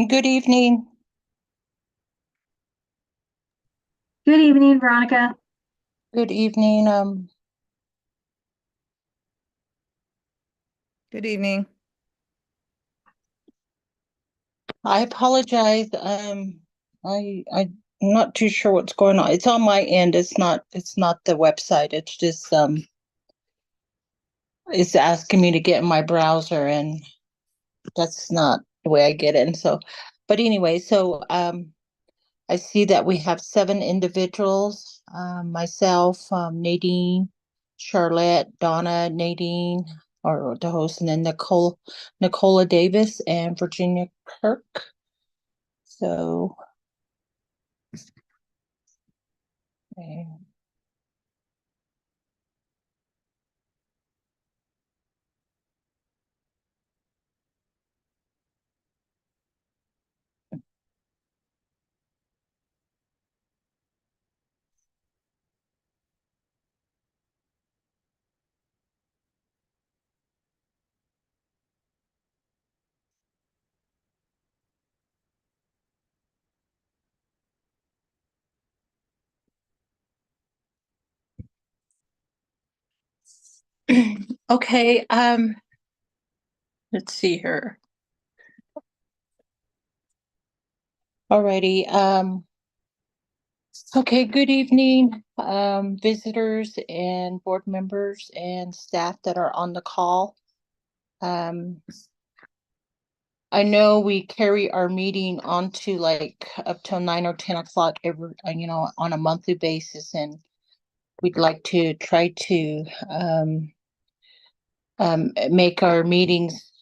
Good evening. Good evening, Veronica. Good evening. Good evening. I apologize. I'm not too sure what's going on. It's on my end. It's not the website. It's just it's asking me to get in my browser, and that's not the way I get in. But anyway, I see that we have seven individuals. Myself, Nadine, Charlotte, Donna, Nadine, or the host, and then Nicola Davis, and Virginia Kirk. So, eh, okay. Let's see here. Alrighty. Okay. Good evening, visitors and board members and staff that are on the call. Um, I know we carry our meeting on to like up till 9 or 10 o'clock every, on a monthly basis, and we'd like to try to make our meetings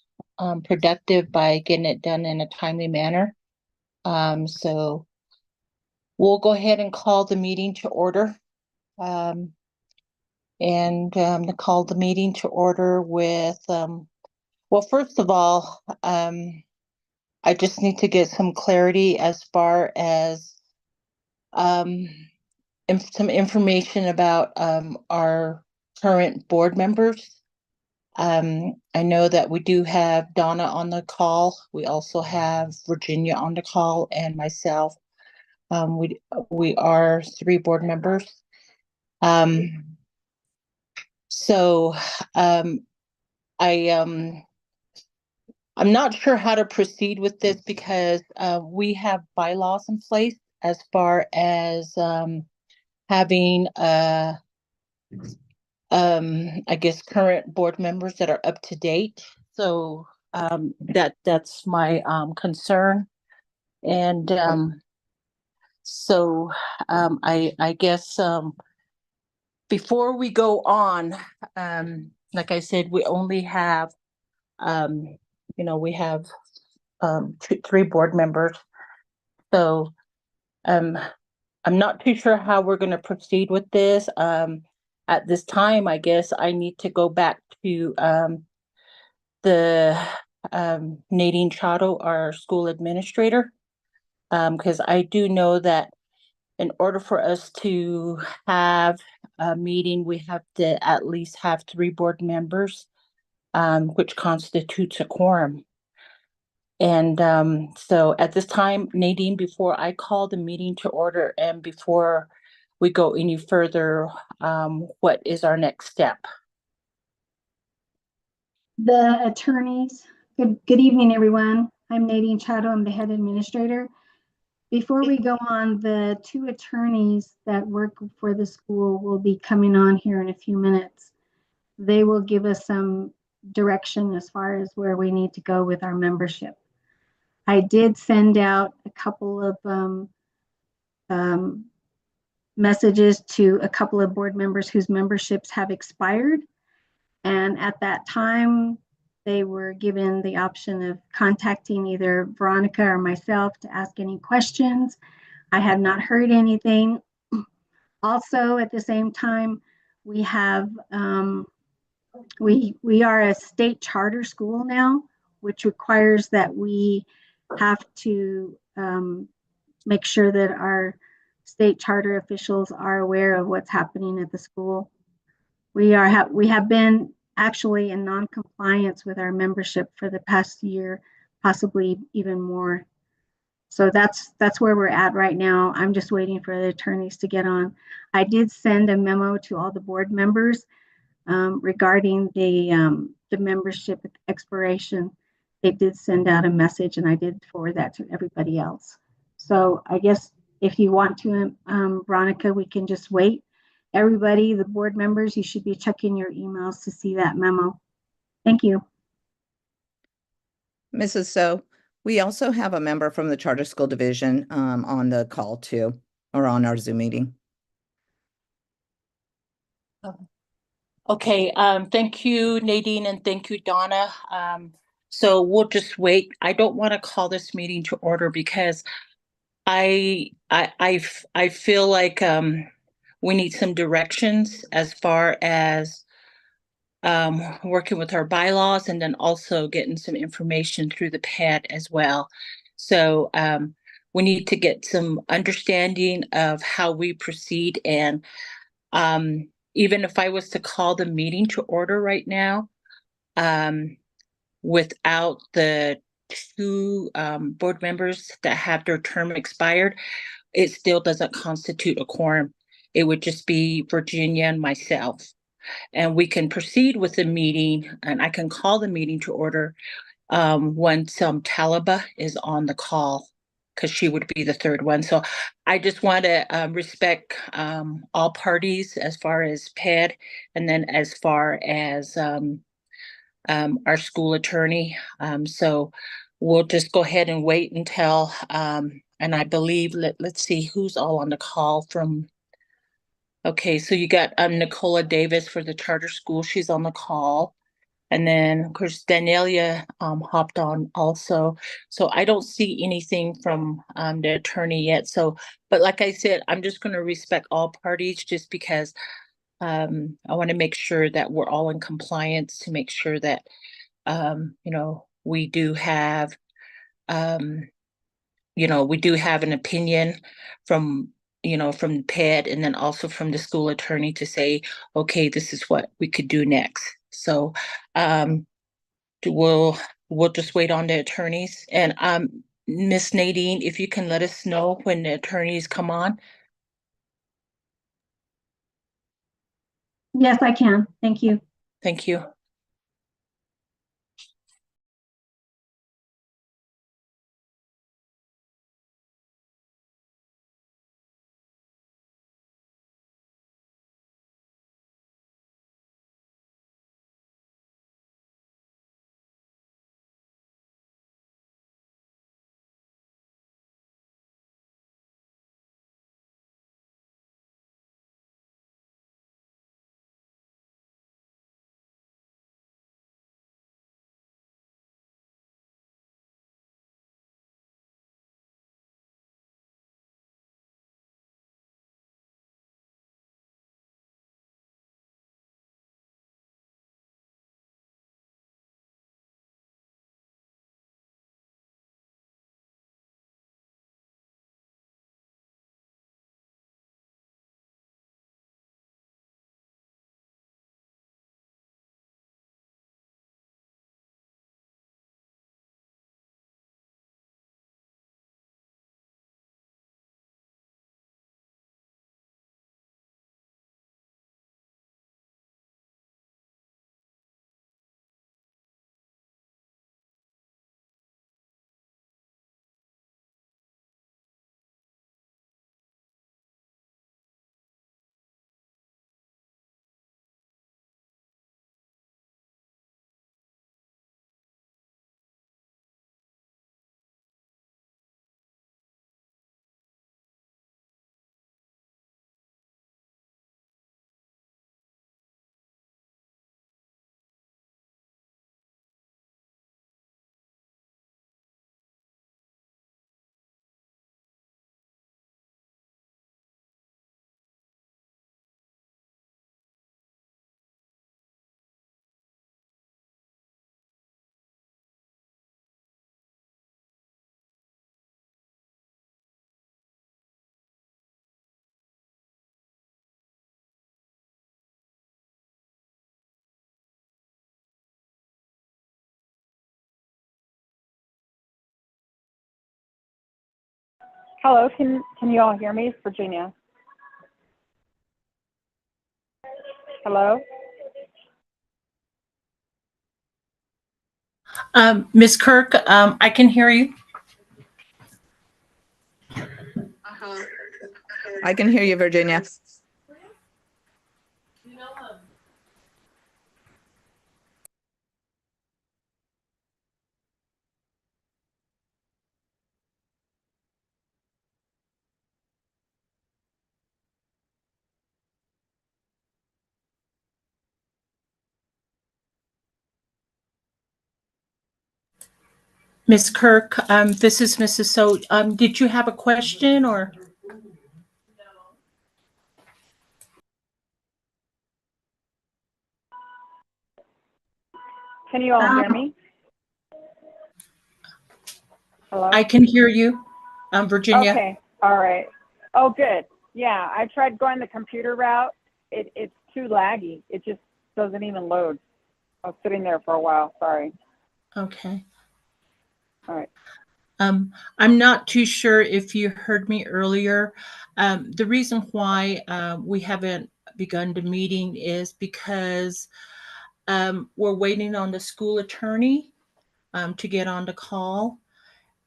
productive by getting it done in a timely manner. So we'll go ahead and call the meeting to order, um, and to call the meeting to order with, well, first of all, I just need to get some clarity as far as um, some information about our current board members. I know that we do have Donna on the call. We also have Virginia on the call and myself. We are three board members. Um, so um, I I'm not sure how to proceed with this because we have bylaws in place as far as having I guess current board members that are up to date. So that's my concern. And so I guess before we go on, like I said, we only have um, we have three board members. So um, I'm not too sure how we're going to proceed with this. At this time, I guess I need to go back to the Nadine Chotto, our school administrator, because I do know that in order for us to have a meeting, we have to at least have three board members, which constitutes a quorum. And so at this time, Nadine, before I call the meeting to order and before we go any further, what is our next step? The attorneys. Good evening, everyone. I'm Nadine Chotto. I'm the head administrator. Before we go on, the two attorneys that work for the school will be coming on here in a few minutes. They will give us some direction as far as where we need to go with our membership. I did send out a couple of um, messages to a couple of board members whose memberships have expired. And at that time, they were given the option of contacting either Veronica or myself to ask any questions. I have not heard anything. Also, at the same time, we have we are a state charter school now, which requires that we have to make sure that our state charter officials are aware of what's happening at the school. We have been actually in non-compliance with our membership for the past year, possibly even more. So that's where we're at right now. I'm just waiting for the attorneys to get on. I did send a memo to all the board members regarding the membership expiration. They did send out a message, and I did forward that to everybody else. So I guess if you want to, Veronica, we can just wait. Everybody, the board members, you should be checking your emails to see that memo. Thank you. Mrs. So, we also have a member from the Charter School Division on the call too, or on our Zoom meeting. Okay, thank you, Nadine, and thank you, Donna. So we'll just wait. I don't want to call this meeting to order because I feel like we need some directions as far as working with our bylaws and then also getting some information through the pad as well. So we need to get some understanding of how we proceed. And even if I was to call the meeting to order right now, without the two board members that have their term expired, it still doesn't constitute a quorum. It would just be Virginia and myself. And we can proceed with the meeting, and I can call the meeting to order once Talaba is on the call, because she would be the third one. So I just want to respect all parties as far as PED, and then as far as our school attorney. So we'll just go ahead and wait until, and I believe, let's see who's all on the call from. Okay, so you got Nicola Davis for the charter school. She's on the call. And then, of course, Danielia hopped on also. So I don't see anything from the attorney yet. So, but like I said, I'm just going to respect all parties just because I want to make sure that we're all in compliance to make sure that, we do have, we do have an opinion from, from PED and then also from the school attorney to say, okay, this is what we could do next. So, we'll just wait on the attorneys. And Miss Nadine, if you can let us know when the attorneys come on. Yes, I can. Thank you. Thank you. Hello, can you all hear me? It's Virginia. Hello? Ms. Kirk, I can hear you. I can hear you, Virginia. Ms. Kirk, this is Mrs. So, did you have a question or? Can you all hear me? Hello? I can hear you, Virginia. Okay, all right. Oh, good. Yeah, I tried going the computer route. It's too laggy. It just doesn't even load. I was sitting there for a while, sorry. Okay. All right. I'm not too sure if you heard me earlier. The reason why we haven't begun the meeting is because we're waiting on the school attorney to get on the call.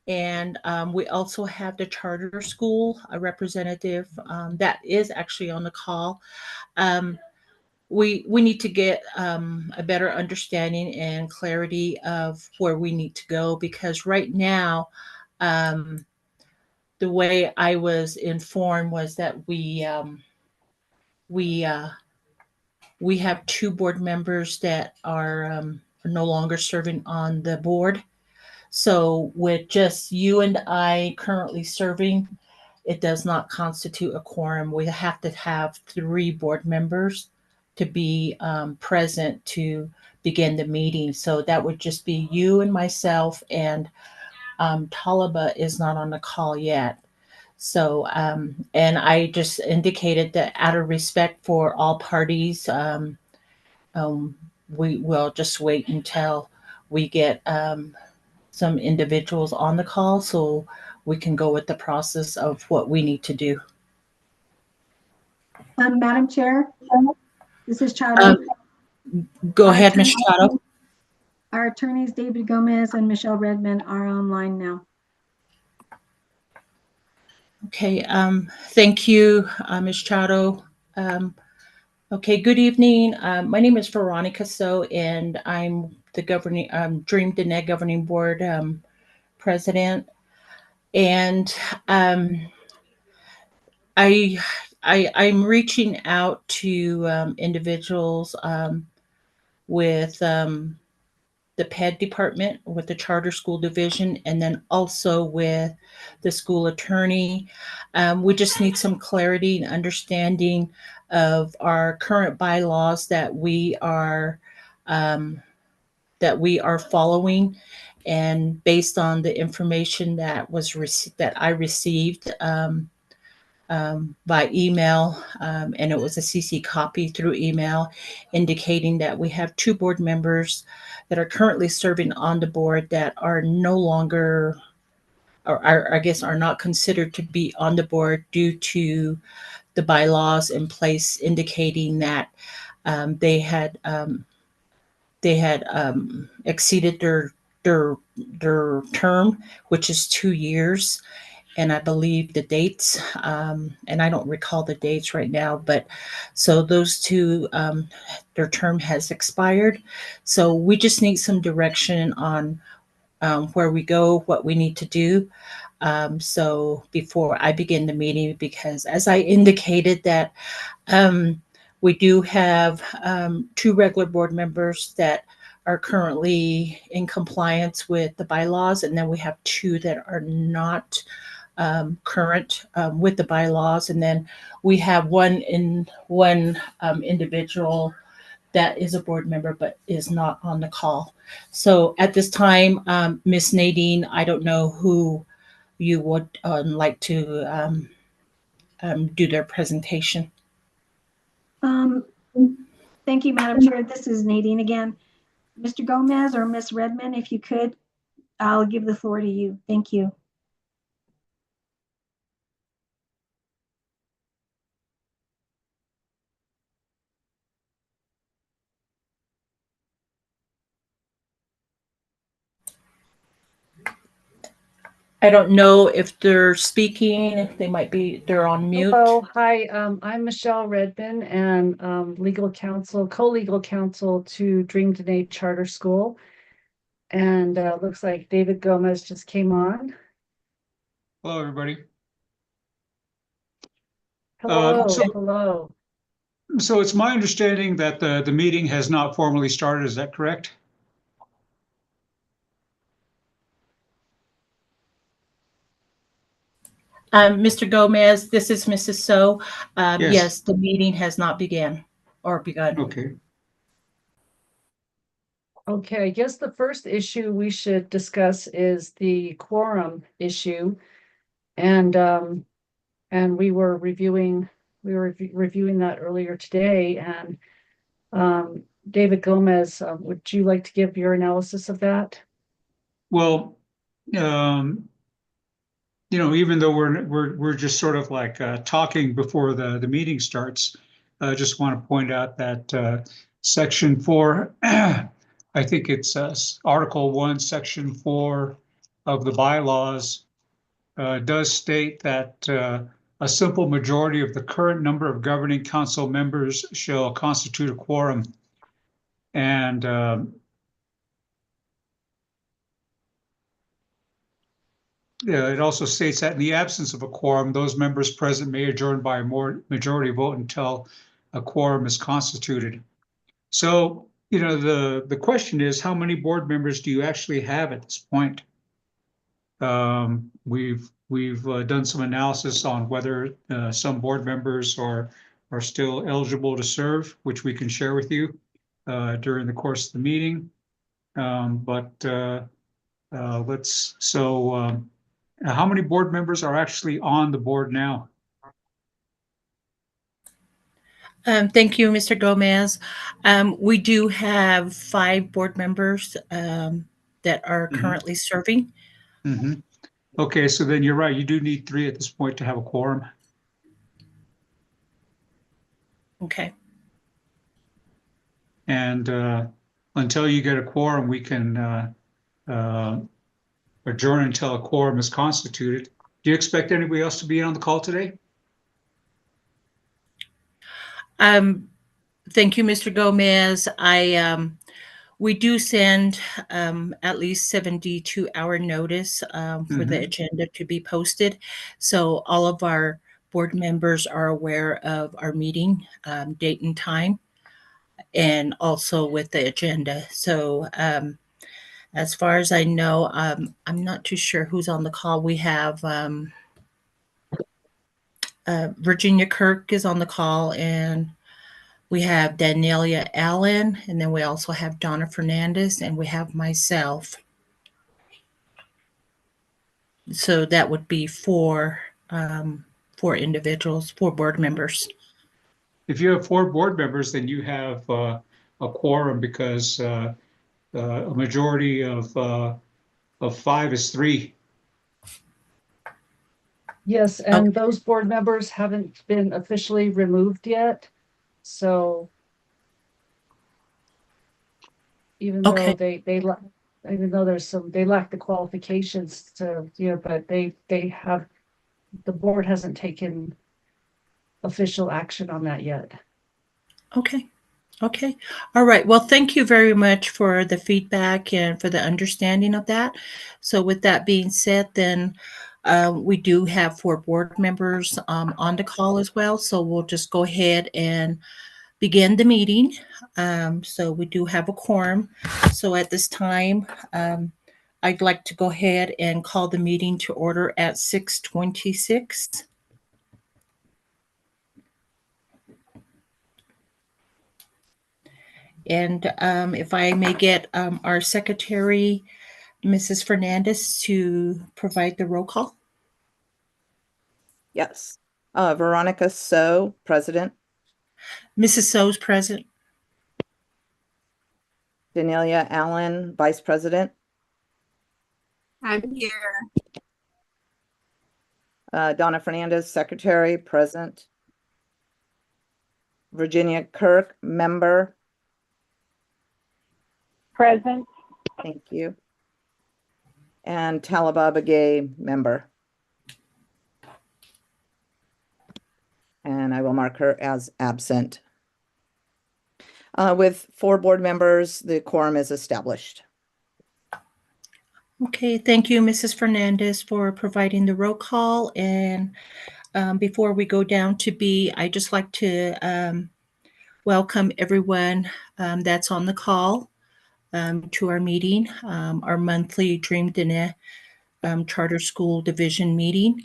And we also have the charter school, a representative that is actually on the call. We need to get a better understanding and clarity of where we need to go, because right now, the way I was informed was that we have two board members that are no longer serving on the board. So with just you and I currently serving, it does not constitute a quorum. We have to have three board members to be present to begin the meeting. So that would just be you and myself, and Talaba is not on the call yet. So, and I just indicated that out of respect for all parties, we will just wait until we get some individuals on the call so we can go with the process of what we need to do. Madam Chair, this is Chado. Go Our ahead, Ms. attorney- Chado. Our attorneys, David Gomez and Michelle Redmond, are online now. Okay, thank you, Ms. Chado. Okay, good evening. My name is Veronica So, and I'm the Dream Diné Governing Board president. And I'm reaching out to individuals with the PED department, with the charter school division, and then also with the school attorney. We just need some clarity and understanding of our current bylaws that we are following, and based on the information that I received by email, and it was a CC copy through email, indicating that we have two board members that are currently serving on the board that are no longer, or I guess are not considered to be on the board due to the bylaws in place, indicating that they had exceeded their term, which is 2 years. And I believe the dates, and I don't recall the dates right now, but so those two, their term has expired. So we just need some direction on where we go, what we need to do. So before I begin the meeting, because as I indicated that we do have two regular board members that are currently in compliance with the bylaws, and then we have two that are not current with the bylaws, and then we have one individual that is a board member but is not on the call. So at this time, Miss Nadine, I don't know who you would like to do their presentation. Thank you, Madam Chair. This is Nadine again. Mr. Gomez or Miss Redmond, if you could, I'll give the floor to you. Thank you. I don't know if they're speaking, they're on mute. Hello, hi, I'm Michelle Redmond and legal counsel, co-legal counsel to Dream Dene Charter School. And looks like David Gomez just came on. Hello, everybody. Hello, so- hello. So it's my understanding that the meeting has not formally started. Is that correct? Mr. Gomez, this is Mrs. So. Yes. Yes, the meeting has not begun. Okay. Okay, I guess the first issue we should discuss is the quorum issue. And we were reviewing that earlier today, and David Gomez, would you like to give your analysis of that? Well, even though we're just sort of like talking before the meeting starts, I just want to point out that Section 4, I think it's Article 1, Section 4 of the bylaws does state that a simple majority of the current number of governing council members shall constitute a quorum. And it also states that in the absence of a quorum, those members present may adjourn by a majority vote until a quorum is constituted. So, the question is, how many board members do you actually have at this point? We've done some analysis on whether some board members are still eligible to serve, which we can share with you during the course of the meeting. How many board members are actually on the board now? Thank you, Mr. Gomez. We do have 5 board members that are Mhm. currently serving. Mhm. Okay, so then you're right. You do need 3 at this point to have a quorum. Okay. And until you get a quorum, we can adjourn until a quorum is constituted. Do you expect anybody else to be on the call today? Thank you, Mr. Gomez. We do send at least 72-hour notice for the Mhm. agenda to be posted. So all of our board members are aware of our meeting date and time, and also with the agenda. So as far as I know, I'm not too sure who's on the call. We have Virginia Kirk is on the call, and we have Danielia Allen, and then we also have Donna Fernandez, and we have myself. So that would be 4 individuals, 4 board members. If you have 4 board members, then you have a quorum because a majority of 5 is 3. Yes, and those board members haven't been officially removed yet, so even Okay. though even though they lack the qualifications to, but the board hasn't taken official action on that yet. Okay. All right. Well, thank you very much for the feedback and for the understanding of that. So with that being said, then we do have 4 board members on the call as well. So we'll just go ahead and begin the meeting. So we do have a quorum. So at this time, I'd like to go ahead and call the meeting to order at 6:26. And if I may get our secretary, Mrs. Fernandez, to provide the roll call. Yes. Veronica So, President. Mrs. So's present. Danielia Allen, Vice President. I'm here. Donna Fernandez, Secretary, present. Virginia Kirk, Member. Present. Thank you. and Talaba Begay, member. And I will mark her as absent. With 4 board members, the quorum is established. Okay, thank you, Mrs. Fernandez, for providing the roll call. And before we go down to B, I'd just like to welcome everyone that's on the call to our meeting, our monthly Dream Dine Charter School Division meeting.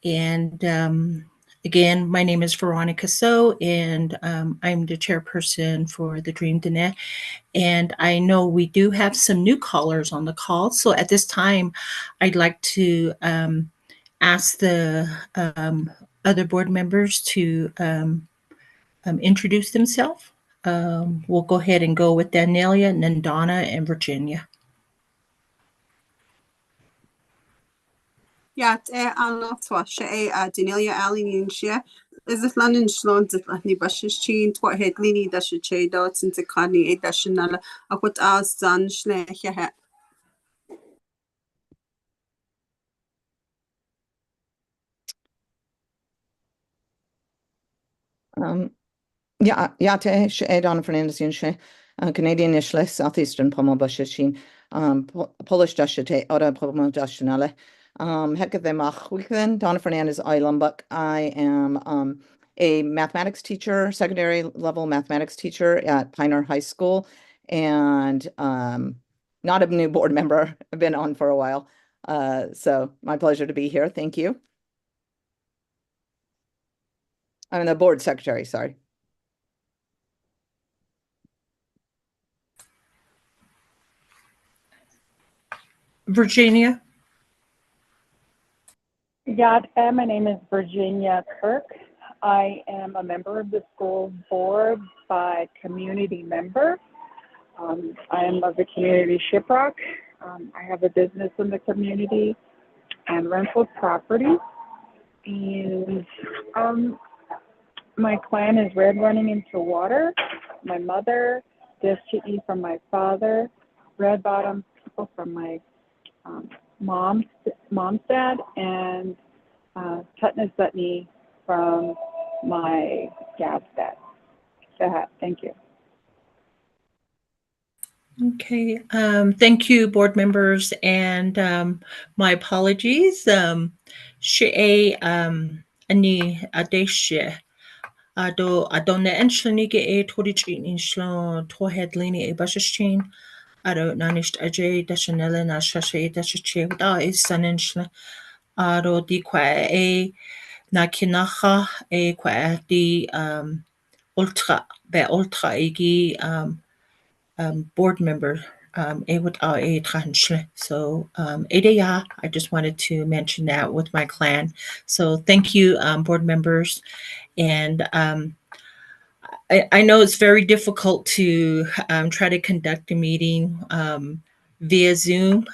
And again, my name is Veronica So, and I'm the chairperson for the Dream Dine. And I know we do have some new callers on the call. So at this time, I'd like to ask the other board members to introduce themselves. We'll go ahead and go with Danielia, and then Donna, and Virginia. Ja, anotwa she Danelia Allen she is it London Shlon that Lahni Bashish Chin, what head Lini dash che dots into Kani, a dashinala, a what as Zan Schlecha. Yate she Donna Fernandez yun she Canadian Ishle, Southeastern Pomo Bashishin, Polish Dashate, Oda Pomo Dashinale. Hekademach Weekend, Donna Fernandez Eilenbuck. I am a mathematics teacher, secondary level mathematics teacher at Pioneer High School, and not a new board member. I've been on for a while. So my pleasure to be here. Thank you. I'm the board secretary, sorry. Virginia. My name is Virginia Kirk. I am a member of the school board by community member. I am of the community Shiprock. I have a business in the community and rental property. And my clan is red running into water. My mother, Destiny from my father, red bottom people from my mom's dad, and Tutnus Butney from my dad's dad. Thank you. Okay, thank you, board members, and my apologies. She ani adeshe adone enschlenige e torichin inschlo torhedlini e bashashin ado nanisht ajay dashanele na shashe dashache da is sanenschle ado di kwa e na kinacha e kwa di ultra igi board member so I just wanted to mention that with my clan. So thank you, board members. And I know it's very difficult to try to conduct a meeting via Zoom.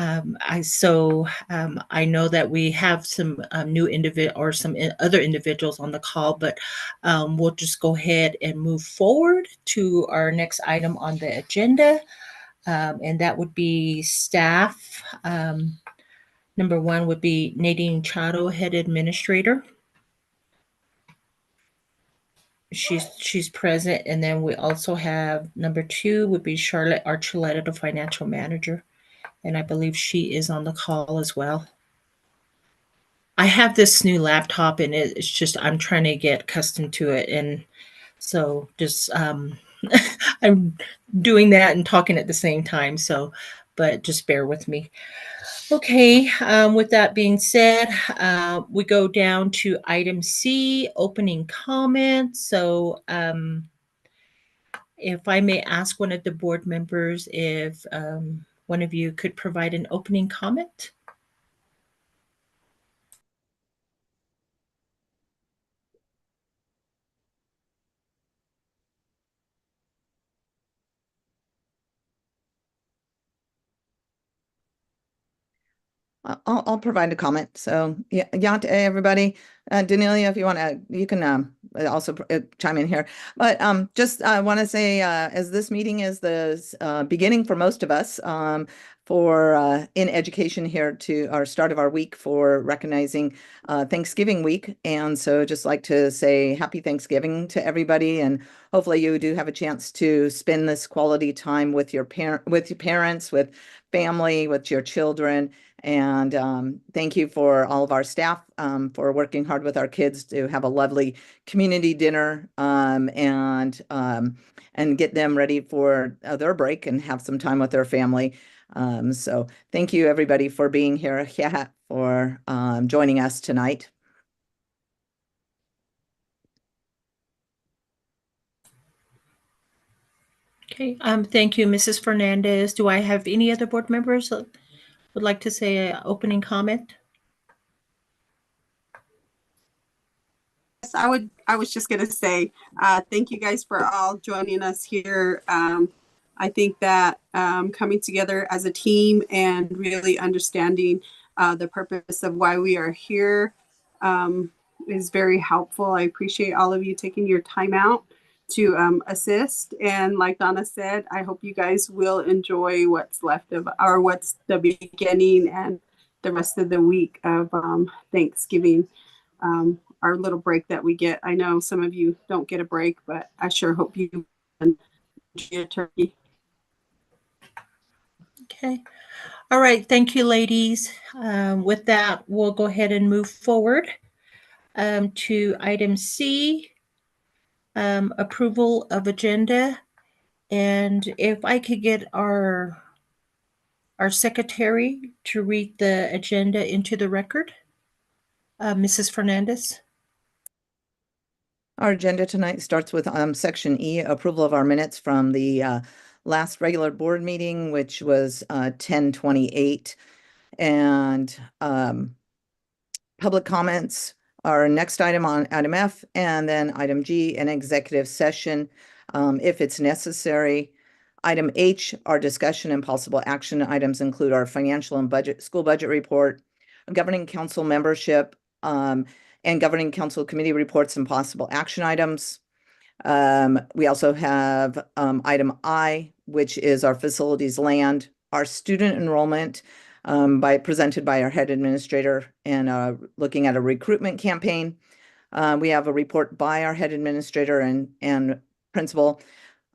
I know that we have some new or some other individuals on the call, but we'll just go ahead and move forward to our next item on the agenda, and that would be staff. Number 1 would be Nadine Chado, head administrator. She's present, and then we also have number 2 would be Charlotte Archuleta, the financial manager. And I believe she is on the call as well. I have this new laptop, and it's just I'm trying to get accustomed to it, and so just I'm doing that and talking at the same time. So, but just bear with me. Okay. With that being said, we go down to item C, opening comments. So, if I may ask one of the board members if one of you could provide an opening comment. I'll provide a comment. So yeah, Yate, everybody. Danelia, if you want to, you can also chime in here. But just I want to say, as this meeting is the beginning for most of us for in education here to our start of our week for recognizing Thanksgiving week. And so just like to say happy Thanksgiving to everybody. And hopefully you do have a chance to spend this quality time with your parents, with family, with your children. And thank you for all of our staff for working hard with our kids to have a lovely community dinner and get them ready for their break and have some time with their family. So thank you everybody for being here, for joining us tonight. Okay, thank you, Mrs. Fernandez. Do I have any other board members that would like to say an opening comment? Yes, I was just going to say, thank you guys for all joining us here. I think that coming together as a team and really understanding the purpose of why we are here is very helpful. I appreciate all of you taking your time out to assist. And like Donna said, I hope you guys will enjoy what's left of, or what's the beginning and the rest of the week of Thanksgiving. Our little break that we get. I know some of you don't get a break, but I sure hope you enjoy your turkey. Okay. All right. Thank you, ladies. With that, we'll go ahead and move forward to item C, approval of agenda. And if I could get our secretary to read the agenda into the record, Mrs. Fernandez. Our agenda tonight starts with section E, approval of our minutes from the last regular board meeting, which was 10/28. And public comments are next item on item F, and then item G, an executive session if it's necessary. Item H, our discussion and possible action items include our financial and school budget report, governing council membership, and governing council committee reports and possible action items. We also have item I, which is our facilities land, our student enrollment presented by our head administrator, and looking at a recruitment campaign. We have a report by our head administrator and principal.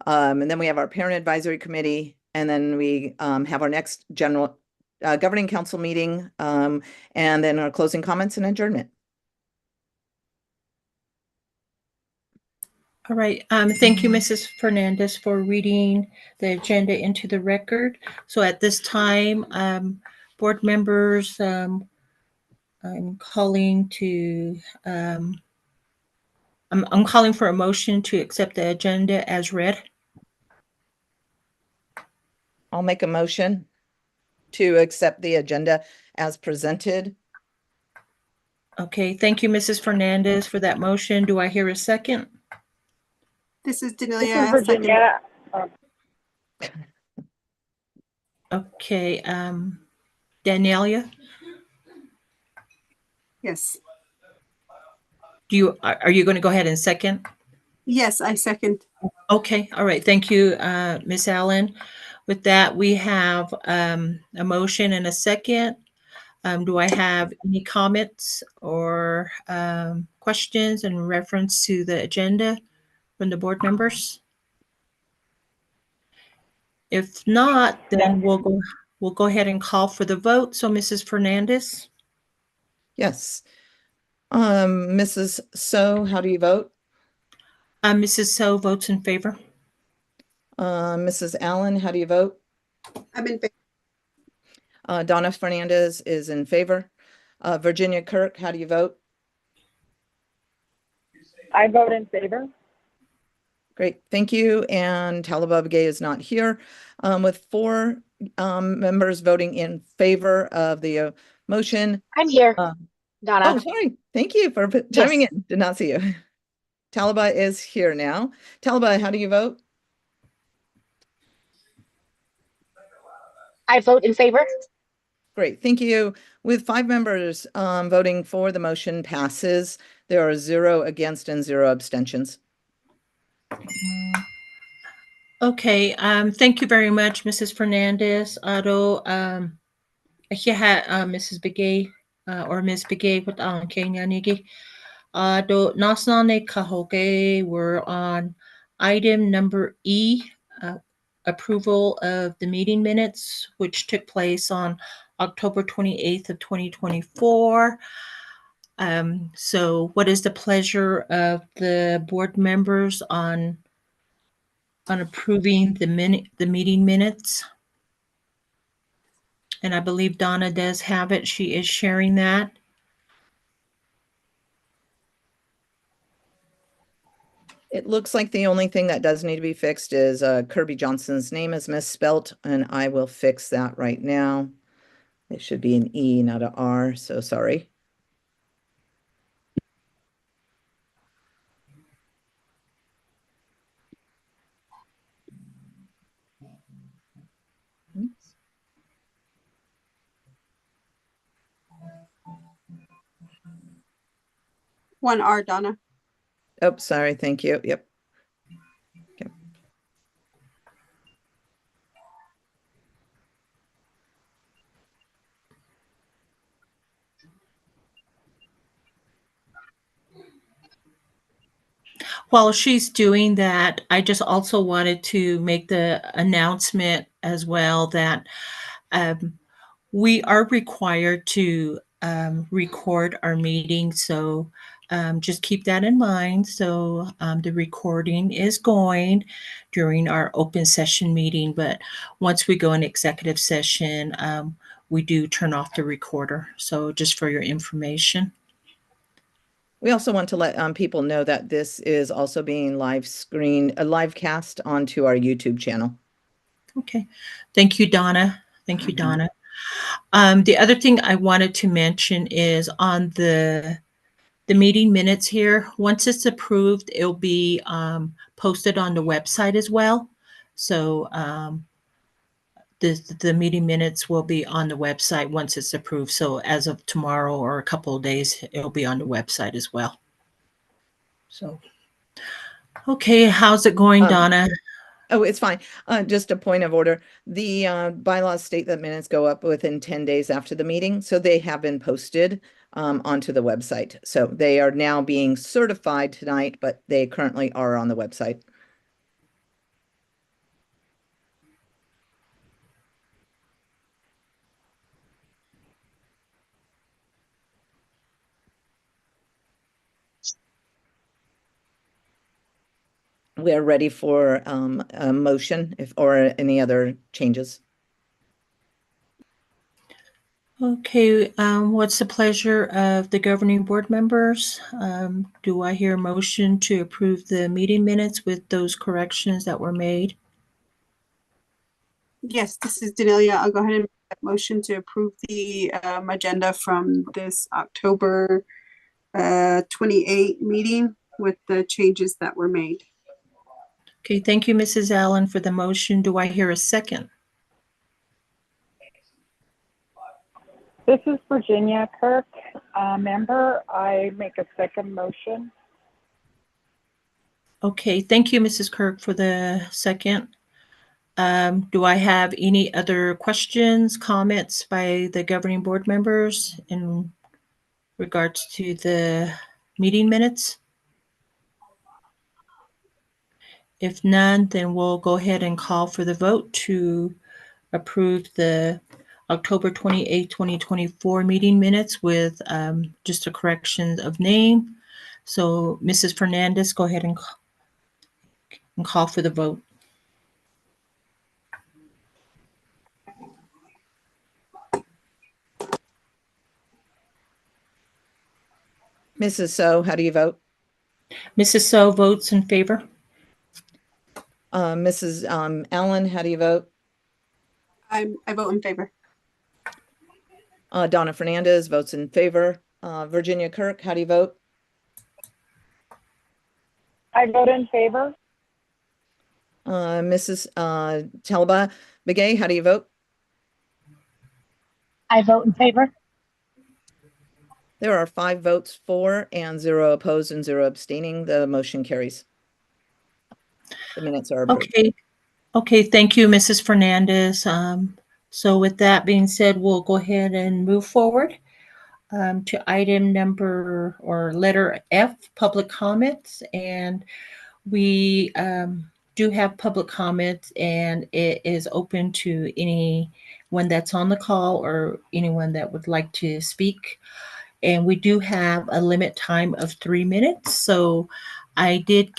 And then we have our parent advisory committee, and then we have our next general governing council meeting, and then our closing comments and adjournment. All right. Thank you, Mrs. Fernandez, for reading the agenda into the record. So at this time, board members, I'm calling to I'm calling for a motion to accept the agenda as read. I'll make a motion to accept the agenda as presented. Okay, thank you, Mrs. Fernandez, for that motion. Do I hear a second? This is This Danelia. is Virginia. Okay, Danelia, Yes. are you going to go ahead and second? Yes, I second. Okay, all right. Thank you, Ms. Allen. With that, we have a motion and a second. Do I have any comments or questions in reference to the agenda from the board members? If not, then we'll go ahead and call for the vote. So, Mrs. Fernandez? Yes. Mrs. So, how do you vote? Mrs. So votes in favor. Mrs. Allen, how do you vote? I'm in favor. Donna Fernandez is in favor. Virginia Kirk, how do you vote? I vote in favor. Great, thank you. And Talaba Begay is not here. With 4 members voting in favor of the motion. I'm here, Donna. Oh, sorry. Thank you for chiming in. Did not see you. Talaba is here now. Talaba, how do you vote? I vote in favor. Great, thank you. With 5 members voting for, the motion passes. There are 0 against and 0 abstentions. Okay, thank you very much, Mrs. Fernandez. Otto, Mrs. Begay, or Ms. Begay, with Kenya Nigi. Do Nasane Kahoge, we're on item number E, approval of the meeting minutes, which took place on October 28th of 2024. So what is the pleasure of the board members on approving the meeting minutes? And I believe Donna does have it. She is sharing that. It looks like the only thing that does need to be fixed is Kirby Johnson's name is misspelt, and I will fix that right now. It should be an E, not a R, so sorry. One R, Donna. Oh, sorry, thank you. Yep. Okay. While she's doing that, I just also wanted to make the announcement as well that we are required to record our meetings. So just keep that in mind. So the recording is going during our open session meeting, but once we go in executive session, we do turn off the recorder. So just for your information. We also want to let people know that this is also being live cast onto our YouTube channel. Okay. Thank you, Donna. Thank you, Donna. The other thing I wanted to mention is on the meeting minutes here. Once it's approved, it'll be posted on the website as well. So the meeting minutes will be on the website once it's approved. So as of tomorrow or a couple of days, it'll be on the website as well. So, okay, how's it going, Donna? Oh, it's fine. Just a point of order. The bylaws state that minutes go up within 10 days after the meeting. So they have been posted onto the website. So they are now being certified tonight, but they currently are on the website. We are ready for a motion or any other changes. Okay, what's the pleasure of the governing board members? Do I hear a motion to approve the meeting minutes with those corrections that were made? Yes, this is Danelia. I'll go ahead and make that motion to approve the agenda from this October 28 meeting with the changes that were made. Okay, thank you, Mrs. Allen, for the motion. Do I hear a second? This is Virginia Kirk, member. I make a second motion. Okay, thank you, Mrs. Kirk, for the second. Do I have any other questions, comments by the governing board members in regards to the meeting minutes? If none, then we'll go ahead and call for the vote to approve the October 28, 2024 meeting minutes with just a correction of name. So Mrs. Fernandez, go ahead and call for the vote. Mrs. So, how do you vote? Mrs. So votes in favor. Mrs. Allen, how do you vote? I vote in favor. Donna Fernandez votes in favor. Virginia Kirk, how do you vote? I vote in favor. Mrs. Talba Begay, how do you vote? I vote in favor. There are 5 votes for and 0 opposed and 0 abstaining. The motion carries. The minutes are approved. Okay, okay, thank you, Mrs. Fernandez. So with that being said, we'll go ahead and move forward to item number or letter F, public comments. And we do have public comments, and it is open to anyone that's on the call or anyone that would like to speak. And we do have a limit time of 3 minutes. So I did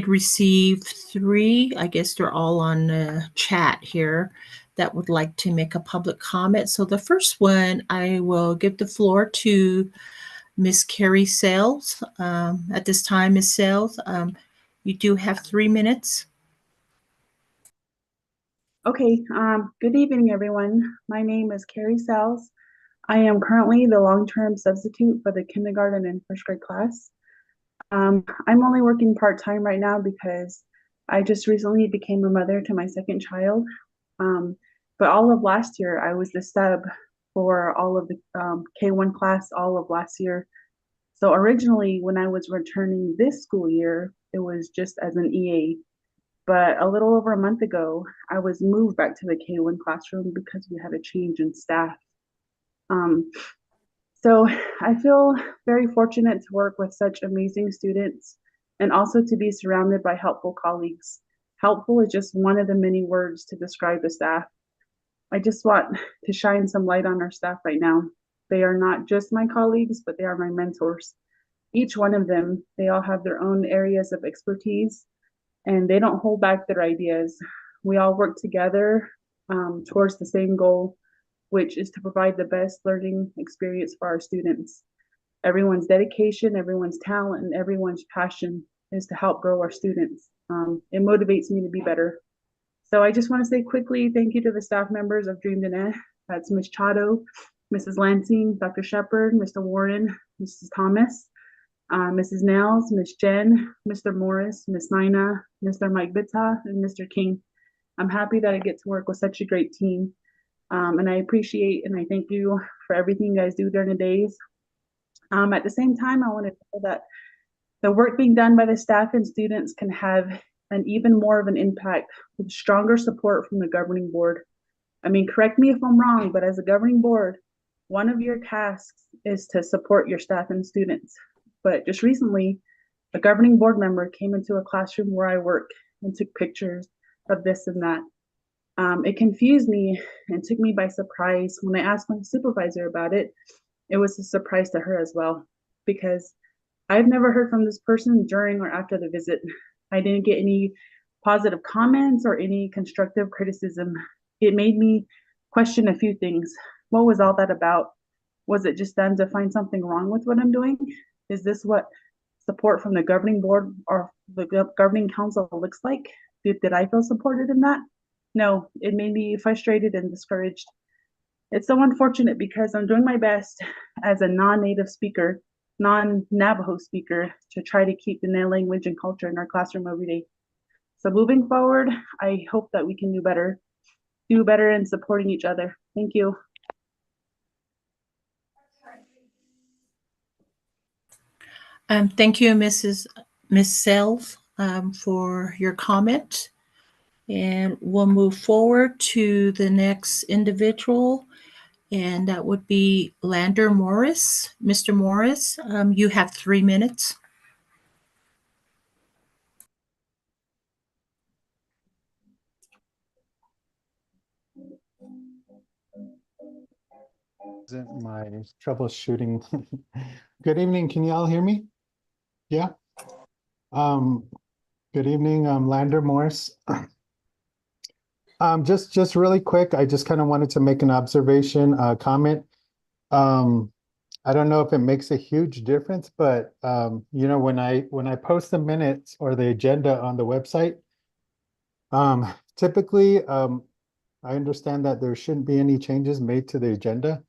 receive 3, I guess they're all on the chat here, that would like to make a public comment. So the first one, I will give the floor to Miss Carrie Sales. At this time, Miss Sales, you do have 3 minutes. Okay, good evening, everyone. My name is Carrie Sales. I am currently the long-term substitute for the kindergarten and first grade class. I'm only working part-time right now because I just recently became a mother to my second child. But all of last year, I was the sub for all of the K1 class all of last year. So originally, when I was returning this school year, it was just as an EA. But a little over a month ago, I was moved back to the K1 classroom because we had a change in staff. So I feel very fortunate to work with such amazing students and also to be surrounded by helpful colleagues. Helpful is just one of the many words to describe the staff. I just want to shine some light on our staff right now. They are not just my colleagues, but they are my mentors. Each one of them, they all have their own areas of expertise, and they don't hold back their ideas. We all work together towards the same goal, which is to provide the best learning experience for our students. Everyone's dedication, everyone's talent, and everyone's passion is to help grow our students. It motivates me to be better. So I just want to say quickly, thank you to the staff members of Dream Dene. That's Ms. Chado, Mrs. Lansing, Dr. Shepard, Mr. Warren, Mrs. Thomas, Mrs. Nails, Ms. Jen, Mr. Morris, Ms. Nina, Mr. Mike Bitta, and Mr. King. I'm happy that I get to work with such a great team. And I appreciate and I thank you for everything you guys do during the days. At the same time, I want to say that the work being done by the staff and students can have an even more of an impact with stronger support from the governing board. I mean, correct me if I'm wrong, but as a governing board, one of your tasks is to support your staff and students. But just recently, a governing board member came into a classroom where I work and took pictures of this and that. It confused me and took me by surprise. When I asked my supervisor about it, it was a surprise to her as well, because I've never heard from this person during or after the visit. I didn't get any positive comments or any constructive criticism. It made me question a few things. What was all that about? Was it just done to find something wrong with what I'm doing? Is this what support from the governing board or the governing council looks like? Did I feel supported in that? No, it made me frustrated and discouraged. It's so unfortunate because I'm doing my best as a non-native speaker, non-Navajo speaker, to try to keep the Dene language and culture in our classroom every day. So moving forward, I hope that we can do better in supporting each other. Thank you. Thank you, Miss Self, for your comment. And we'll move forward to the next individual, and that would be Lander Morris. Mr. Morris, you have 3 minutes. Isn't my troubleshooting. Good evening. Can you all hear me? Yeah. Good evening. I'm Lander Morris. Just really quick, I just kind of wanted to make an observation, comment. I don't know if it makes a huge difference, but you know, when I post the minutes or the agenda on the website, typically I understand that there shouldn't be any changes made to the agenda.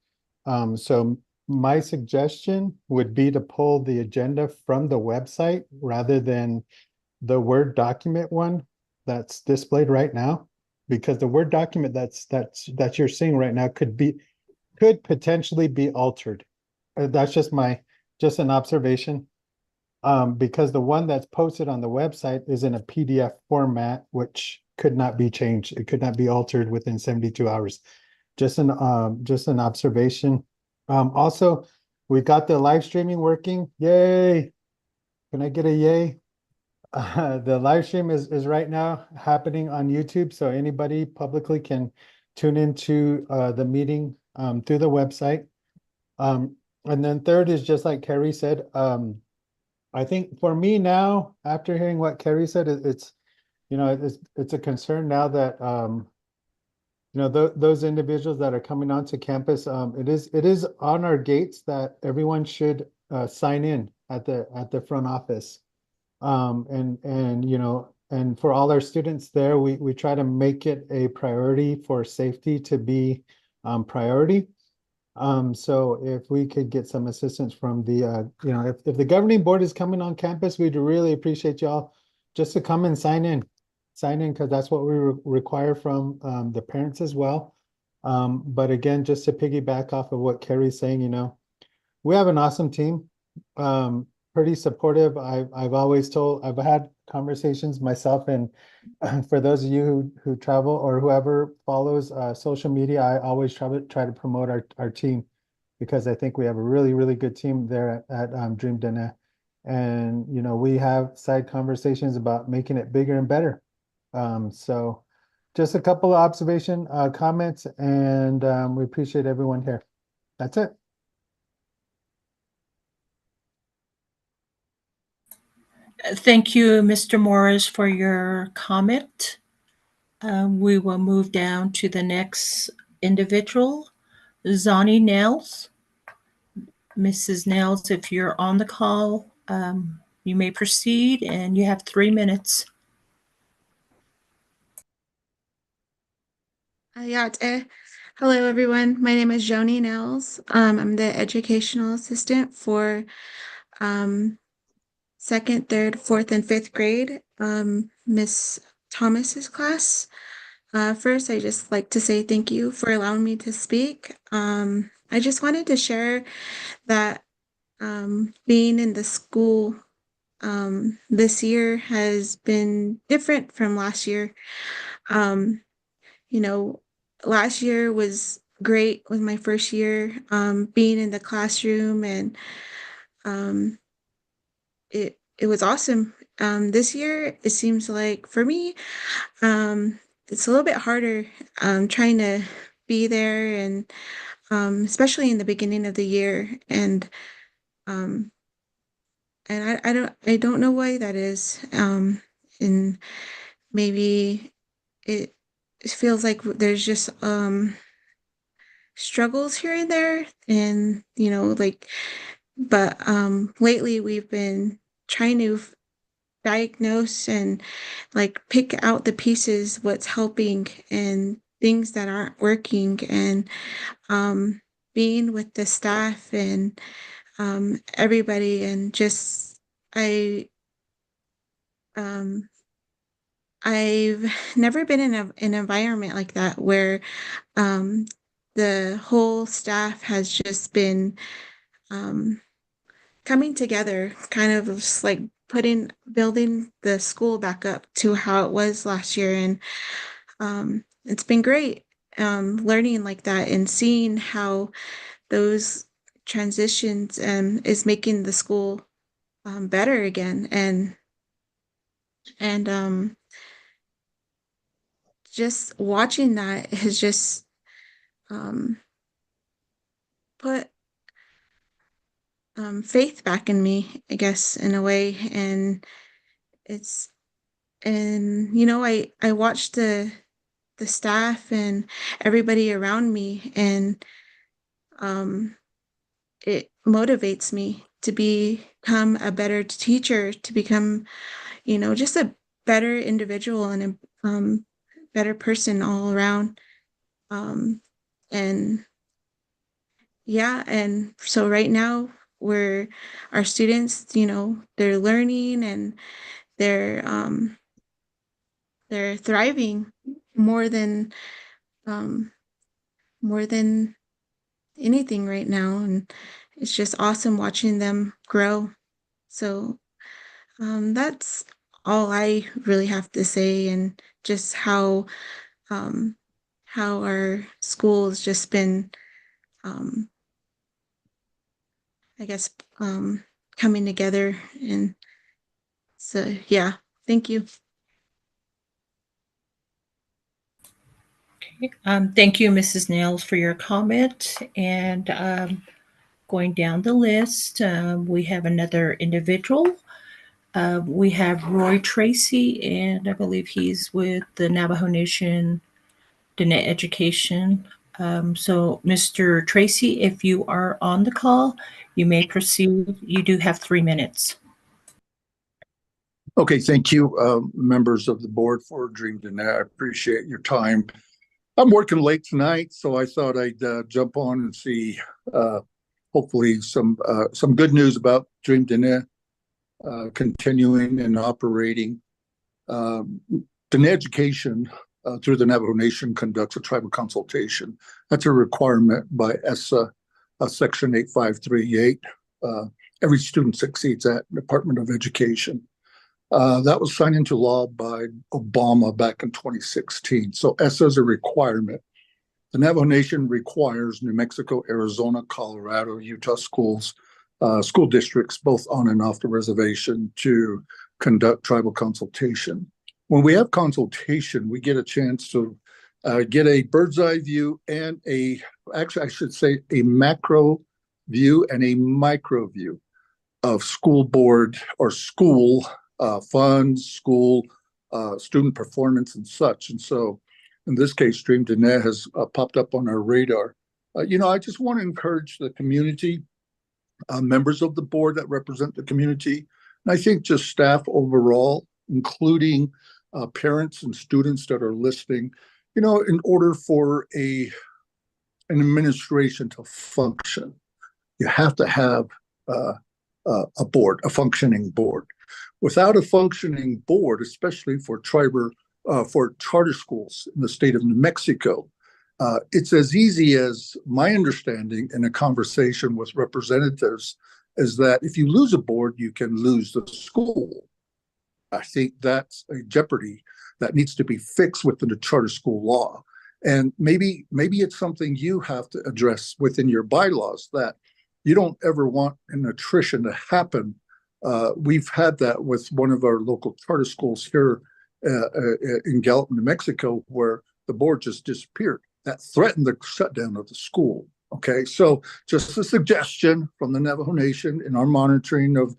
So my suggestion would be to pull the agenda from the website rather than the Word document one that's displayed right now. because the Word document that you're seeing right now could potentially be altered. That's just an observation. Because the one that's posted on the website is in a PDF format, which could not be changed. It could not be altered within 72 hours. Just an observation. Also, we got the live streaming working. Yay! Can I get a yay? The live stream is right now happening on YouTube, so anybody publicly can tune into the meeting through the website. And then third is just like Carrie said, I think for me now, after hearing what Carrie said, it's a concern now that those individuals that are coming onto campus, it is on our gates that everyone should sign in at the front office. And for all our students there, we try to make it a priority for safety to be priority. So if we could get some assistance from the, if the governing board is coming on campus, we'd really appreciate y'all just to come and sign in, because that's what we require from the parents as well. But again, just to piggyback off of what Carrie's saying, we have an awesome team, pretty supportive. I've always told, I've had conversations myself, and for those of you who travel or whoever follows social media, I always try to promote our team, because I think we have a really, really good team there at Dream Dene. And, we have side conversations about making it bigger and better. So just a couple of comments, and we appreciate everyone here. That's it. Thank you, Mr. Morris, for your comment. We will move down to the next individual, Zani Nails. Mrs. Nails, if you're on the call, you may proceed, and you have 3 minutes. Hello, everyone. My name is Joni Nels. I'm the educational assistant for second, third, fourth, and fifth grade, Miss Thomas's class. First, I just like to say thank you for allowing me to speak. I just wanted to share that being in the school this year has been different from last year. Last year was great, was my first year being in the classroom, and it was awesome. This year, it seems like for me, it's a little bit harder trying to be there, and especially in the beginning of the year. And I don't know why that is. And maybe it feels like there's just struggles here and there, and but lately we've been trying to diagnose and pick out the pieces, what's helping and things that aren't working, and being with the staff and everybody, and just I've never been in an environment like that where the whole staff has just been coming together, kind of just building the school back up to how it was last year. And it's been great learning like that and seeing how those transitions is making the school better again. And just watching that has just put faith back in me, I guess, in a way. And I watched the staff and everybody around me, and it motivates me to become a better teacher, to become, just a better individual and a better person all around. And yeah, and so right now our students, they're learning, and they're thriving more than more than anything right now, and it's just awesome watching them grow. So that's all I really have to say, and just how our school has just been, I guess, coming together. And so, yeah, thank you. Okay. Thank you, Mrs. Nails, for your comment. And going down the list, we have another individual. We have Roy Tracy, and I believe he's with the Navajo Nation Diné Education. So, Mr. Tracy, if you are on the call, you may proceed. You do have 3 minutes. Okay, thank you, members of the board for Dream Diné. I appreciate your time. I'm working late tonight, so I thought I'd jump on and see hopefully some good news about Dream Diné continuing and operating. Diné Education through the Navajo Nation conducts a tribal consultation. That's a requirement by ESSA, Section 8538. Every student succeeds at Department of Education. That was signed into law by Obama back in 2016. So ESSA is a requirement. The Navajo Nation requires New Mexico, Arizona, Colorado, Utah schools, school districts, both on and off the reservation, to conduct tribal consultation. When we have consultation, we get a chance to get a bird's eye view and actually I should say a macro view and a micro view of school board or school funds, school student performance and such. And so in this case, Dream Diné has popped up on our radar. I just want to encourage the community, members of the board that represent the community, and I think just staff overall, including parents and students that are listening, in order for an administration to function, you have to have a board, a functioning board. Without a functioning board, especially for charter schools in the state of New Mexico, it's as easy as my understanding in a conversation with representatives is that if you lose a board, you can lose the school. I think that's a jeopardy that needs to be fixed within the charter school law. And maybe it's something you have to address within your bylaws, that you don't ever want an attrition to happen. We've had that with one of our local charter schools here in Gallup, New Mexico, where the board just disappeared. That threatened the shutdown of the school. Okay, so just a suggestion from the Navajo Nation in our monitoring of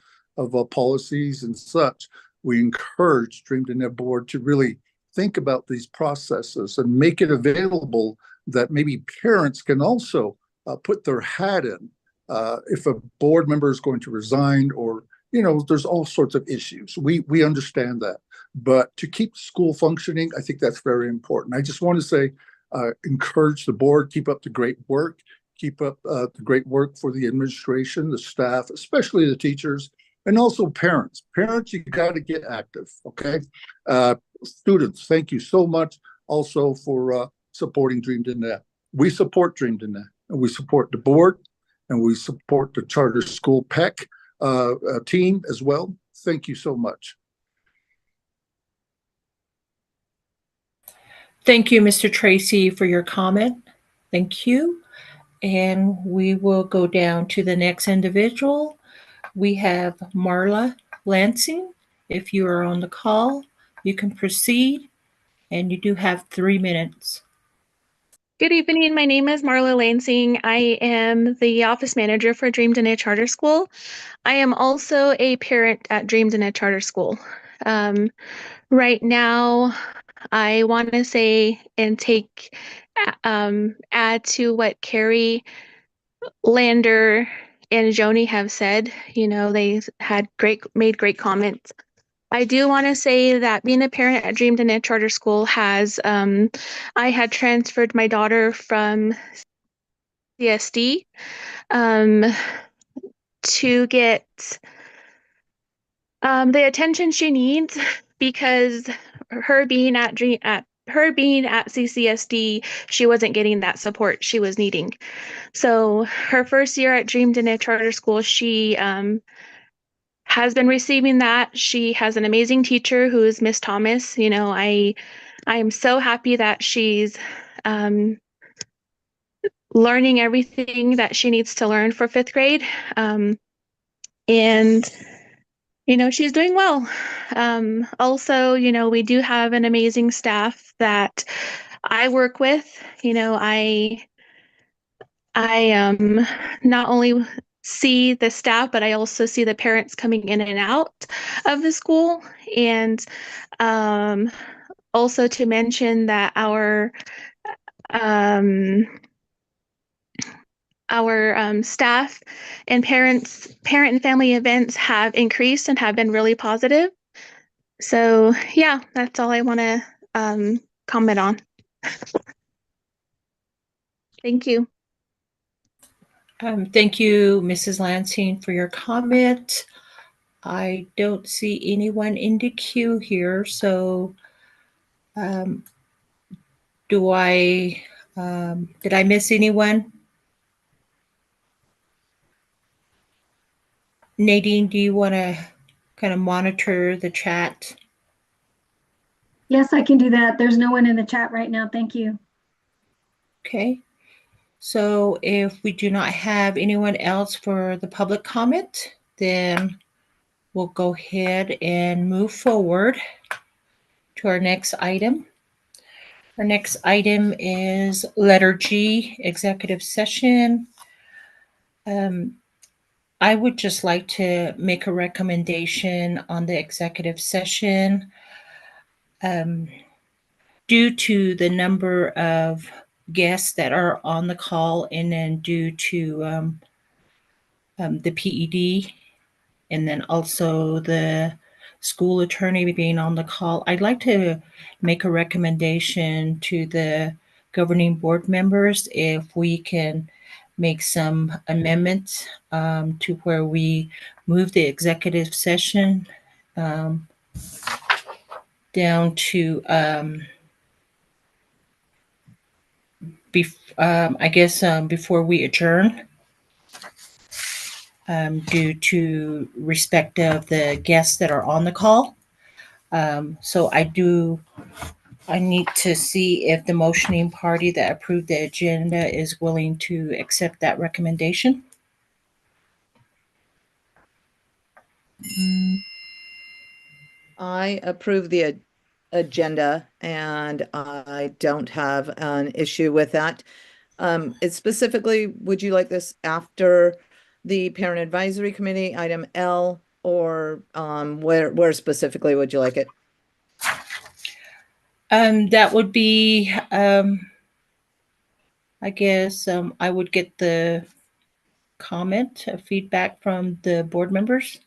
policies and such. We encourage Dream Diné board to really think about these processes and make it available that maybe parents can also put their hat in. If a board member is going to resign, or there's all sorts of issues. We understand that, but to keep school functioning, I think that's very important. I just want to say, encourage the board, keep up the great work, keep up the great work for the administration, the staff, especially the teachers, and also parents. Parents, you got to get active, okay? Students, thank you so much also for supporting Dream Diné. We support Dream Diné, and we support the board, and we support the charter school PEC team as well. Thank you so much. Thank you, Mr. Tracy, for your comment. Thank you. And we will go down to the next individual. We have Marla Lansing. If you are on the call, you can proceed, and you do have 3 minutes. Good evening. My name is Marla Lansing. I am the office manager for Dream Diné Charter School. I am also a parent at Dream Diné Charter School. Right now, I want to say and add to what Carrie, Lander, and Joni have said. They had made great comments. I do want to say that being a parent at Dream Diné Charter School I had transferred my daughter from CSD to get the attention she needs, because her being at her being at CCSD, she wasn't getting that support she was needing. So her first year at Dream Dinette Charter School, she has been receiving that. She has an amazing teacher who is Miss Thomas. You know, I am so happy that she's learning everything that she needs to learn for 5th grade. And you know, she's doing well. Also, you know, we do have an amazing staff that I work with. You know, I not only see the staff, but I also see the parents coming in and out of the school. And also to mention that our staff and parent and family events have increased and have been really positive. So yeah, that's all I want to comment on. Thank you. Thank you, Mrs. Lansing, for your comment. I don't see anyone in the queue here, so did I miss anyone? Nadine, do you want to kind of monitor the chat? Yes, I can do that. There's no one in the chat right now. Thank you. Okay. So if we do not have anyone else for the public comment, then we'll go ahead and move forward to our next item. Our next item is letter G, executive session. I would just like to make a recommendation on the executive session. Due to the number of guests that are on the call, and then due to the PED, and then also the school attorney being on the call, I'd like to make a recommendation to the governing board members if we can make some amendments to where we move the executive session down to before we adjourn, due to respect of the guests that are on the call. So I need to see if the motioning party that approved the agenda is willing to accept that recommendation. I approve the agenda and I don't have an issue with that. It's specifically, would you like this after the parent advisory committee, item L, or where specifically would you like it? That would be, I guess, I would get the comment, feedback from the board members.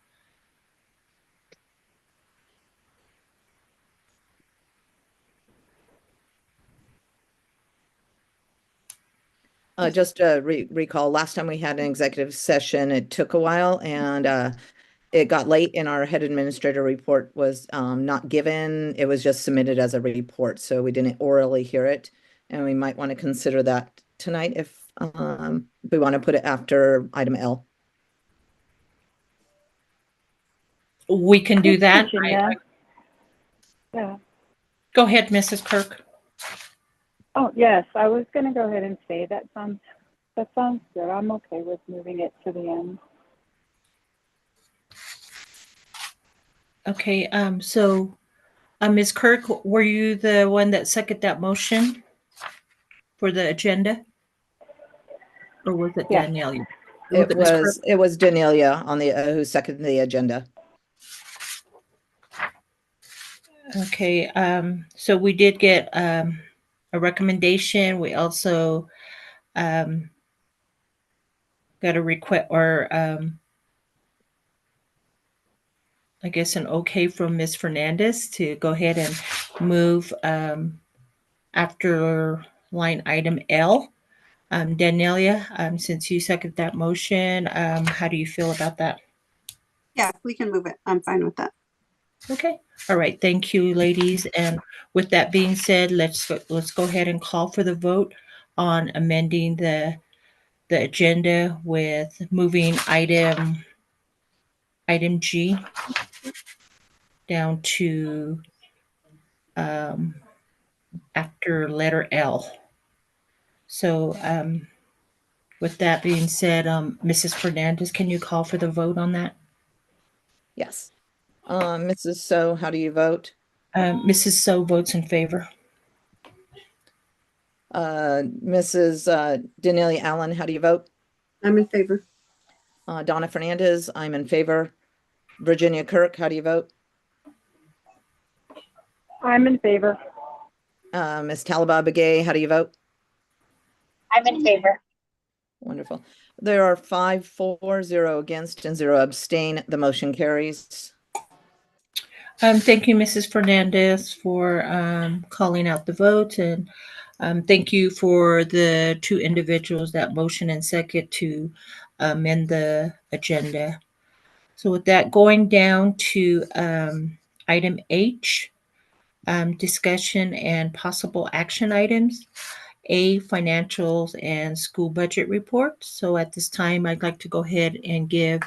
Just to recall, last time we had an executive session, it took a while and it got late and our head administrator report was not given. It was just submitted as a report, so we didn't orally hear it. And we might want to consider that tonight if we want to put it after item L. We can do that. Virginia. Yeah. Go ahead, Mrs. Kirk. Oh, yes, I was going to go ahead and say that sounds good. I'm okay with moving it to the end. Okay, so Ms. Kirk, were you the one that seconded that motion for the agenda? Or was it Yeah. Danielle? It was Danelia on the who seconded the agenda. Okay, so we did get a recommendation. We also got a request, or I guess an okay from Ms. Fernandez to go ahead and move after line item L. Danelia, since you seconded that motion, how do you feel about that? Yeah, we can move it. I'm fine with that. Okay, all right, thank you, ladies. And with that being said, let's go ahead and call for the vote on amending the agenda with moving item G down to after letter L. So with that being said, Mrs. Fernandez, can you call for the vote on that? Yes. Mrs. So, how do you vote? Mrs. So votes in favor. Mrs. Danelia Allen, how do you vote? I'm in favor. Donna Fernandez, I'm in favor. Virginia Kirk, how do you vote? I'm in favor. Ms. Talaba Begay, how do you vote? I'm in favor. Wonderful. There are 5 for, 0 against, and 0 abstain. The motion carries. Thank you, Mrs. Fernandez, for calling out the vote, and thank you for the 2 individuals that motion and second to amend the agenda. So with that, going down to item H, discussion and possible action items. A, financials and school budget report. So at this time, I'd like to go ahead and give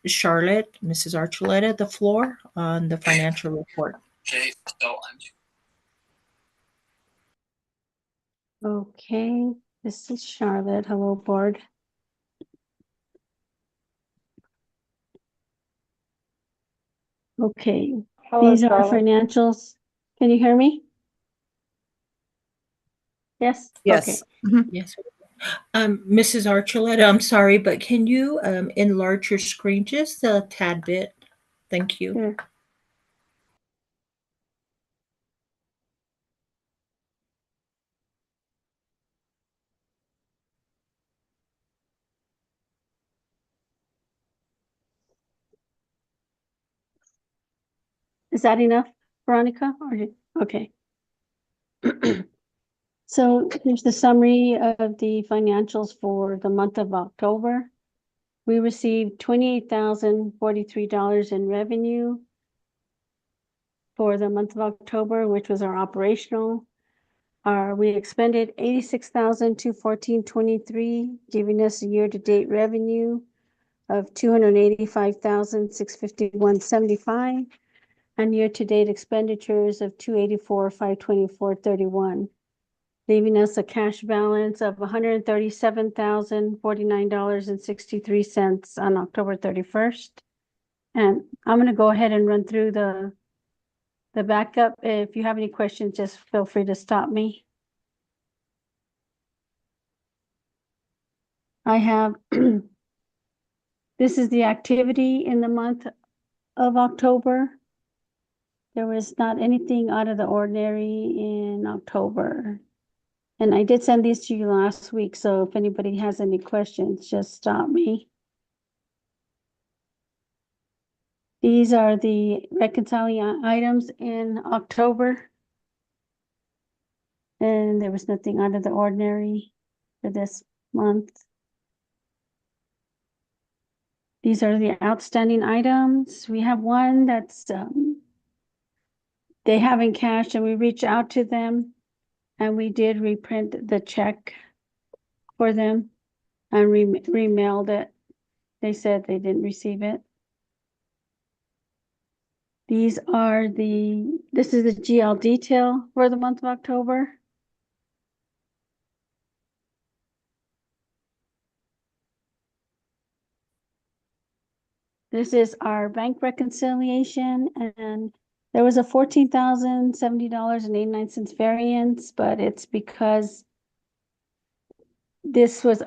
Charlotte, Mrs. Archuleta, the floor on the financial report. Okay, this is Charlotte. Hello, board. Okay, Hello, these are Charlotte. financials. Can you hear me? Yes? Yes. Okay. Yes. Mrs. Archuleta, I'm sorry, but can you enlarge your screen just a tad bit? Thank you. Sure. Is that enough, Veronica? Okay. So here's the summary of the financials for the month of October. We received $28,043 in revenue for the month of October, which was our operational. We expended $86,214.23, giving us a year-to-date revenue of $285,651.75, and year-to-date expenditures of $284,524.31, leaving us a cash balance of $137,049.63 on October 31st. And I'm going to go ahead and run through the backup. If you have any questions, just feel free to stop me. I have, this is the activity in the month of October. There was not anything out of the ordinary in October. And I did send these to you last week, so if anybody has any questions, just stop me. These are the reconciling items in October. And there was nothing out of the ordinary for this month. These are the outstanding items. We have one that's, they haven't cashed, and we reached out to them and we did reprint the check for them and remailed it. They said they didn't receive it. This is the GL detail for the month of October. This is our bank reconciliation, and there was a $14,070.89 variance, but it's because this was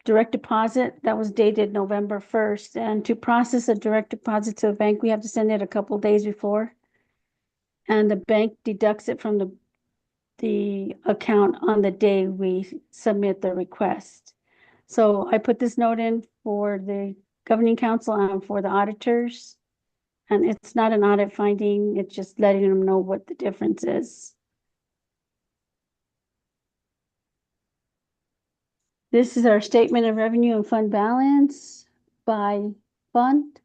direct deposit that was dated November 1st. And to process a direct deposit to a bank, we have to send it a couple days before. And the bank deducts it from the account on the day we submit the request. So I put this note in for the governing council and for the auditors. And it's not an audit finding, it's just letting them know what the difference is. This is our statement of revenue and fund balance by fund.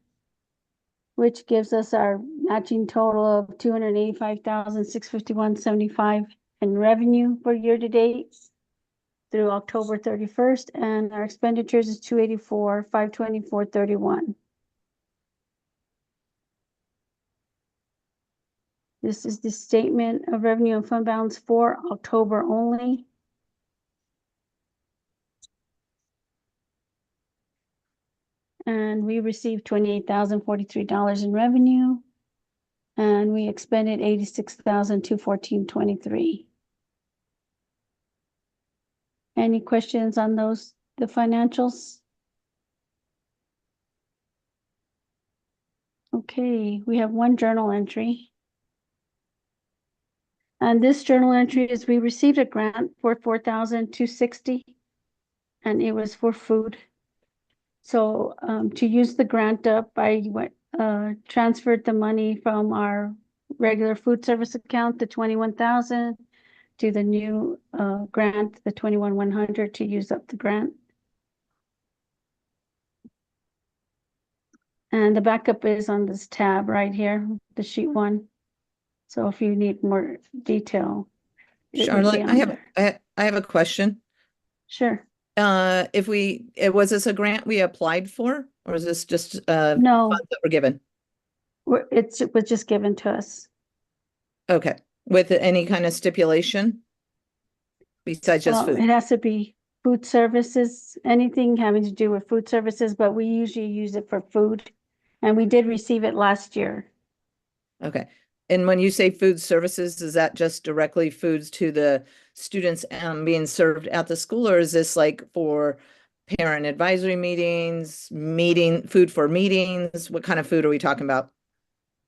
which gives us our matching total of 285,651.75 in revenue for year-to-date through October 31st, and our expenditures is 284,524.31. This is the statement of revenue and fund balance for October only. And we received $28,043 in revenue, and we expended $86,214.23. Any questions on those, the financials? Okay, we have one journal entry. And this journal entry is we received a grant for $4,260, and it was for food. So to use the grant up, I transferred the money from our regular food service account, the 21,000, to the new grant, the 21,100, to use up the grant. And the backup is on this tab right here, the sheet 1. So if you need more detail, it would be Charlotte, on I there. have a question. Sure. Was this a grant we applied for, or is this just No, funds that were given? it was just given to us. Okay, with any kind of stipulation besides just Well, food? it has to be food services, anything having to do with food services, but we usually use it for food. And we did receive it last year. Okay. And when you say food services, is that just directly foods to the students being served at the school, or is this like for parent advisory meetings, food for meetings? What kind of food are we talking about?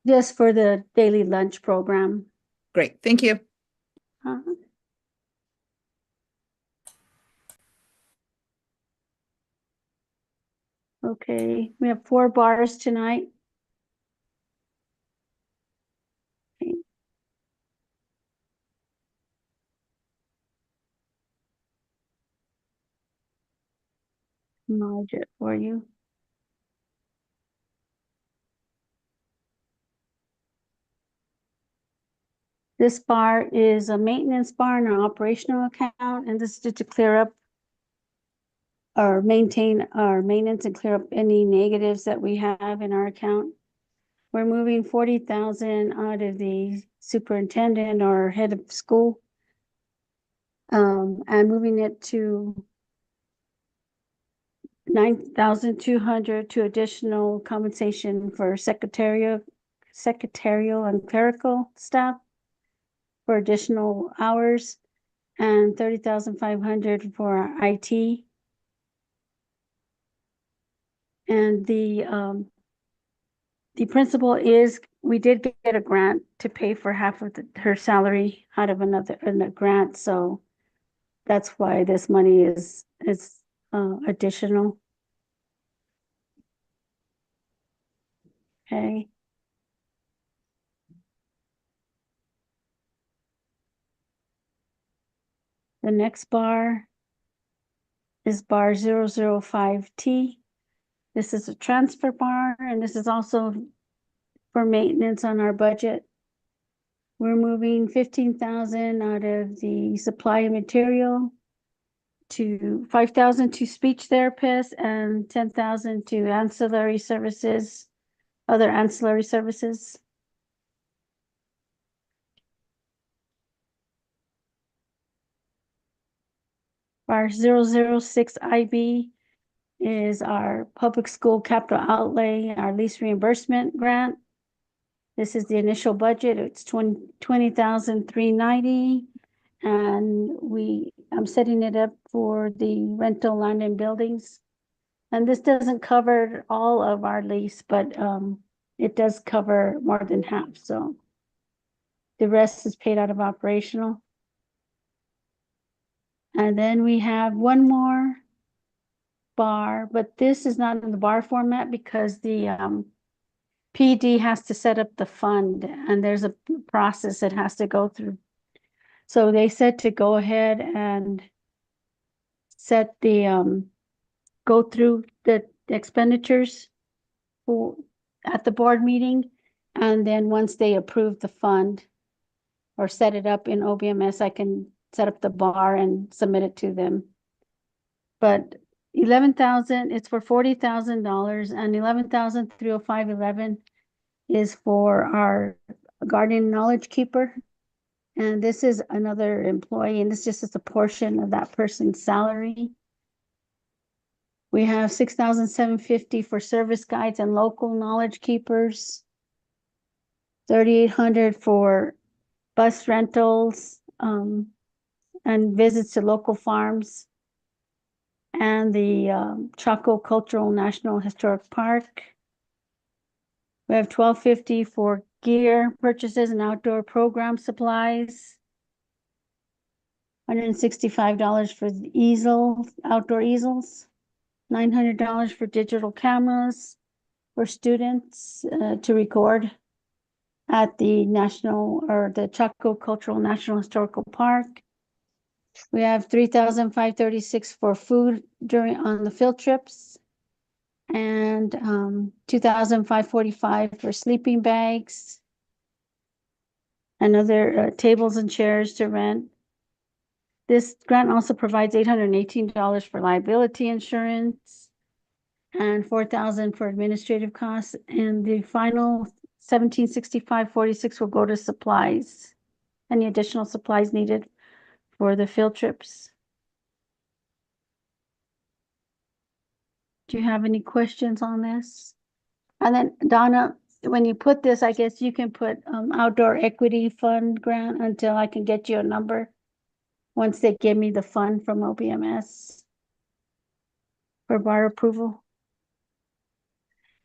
Just for the daily lunch program. Great, thank you. Okay, we have 4 bars tonight. Okay. Merge it for you. This bar is a maintenance bar in our operational account, and this is to clear up or maintain our maintenance and clear up any negatives that we have in our account. We're moving 40,000 out of the superintendent or head of school, and moving it to 9,200 to additional compensation for secretarial and clerical staff for additional hours, and 30,500 for IT. And the principal is, we did get a grant to pay for half of her salary out of a grant, so that's why this money is additional. Okay. The next bar is bar 005T. This is a transfer bar, and this is also for maintenance on our budget. We're moving 15,000 out of the supply and material to 5,000 to speech therapists and 10,000 to ancillary services, other ancillary services. Our 006 IB is our public school capital outlay, our lease reimbursement grant. This is the initial budget. It's 20,390, and I'm setting it up for the rental land and buildings. And this doesn't cover all of our lease, but it does cover more than half. So the rest is paid out of operational. And then we have one more bar, but this is not in the bar format because the PD has to set up the fund, and there's a process it has to go through. So they said to go ahead and set the go through the expenditures at the board meeting. And then once they approve the fund or set it up in OBMS, I can set up the bar and submit it to them. But 11,000, it's for $40,000, and 11,305.11 is for our guardian knowledge keeper. And this is another employee, and this just is a portion of that person's salary. We have 6,750 for service guides and local knowledge keepers. 3,800 for bus rentals and visits to local farms, and the Chaco Cultural National Historic Park. We have 1,250 for gear purchases and outdoor program supplies. $165 for the easels, outdoor easels. $900 for digital cameras for students to record at the the Chaco Cultural National Historical Park. We have $3,536 for food on the field trips, and $2,545 for sleeping bags and other tables and chairs to rent. This grant also provides $818 for liability insurance and $4,000 for administrative costs, and the final $1,765.46 will go to supplies, any additional supplies needed for the field trips. Do you have any questions on this? And then Donna, when you put this, I guess you can put outdoor equity fund grant until I can get you a number once they give me the fund from OBMS for bar approval.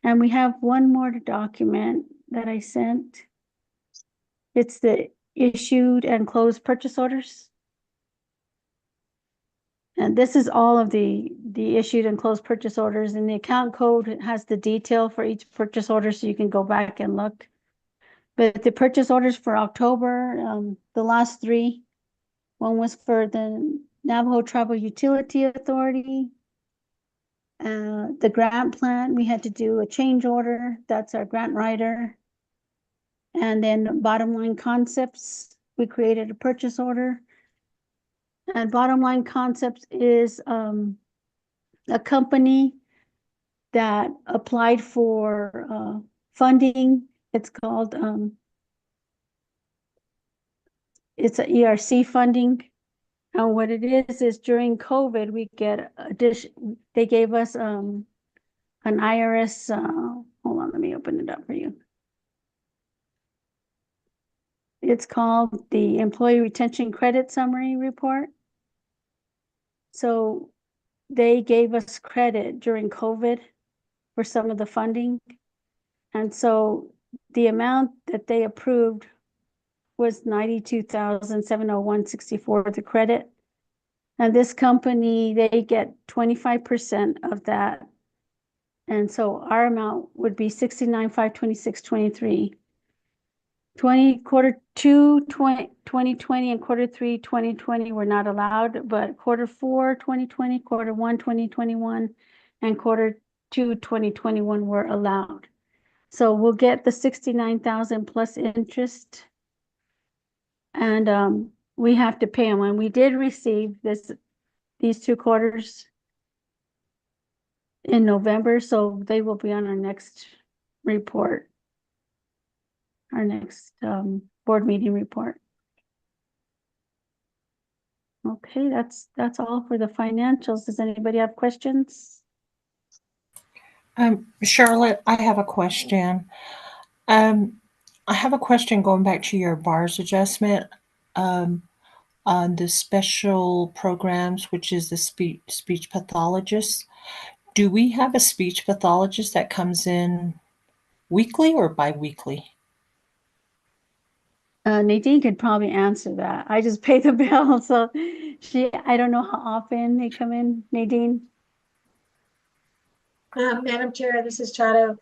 And we have one more document that I sent. It's the issued and closed purchase orders. And this is all of the issued and closed purchase orders, and the account code has the detail for each purchase order, so you can go back and look. But the purchase orders for October, the last three, one was for the Navajo Tribal Utility Authority. The grant plan, we had to do a change order. That's our grant writer. And then Bottom Line Concepts, we created a purchase order. And Bottom Line Concepts is a company that applied for funding. It's called, it's a ERC funding. And what it is during COVID, we get they gave us an IRS, hold on, let me open it up for you. It's called the Employee Retention Credit Summary Report. So they gave us credit during COVID for some of the funding. And so the amount that they approved was $92,701.64 the credit. And this company, they get 25% of that. And so our amount would be $69,526.23. Quarter 2, 2020 and quarter 3, 2020 were not allowed, but quarter 4, 2020, quarter 1, 2021, and quarter 2, 2021 were allowed. So we'll get the $69,000 plus interest, and we have to pay them. And we did receive these 2 quarters in November, so they will be on our next report. Our next board meeting report. Okay, that's all for the financials. Does anybody have questions? Charlotte, I have a question. I have a question going back to your bars adjustment on the special programs, which is the speech pathologist. Do we have a speech pathologist that comes in weekly or bi-weekly? Nadine could probably answer that. I just pay the bill, so I don't know how often they come in. Nadine? Madam Chair, this is Chado.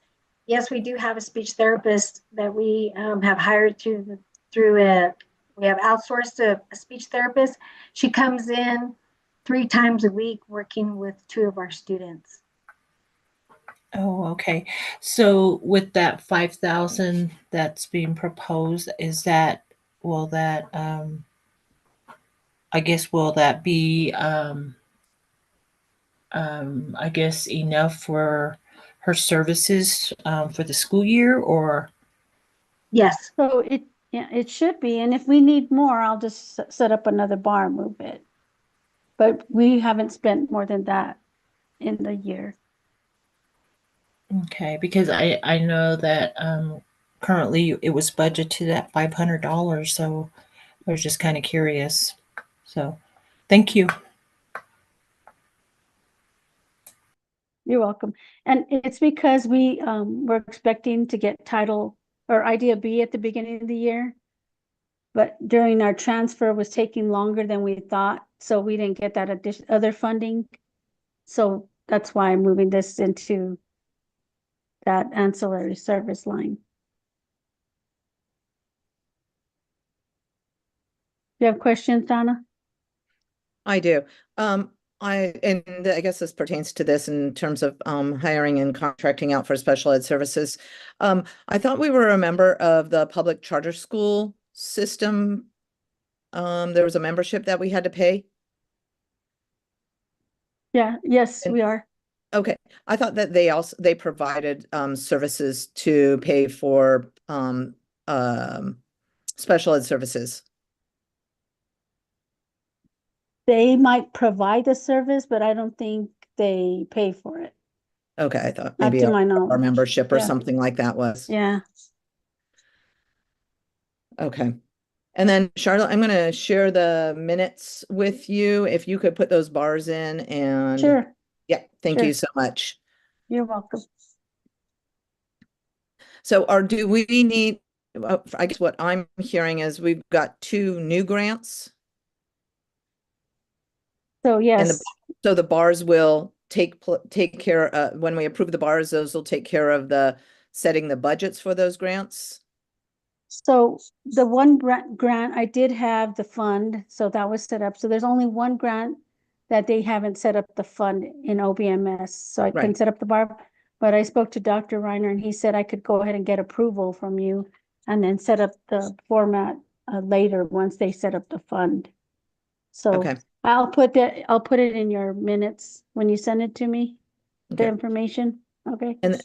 Yes, we do have a speech therapist that we have hired we have outsourced a speech therapist. She comes in 3 times a week working with 2 of our students. Oh, okay. So with that 5,000 that's being proposed, will that, I guess, will that be, I guess enough for her services, for the school year or? Yes, So yeah, it should be, and if we need more, I'll just set up another bar and move it. But we haven't spent more than that in the year. Okay, because I know that, currently it was budgeted at $500, so I was just kind of curious. So, thank you. You're welcome. And it's because we were expecting to get title or Idea B at the beginning of the year. But during our transfer was taking longer than we thought, so we didn't get that other funding. So that's why I'm moving this into that ancillary service line. You have questions, Donna? I do. And I guess this pertains to this in terms of hiring and contracting out for special ed services. I thought we were a member of the public charter school system. There was a membership that we had to pay. Yeah, yes, And- we are. Okay, I thought that they provided services to pay for special ed services. They might provide the service, but I don't think they pay for it. Okay, I thought Not maybe to my our knowledge. membership or Yeah. something like that was. Yeah. Okay. And then Charlotte, I'm gonna share the minutes with you. If you could put those bars in and. Sure, Yeah, thank Sure. you so much. you're welcome. So do we need, I guess what I'm hearing is we've got 2 new grants. So And yes, so the bars will take care, when we approve the bars, those will take care of the setting the budgets for those grants. so the one grant, I did have the fund, so that was set up. So there's only one grant that they haven't set up the fund in OBMS, so I couldn't Right. set up the bar. But I spoke to Dr. Reiner and he said I could go ahead and get approval from you and then set up the format later once they set up the fund. So Okay. I'll put it in your minutes when you send it to me, the Okay. information, okay? And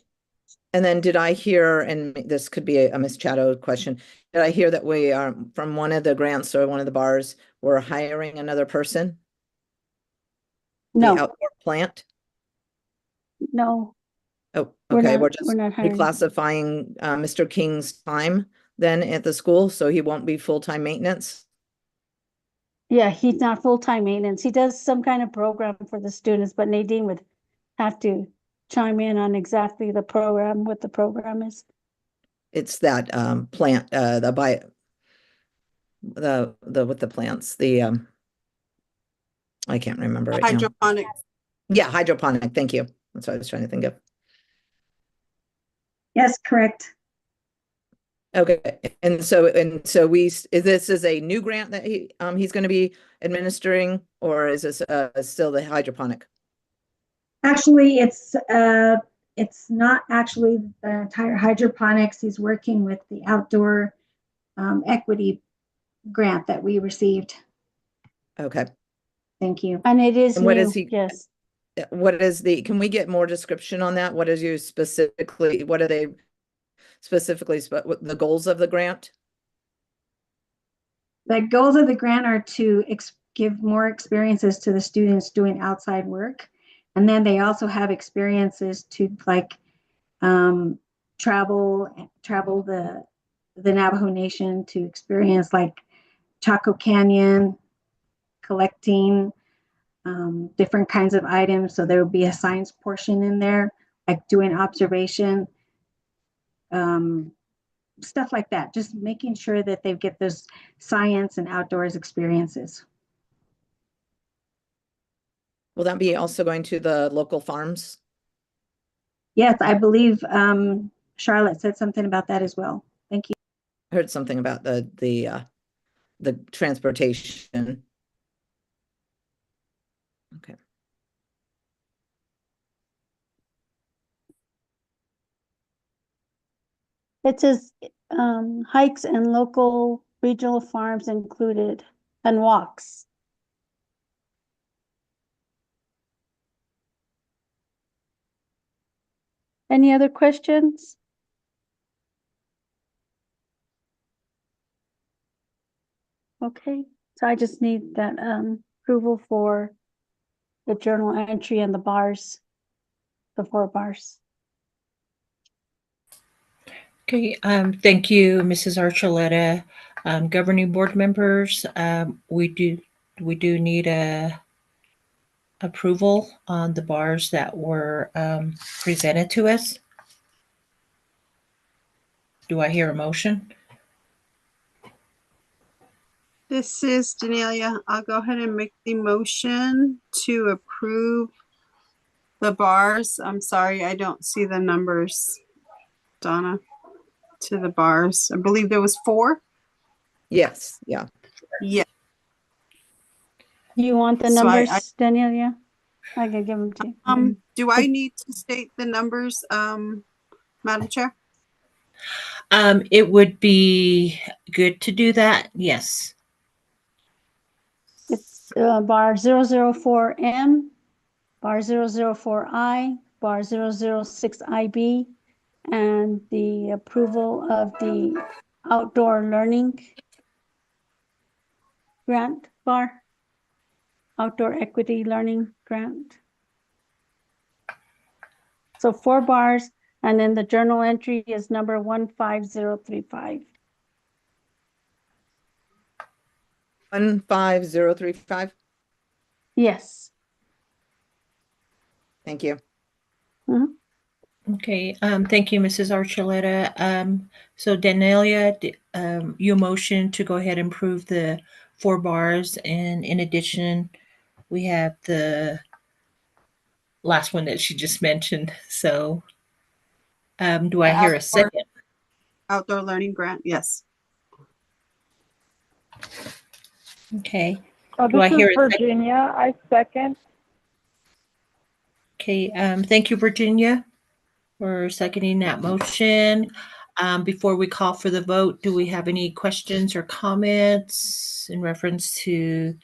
then did I hear, and this could be a Ms. Chatto question, did I hear that we are from one of the grants or one of the bars, we're hiring another person? The No, outdoor plant? no, Oh, We're okay, not- we're just we're not hiring. reclassifying Mr. King's time then at the school, so he won't be full-time maintenance? yeah, he's not full-time maintenance. He does some kind of program for the students, but Nadine would have to chime in on exactly the program, what the program is. It's that plant, with the plants, I can't remember right now. Hydroponics. Yeah, hydroponic, thank you. That's what I was trying to think of. yes, correct. Okay, and so this is a new grant that he's going to be administering, or is this still the hydroponic? Actually, it's not actually the entire hydroponics. He's working with the outdoor equity grant that we received. Okay, Thank you. And it is And what new, is he- yes. what is can we get more description on that? What are they specifically, the goals of the grant? The goals of the grant are to give more experiences to the students doing outside work. And then they also have experiences to travel the Navajo Nation to experience like Chaco Canyon, collecting different kinds of items. So there will be a science portion in there, like doing observation, stuff like that. Just making sure that they get those science and outdoors experiences. Will that be also going to the local farms? Yes, I believe Charlotte said something about that as well. Thank you. I heard something about the transportation. Okay. It says hikes and local regional farms included and walks. Any other questions? Okay, so I just need that approval for the journal entry and the bars, the 4 bars. Okay, thank you, Mrs. Archuleta. Governing board members, we do need a approval on the bars that were presented to us. Do I hear a motion? This is Danelia. I'll go ahead and make the motion to approve the bars. I'm sorry, I don't see the numbers, Donna, to the bars. I believe there was 4. Yes, yeah. Yeah. You want the So numbers, Danelia? I can give them to you. Do I need to state the numbers, Madam Chair? It would be good to do that, yes. It's bar 004M, bar 004I, bar 006IB, and the approval of the outdoor learning grant bar, outdoor equity learning grant. So 4 bars, and then the journal entry is number 15035. 15035. Yes. Thank you. Okay, thank you, Mrs. Archuleta. So Danelia, you motion to go ahead and approve the 4 bars, and in addition, we have the last one that she just mentioned. So, do I hear a second? Outdoor learning grant, yes. Okay. Oh, Do I this hear is a second? Virginia. I second. Okay, thank you, Virginia, for seconding that motion. Before we call for the vote, do we have any questions or comments in reference to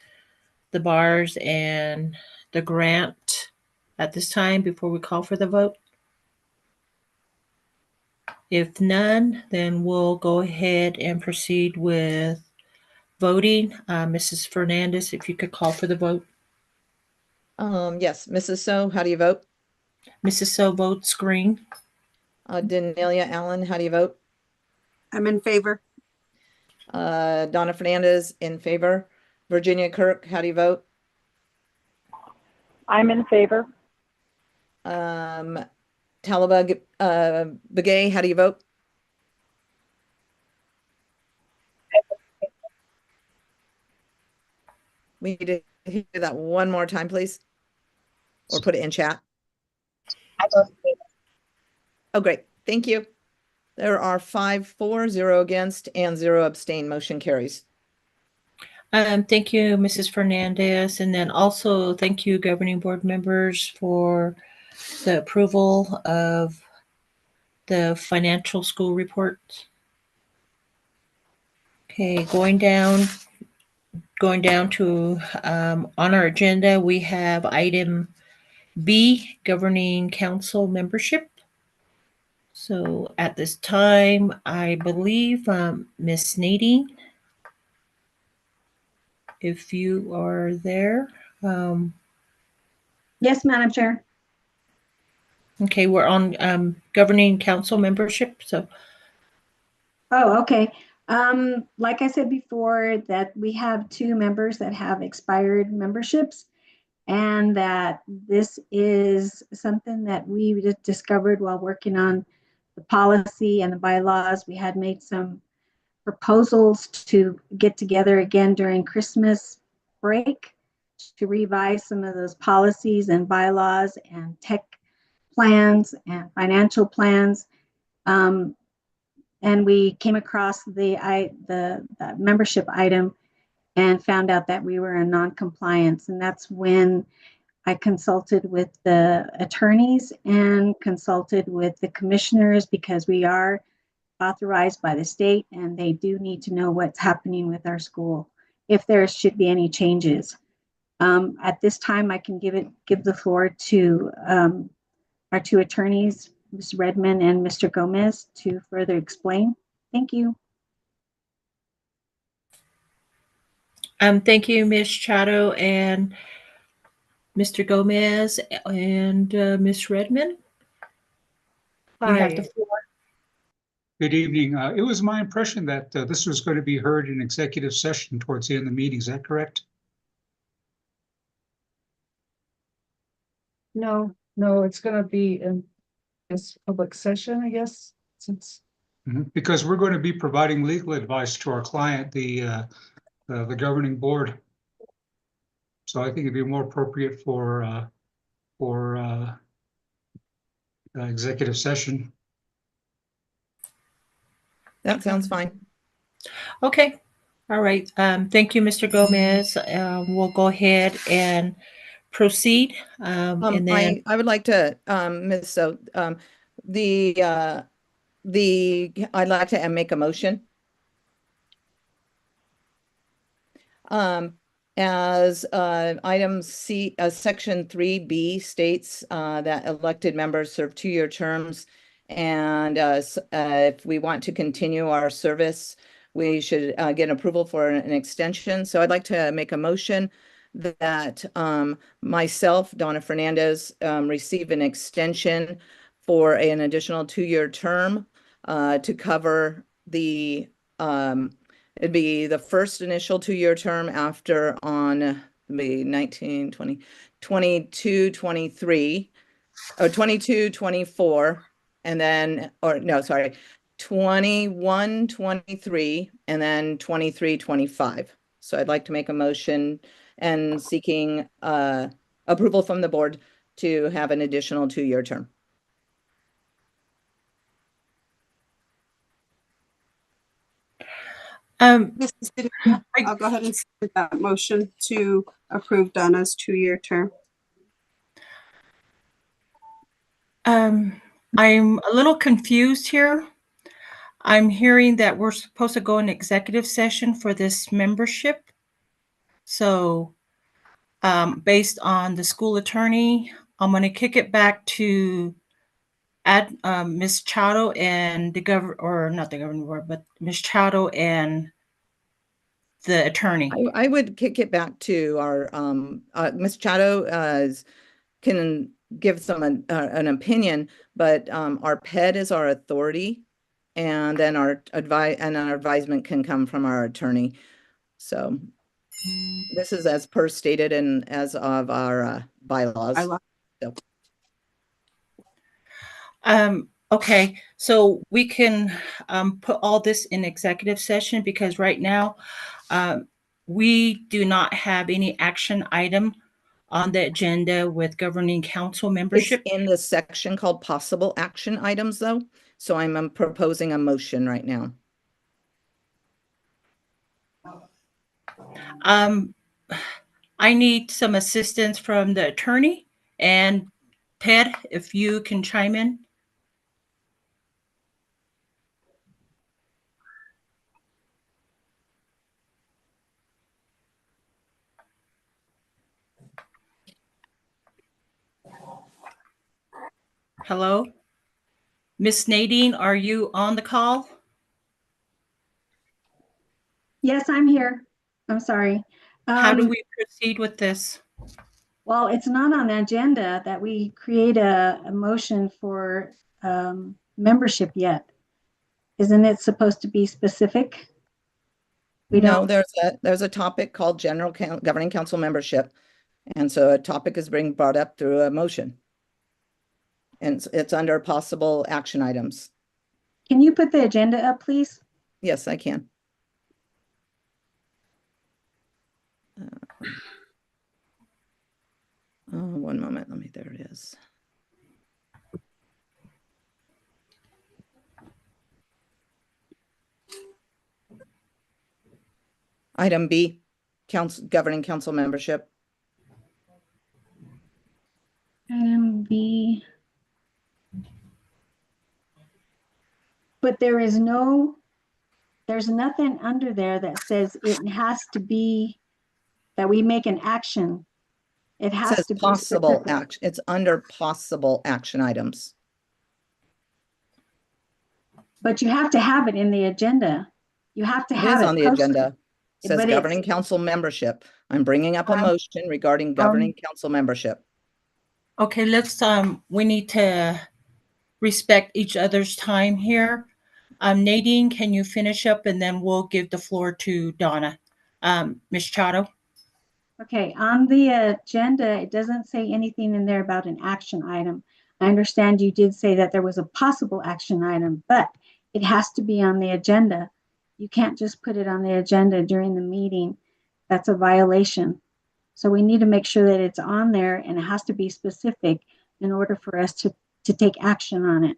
the bars and the grant at this time before we call for the vote? If none, then we'll go ahead and proceed with voting. Mrs. Fernandez, if you could call for the vote. Yes, Mrs. So, how do you vote? Mrs. So votes green. Danelia Allen, how do you vote? I'm in favor. Donna Fernandez, in favor. Virginia Kirk, how do you vote? I'm in favor. Talaba Begay, how do you vote? We need to hear that one more time, please. Or put it in chat. I vote in favor. Oh, great. Thank you. There are 5 for, 0 against, and 0 abstain. Motion carries. Thank you, Mrs. Fernandez. And then also thank you, governing board members, for the approval of the financial school report. Okay, going down to on our agenda, we have item B, governing council membership. So at this time, I believe Miss Nadine, if you are there. Yes, Madam Chair. Okay, we're on governing council membership. So, Oh, okay. Like I said before, that we have 2 members that have expired memberships, and that this is something that we just discovered while working on the policy and the bylaws. We had made some proposals to get together again during Christmas break to revise some of those policies and bylaws and tech plans and financial plans. And we came across the membership item and found out that we were in non-compliance. And that's when I consulted with the attorneys and consulted with the commissioners, because we are authorized by the state, and they do need to know what's happening with our school, if there should be any changes. At this time, I can give the floor to our two attorneys, Ms. Redmond and Mr. Gomez, to further explain. Thank you. Thank you, Ms. Chato and Mr. Gomez and Ms. Redmond. You have the Hi. floor. Good evening. It was my impression that this was going to be heard in executive session towards the end of the meeting. Is that correct? No, it's gonna be in this public session, I guess, since. Because we're going to be providing legal advice to our client, the governing board. So I think it'd be more appropriate for executive session. That sounds fine. Okay. All right. Thank you, Mr. Gomez. We'll go ahead and proceed. And then I would like to, Ms. I'd like to make a motion. As item C, section 3B states that elected members serve 2-year terms, and if we want to continue our service, we should get approval for an extension. So I'd like to make a motion that myself, Donna Fernandez, receive an extension for an additional 2-year term to cover the it'd be the first initial 2-year term after on the 19, 20, 22, 23, or 22, 24, and then, or no, sorry, 21, 23, and then 23, 25. So I'd like to make a motion and seeking approval from the board to have an additional 2-year term. Mrs. Padilla, I'll go ahead and second that motion to approve Donna's 2-year term. I'm a little confused here. I'm hearing that we're supposed to go in executive session for this membership. So based on the school attorney, I'm going to kick it back to Ms. Chato and the not the governing board, but Ms. Chato and the attorney. I would kick it back to our Ms. Chato can give some an opinion, but our PED is our authority, and then our advisement can come from our attorney. So this is as per stated and as of our bylaws. So. Okay, so we can put all this in executive session because right now we do not have any action item on the agenda with governing council membership. It's in the section called possible action items though. So I'm proposing a motion right now. I need some assistance from the attorney, and Ted, if you can chime in. Hello? Miss Nadine, are you on the call? Yes, I'm here. I'm sorry. How do we proceed with this? Well, it's not on the agenda that we create a motion for membership yet. Isn't it supposed to be specific? No, there's a topic called general governing council membership. And so a topic is being brought up through a motion. And it's under possible action items. Can you put the agenda up, please? Yes, I can. One moment, there it is. Item B, governing council membership. Item B. but there's nothing under there that says it has to be that we make an action. It It has says to be possible specific. action. It's under possible action items. But you have to have it in the agenda. You have to It have is it on the posted. agenda. It says But it's, governing council membership. I'm bringing up a motion regarding governing council membership. Okay, let's, we need to respect each other's time here. Nadine, can you finish up and then we'll give the floor to Donna. Ms. Chato? okay, on the agenda, it doesn't say anything in there about an action item. I understand you did say that there was a possible action item, but it has to be on the agenda. You can't just put it on the agenda during the meeting. That's a violation. So we need to make sure that it's on there, and it has to be specific in order for us to take action on it.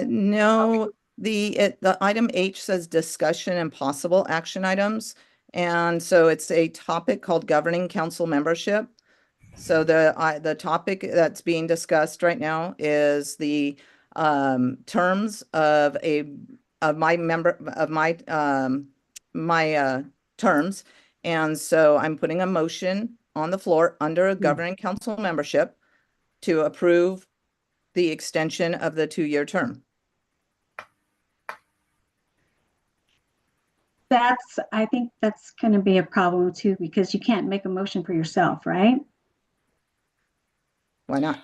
No, the item H says discussion and possible action items. And so it's a topic called governing council membership. So the topic that's being discussed right now is the terms of my terms. And so I'm putting a motion on the floor under a governing council membership to approve the extension of the 2-year term. I think that's going to be a problem too, because you can't make a motion for yourself, right? Why not?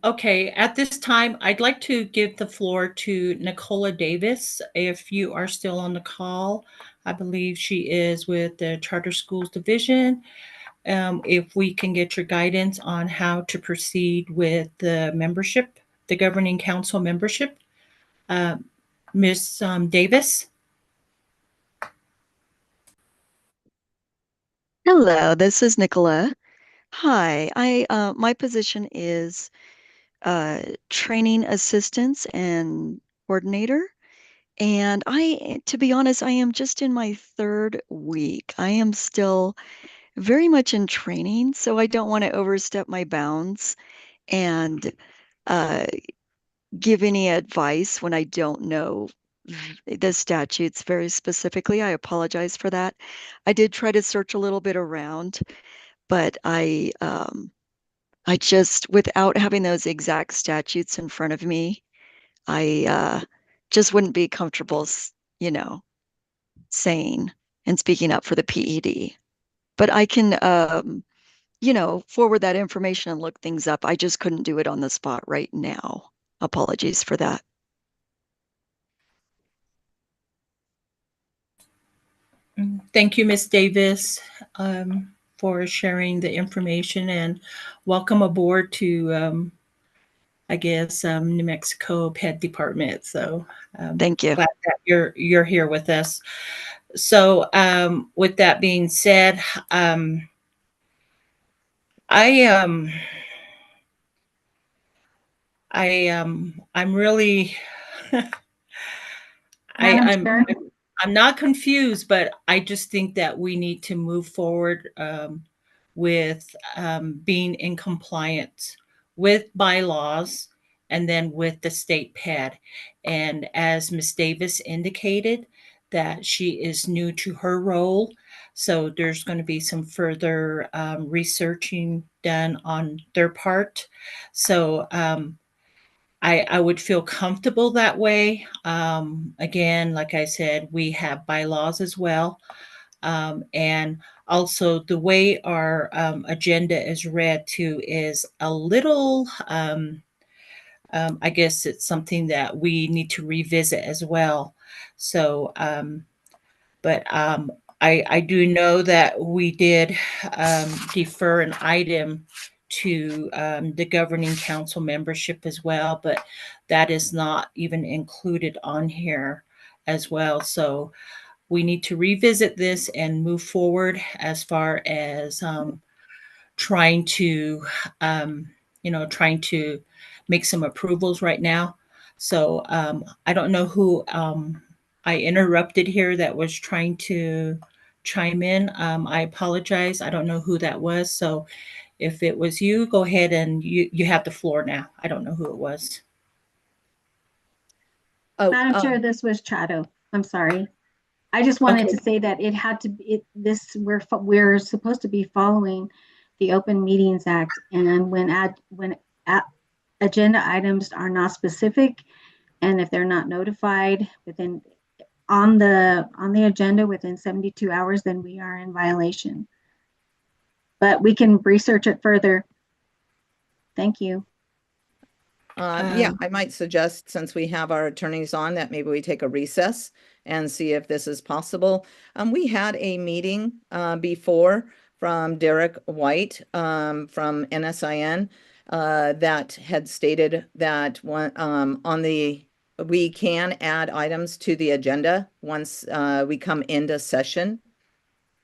Okay, at this time, I'd like to give the floor to Nicola Davis. If you are still on the call, I believe she is with the Charter Schools Division. If we can get your guidance on how to proceed with the membership, the governing council membership. Ms. Davis? Hello, this is Nicola. Hi, my position is training assistance and coordinator. And to be honest, I am just in my 3rd week. I am still very much in training, so I don't want to overstep my bounds and give any advice when I don't know the statutes very specifically. I apologize for that. I did try to search a little bit around, but I just, without having those exact statutes in front of me, I just wouldn't be comfortable, saying and speaking up for the PED. But I can, forward that information and look things up. I just couldn't do it on the spot right now. Apologies for that. Thank you, Ms. Davis, for sharing the information, and welcome aboard to, I guess, New Mexico Pet Department. So thank you. Glad that you're here with us. So with that being said, I'm really I'm not confused, but I just think that we need to move forward with being in compliance with bylaws and then with the state PED. And as Ms. Davis indicated, that she is new to her role. So there's going to be some further researching done on their part. So I would feel comfortable that way. Again, like I said, we have bylaws as well. And also the way our agenda is read too is a little, I guess it's something that we need to revisit as well. So, but I do know that we did defer an item to the governing council membership as well, but that is not even included on here as well. So we need to revisit this and move forward as far as trying to, trying to make some approvals right now. So I don't know who I interrupted here that was trying to chime in. I apologize. I don't know who that was. So if it was you, go ahead and you have the floor now. I don't know who it was. Oh, Madam Chair, this was Chato. I'm sorry. I just wanted to say that it had to be, we're supposed to be following the Open Meetings Act, and when agenda items are not specific, and if they're not notified within on the agenda within 72 hours, then we are in violation. But we can research it further. Thank you. Yeah, I might suggest, since we have our attorneys on, that maybe we take a recess and see if this is possible. We had a meeting before from Derek White from NSIN that had stated that we can add items to the agenda once we come into session.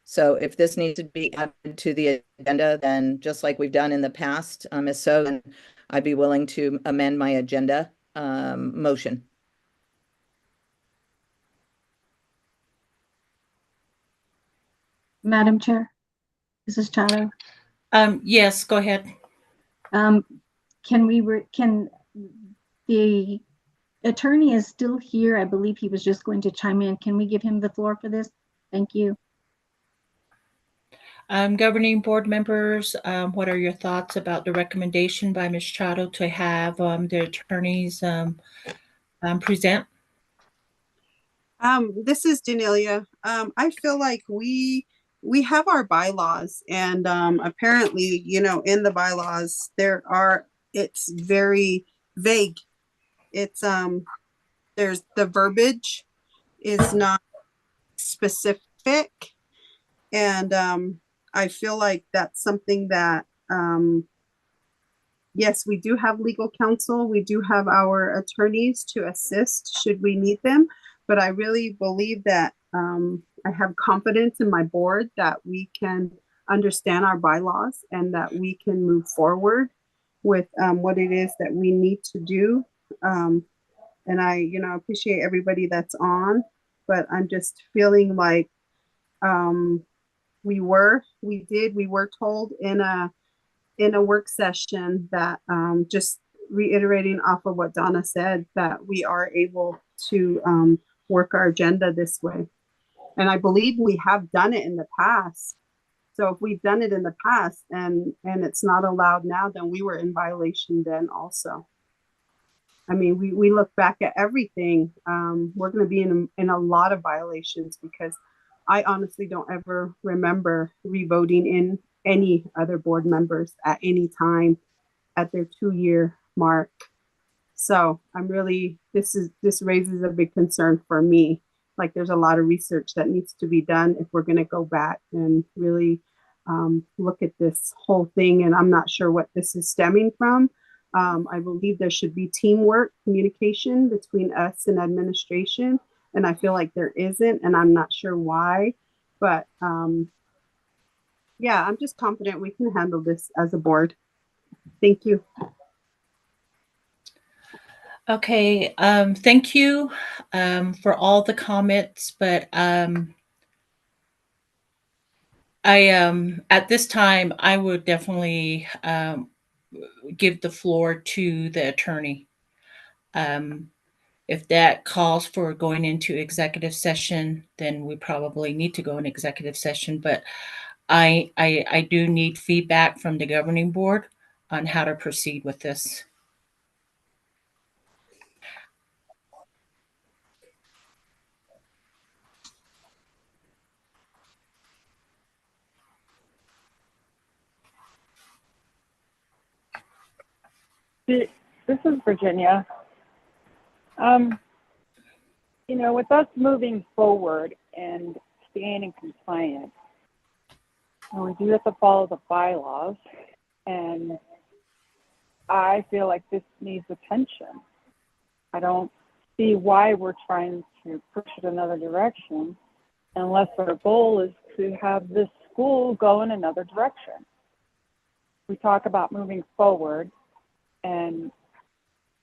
So if this needs to be added to the agenda, then just like we've done in the past, if so, then I'd be willing to amend my agenda motion. Madam Chair, this is Chato. Yes, go ahead. Can the attorney is still here? I believe he was just going to chime in. Can we give him the floor for this? Thank you. Governing board members, what are your thoughts about the recommendation by Ms. Chato to have the attorneys present? This is Danelia. I feel like we have our bylaws, and apparently, you know, in the bylaws it's very vague. It's there's the verbiage is not specific, and I feel like that's something that yes, we do have legal counsel. We do have our attorneys to assist should we need them. But I really believe that I have confidence in my board that we can understand our bylaws and that we can move forward with what it is that we need to do. And I, you know, appreciate everybody that's on, but I'm just feeling like we were told in a work session that just reiterating off of what Donna said, that we are able to work our agenda this way. And I believe we have done it in the past. So if we've done it in the past and it's not allowed now, then we were in violation then also. I mean, we look back at everything. We're going to be in a lot of violations because I honestly don't ever remember revoting in any other board members at any time at their 2-year mark. So I'm really, this raises a big concern for me. Like there's a lot of research that needs to be done if we're going to go back and really look at this whole thing. And I'm not sure what this is stemming from. I believe there should be teamwork, communication between us and administration. And I feel like there isn't, and I'm not sure why. But yeah, I'm just confident we can handle this as a board. Thank you. Okay, thank you for all the comments, but at this time, I would definitely give the floor to the attorney. If that calls for going into executive session, then we probably need to go in executive session, but I do need feedback from the governing board on how to proceed with this. This is Virginia. You know, with us moving forward and staying in compliance, we do have to follow the bylaws, and I feel like this needs attention. I don't see why we're trying to push it another direction unless our goal is to have this school go in another direction. We talk about moving forward and,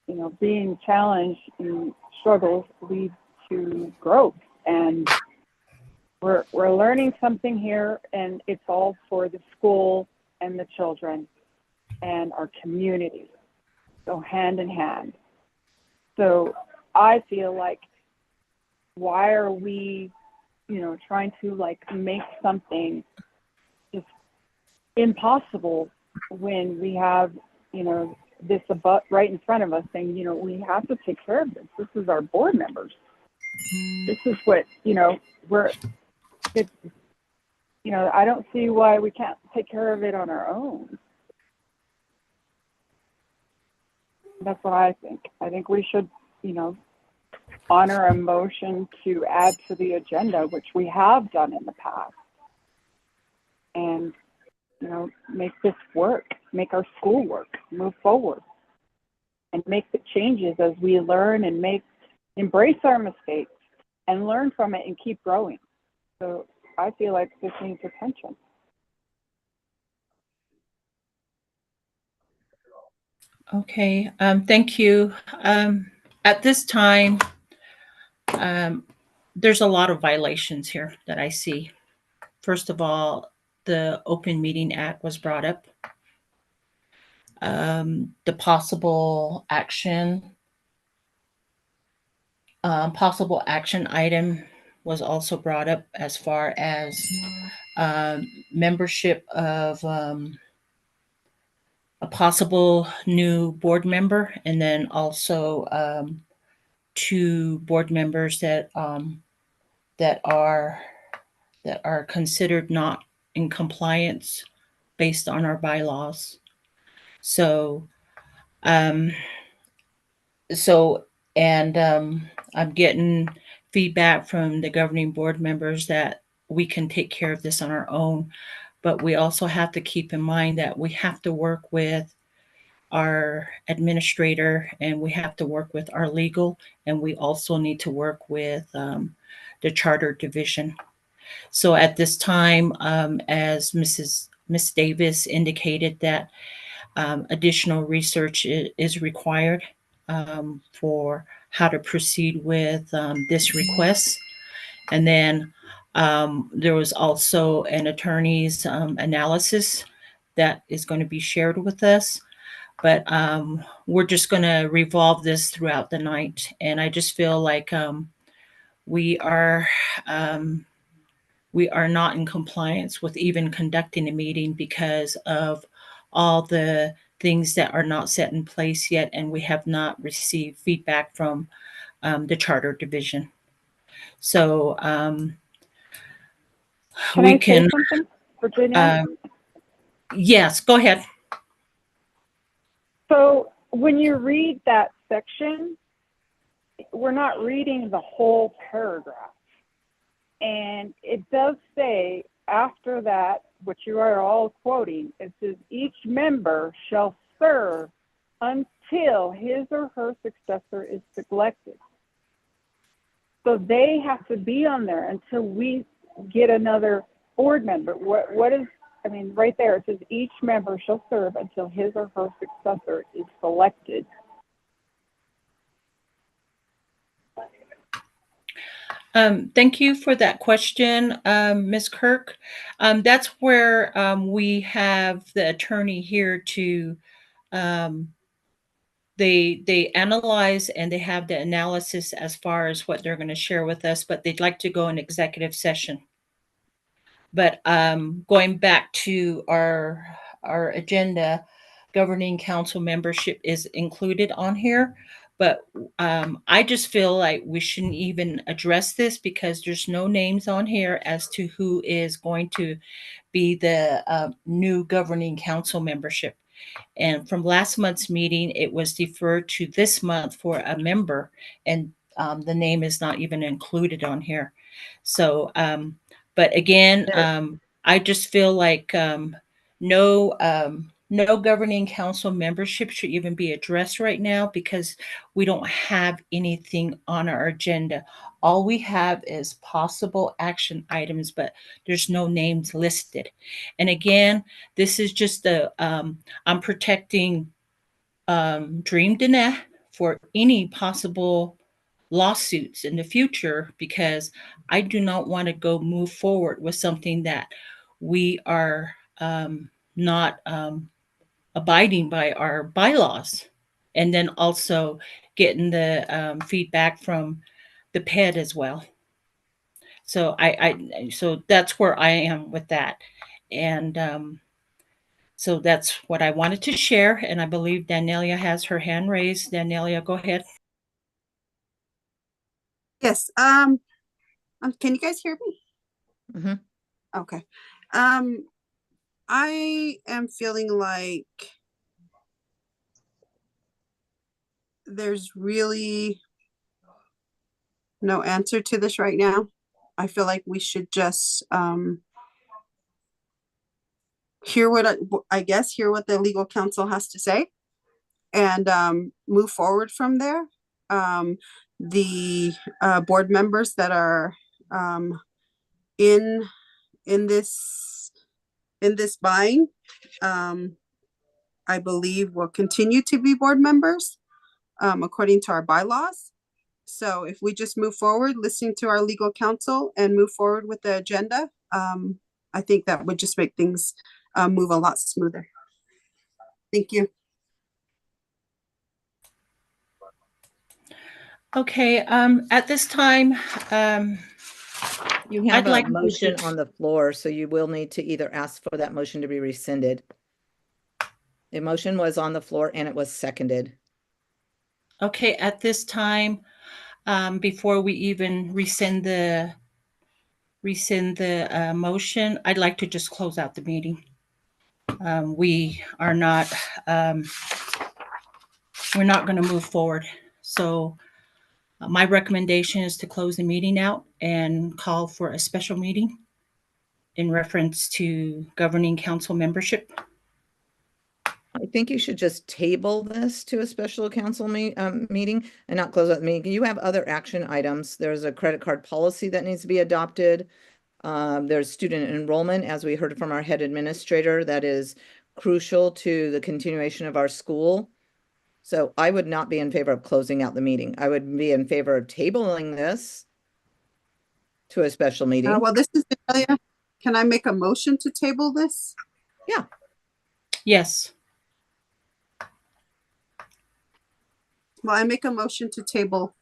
you know, being challenged and struggles lead to growth. And we're learning something here, and it's all for the school and the children and our community. So hand in hand. So I feel like, why are we, trying to like make something just impossible when we have, this right in front of us saying, we have to take care of this. This is our board members. This is what, I don't see why we can't take care of it on our own. That's what I think. I think we should, honor a motion to add to the agenda, which we have done in the past. And, make this work, make our school work, move forward, and make the changes as we learn and embrace our mistakes and learn from it and keep growing. So I feel like this needs attention. Okay, thank you. At this time, there's a lot of violations here that I see. First of all, the Open Meeting Act was brought up. The possible action item was also brought up as far as membership of a possible new board member, and then also 2 board members that are considered not in compliance based on our bylaws. So, I'm getting feedback from the governing board members that we can take care of this on our own, but we also have to keep in mind that we have to work with our administrator, and we have to work with our legal, and we also need to work with the charter division. So at this time, as Miss Davis indicated, that additional research is required for how to proceed with this request. And then there was also an attorney's analysis that is going to be shared with us. But we're just going to revolve this throughout the night. And I just feel like we are not in compliance with even conducting a meeting because of all the things that are not set in place yet, and we have not received feedback from the charter division. So Can I say something, Virginia? Yes, go ahead. So when you read that section, we're not reading the whole paragraph. And it does say after that, which you are all quoting, it says each member shall serve until his or her successor is selected. So they have to be on there until we get another board member. Right there, it says each member shall serve until his or her successor is selected. Thank you for that question, Ms. Kirk. That's where we have the attorney here to, they analyze and they have the analysis as far as what they're going to share with us, but they'd like to go in executive session. But going back to our agenda, governing council membership is included on here. But I just feel like we shouldn't even address this because there's no names on here as to who is going to be the new governing council membership. And from last month's meeting, it was deferred to this month for a member, and the name is not even included on here. So, but again, I just feel like no governing council membership should even be addressed right now because we don't have anything on our agenda. All we have is possible action items, but there's no names listed. And again, this is just I'm protecting Dream Dene for any possible lawsuits in the future because I do not want to move forward with something that we are not abiding by our bylaws. And then also getting the feedback from the PED as well. So so that's where I am with that. And so that's what I wanted to share. And I believe Danelia has her hand raised. Danelia, go ahead. Yes. Can you guys hear me? Mm-hmm. Okay. I am feeling like there's really no answer to this right now. I feel like we should just hear what hear what the legal counsel has to say and move forward from there. The board members that are in this buying, I believe will continue to be board members according to our bylaws. So if we just move forward, listening to our legal counsel and move forward with the agenda, I think that would just make things move a lot smoother. Thank you. Okay, at this time, You have I'd like a motion on the floor, so you will need to either ask for that motion to be rescinded. The motion was on the floor and it was seconded. Okay, at this time, before we even rescind the motion, I'd like to just close out the meeting. We are not, we're not going to move forward. So my recommendation is to close the meeting out and call for a special meeting in reference to governing council membership. I think you should just table this to a special council meeting and not close out the meeting. You have other action items. There's a credit card policy that needs to be adopted. There's student enrollment, as we heard from our head administrator, that is crucial to the continuation of our school. So I would not be in favor of closing out the meeting. I would be in favor of tabling this to a special meeting. Well, this is Delia. Can I make a motion to table this? Yeah. Yes. Well, I make a motion to table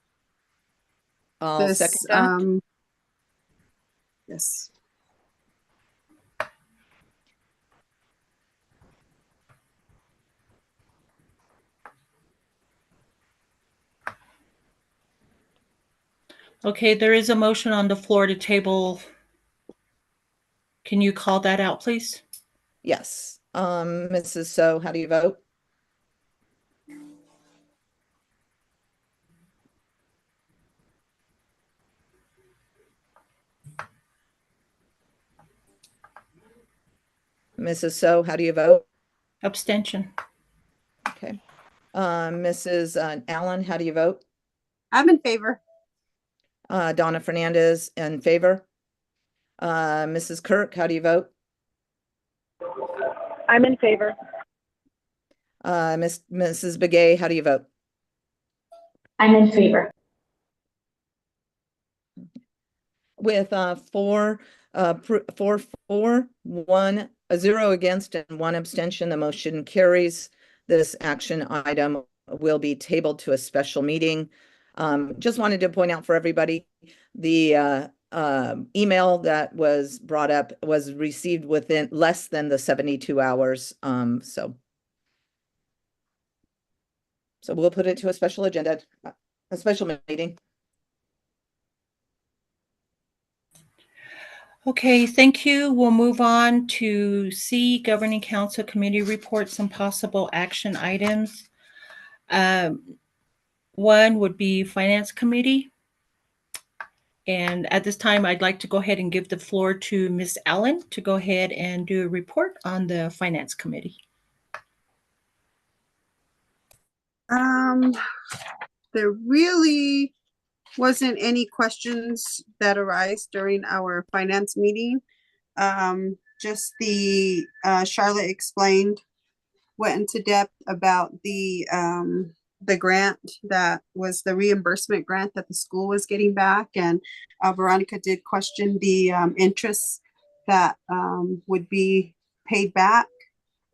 I'll this. second that. Yes. Okay, there is a motion on the floor to table. Can you call that out, please? Yes. Mrs. So, how do you vote? Mrs. So, how do you vote? Abstention. Okay. Mrs. Allen, how do you vote? I'm in favor. Donna Fernandez, in favor. Mrs. Kirk, how do you vote? I'm in favor. Mrs. Begay, how do you vote? I'm in favor. With 4 for, 0 against, and 1 abstention, the motion carries. This action item will be tabled to a special meeting. Just wanted to point out for everybody, the email that was brought up was received within less than the 72 hours. So we'll put it to a special agenda, a special meeting. Okay, thank you. We'll move on to C, Governing Council Committee Reports and Possible Action Items. One would be Finance Committee. And at this time, I'd like to go ahead and give the floor to Ms. Allen to go ahead and do a report on the Finance Committee. There really wasn't any questions that arise during our finance meeting. Just the Charlotte explained, went into depth about the grant that was the reimbursement grant that the school was getting back, and Veronica did question the interest that would be paid back,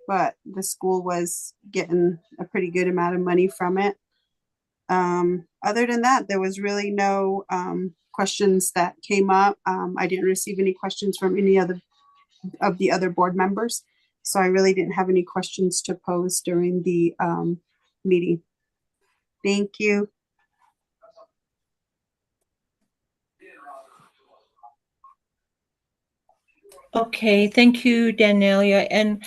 but the school was getting a pretty good amount of money from it. Other than that, there was really no questions that came up. I didn't receive any questions from any of the other board members. So I really didn't have any questions to pose during the meeting. Thank you. Okay, thank you, Danelia. And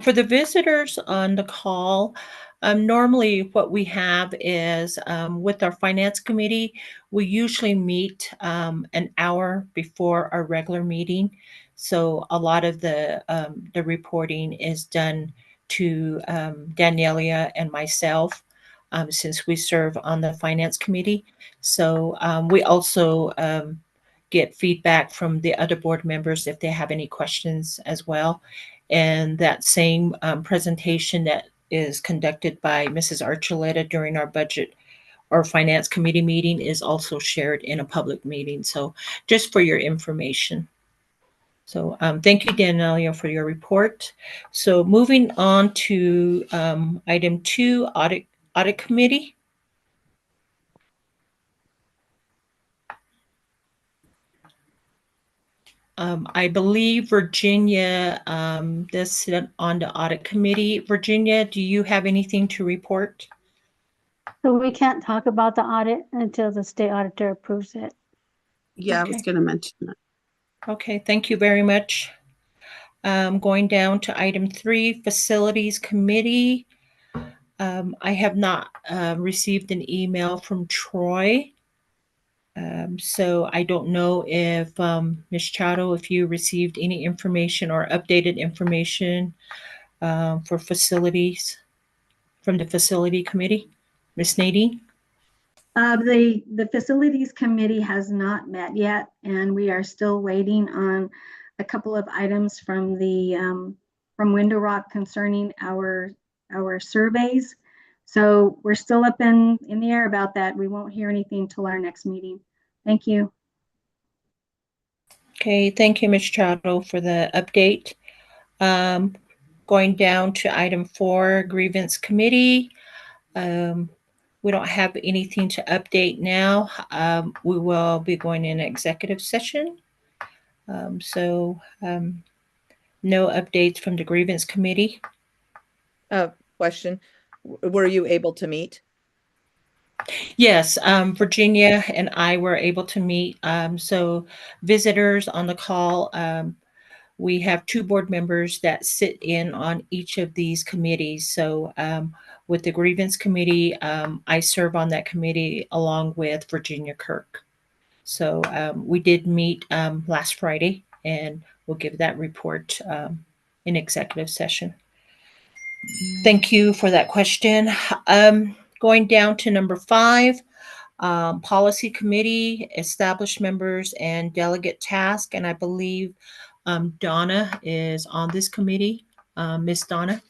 for the visitors on the call, normally what we have is with our finance committee, we usually meet an hour before our regular meeting. So a lot of the reporting is done to Danelia and myself since we serve on the finance committee. So we also get feedback from the other board members if they have any questions as well. And that same presentation that is conducted by Mrs. Archuleta during our budget or finance committee meeting is also shared in a public meeting. So just for your information. So thank you, Danelia, for your report. So moving on to item 2, audit committee. I believe Virginia does sit on the audit committee. Virginia, do you have anything to report? So we can't talk about the audit until the state auditor approves it. Yeah, I was going to mention that. Okay, thank you very much. Going down to item 3, facilities committee. I have not received an email from Troy. So I don't know if Ms. Chato, if you received any information or updated information for facilities from the facility committee. Ms. Nadine? The facilities committee has not met yet, and we are still waiting on a couple of items from the from Window Rock concerning our surveys. So we're still up in the air about that. We won't hear anything till our next meeting. Thank you. Okay, thank you, Ms. Chato, for the update. Going down to item 4, grievance committee. We don't have anything to update now. We will be going in executive session. So no updates from the grievance committee. Question, were you able to meet? Yes, Virginia and I were able to meet. So visitors on the call, we have 2 board members that sit in on each of these committees. So with the grievance committee, I serve on that committee along with Virginia Kirk. So we did meet last Friday, and we'll give that report in executive session. Thank you for that question. Going down to number 5, policy committee, established members and delegate task. And I believe Donna is on this committee. Miss Donna?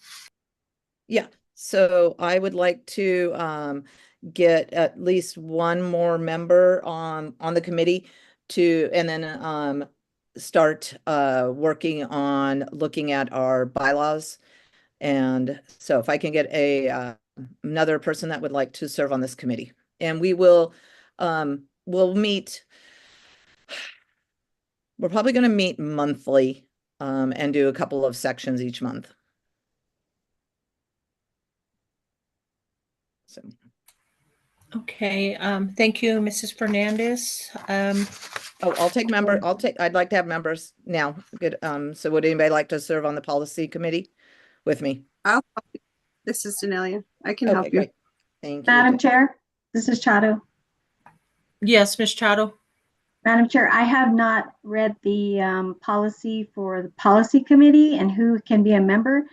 Yeah, so I would like to get at least one more member on the committee and then start working on looking at our bylaws. And so if I can get another person that would like to serve on this committee, and we'll meet. We're probably going to meet monthly and do a couple of sections each month. So. Okay, thank you, Mrs. Fernandez. I'll take member. I'd like to have members now. Good. So would anybody like to serve on the policy committee with me? This is Danelia. I can help you. Great. Thank you. Madam Chair, this is Chato. Yes, Ms. Chato. Madam Chair, I have not read the policy for the policy committee and who can be a member.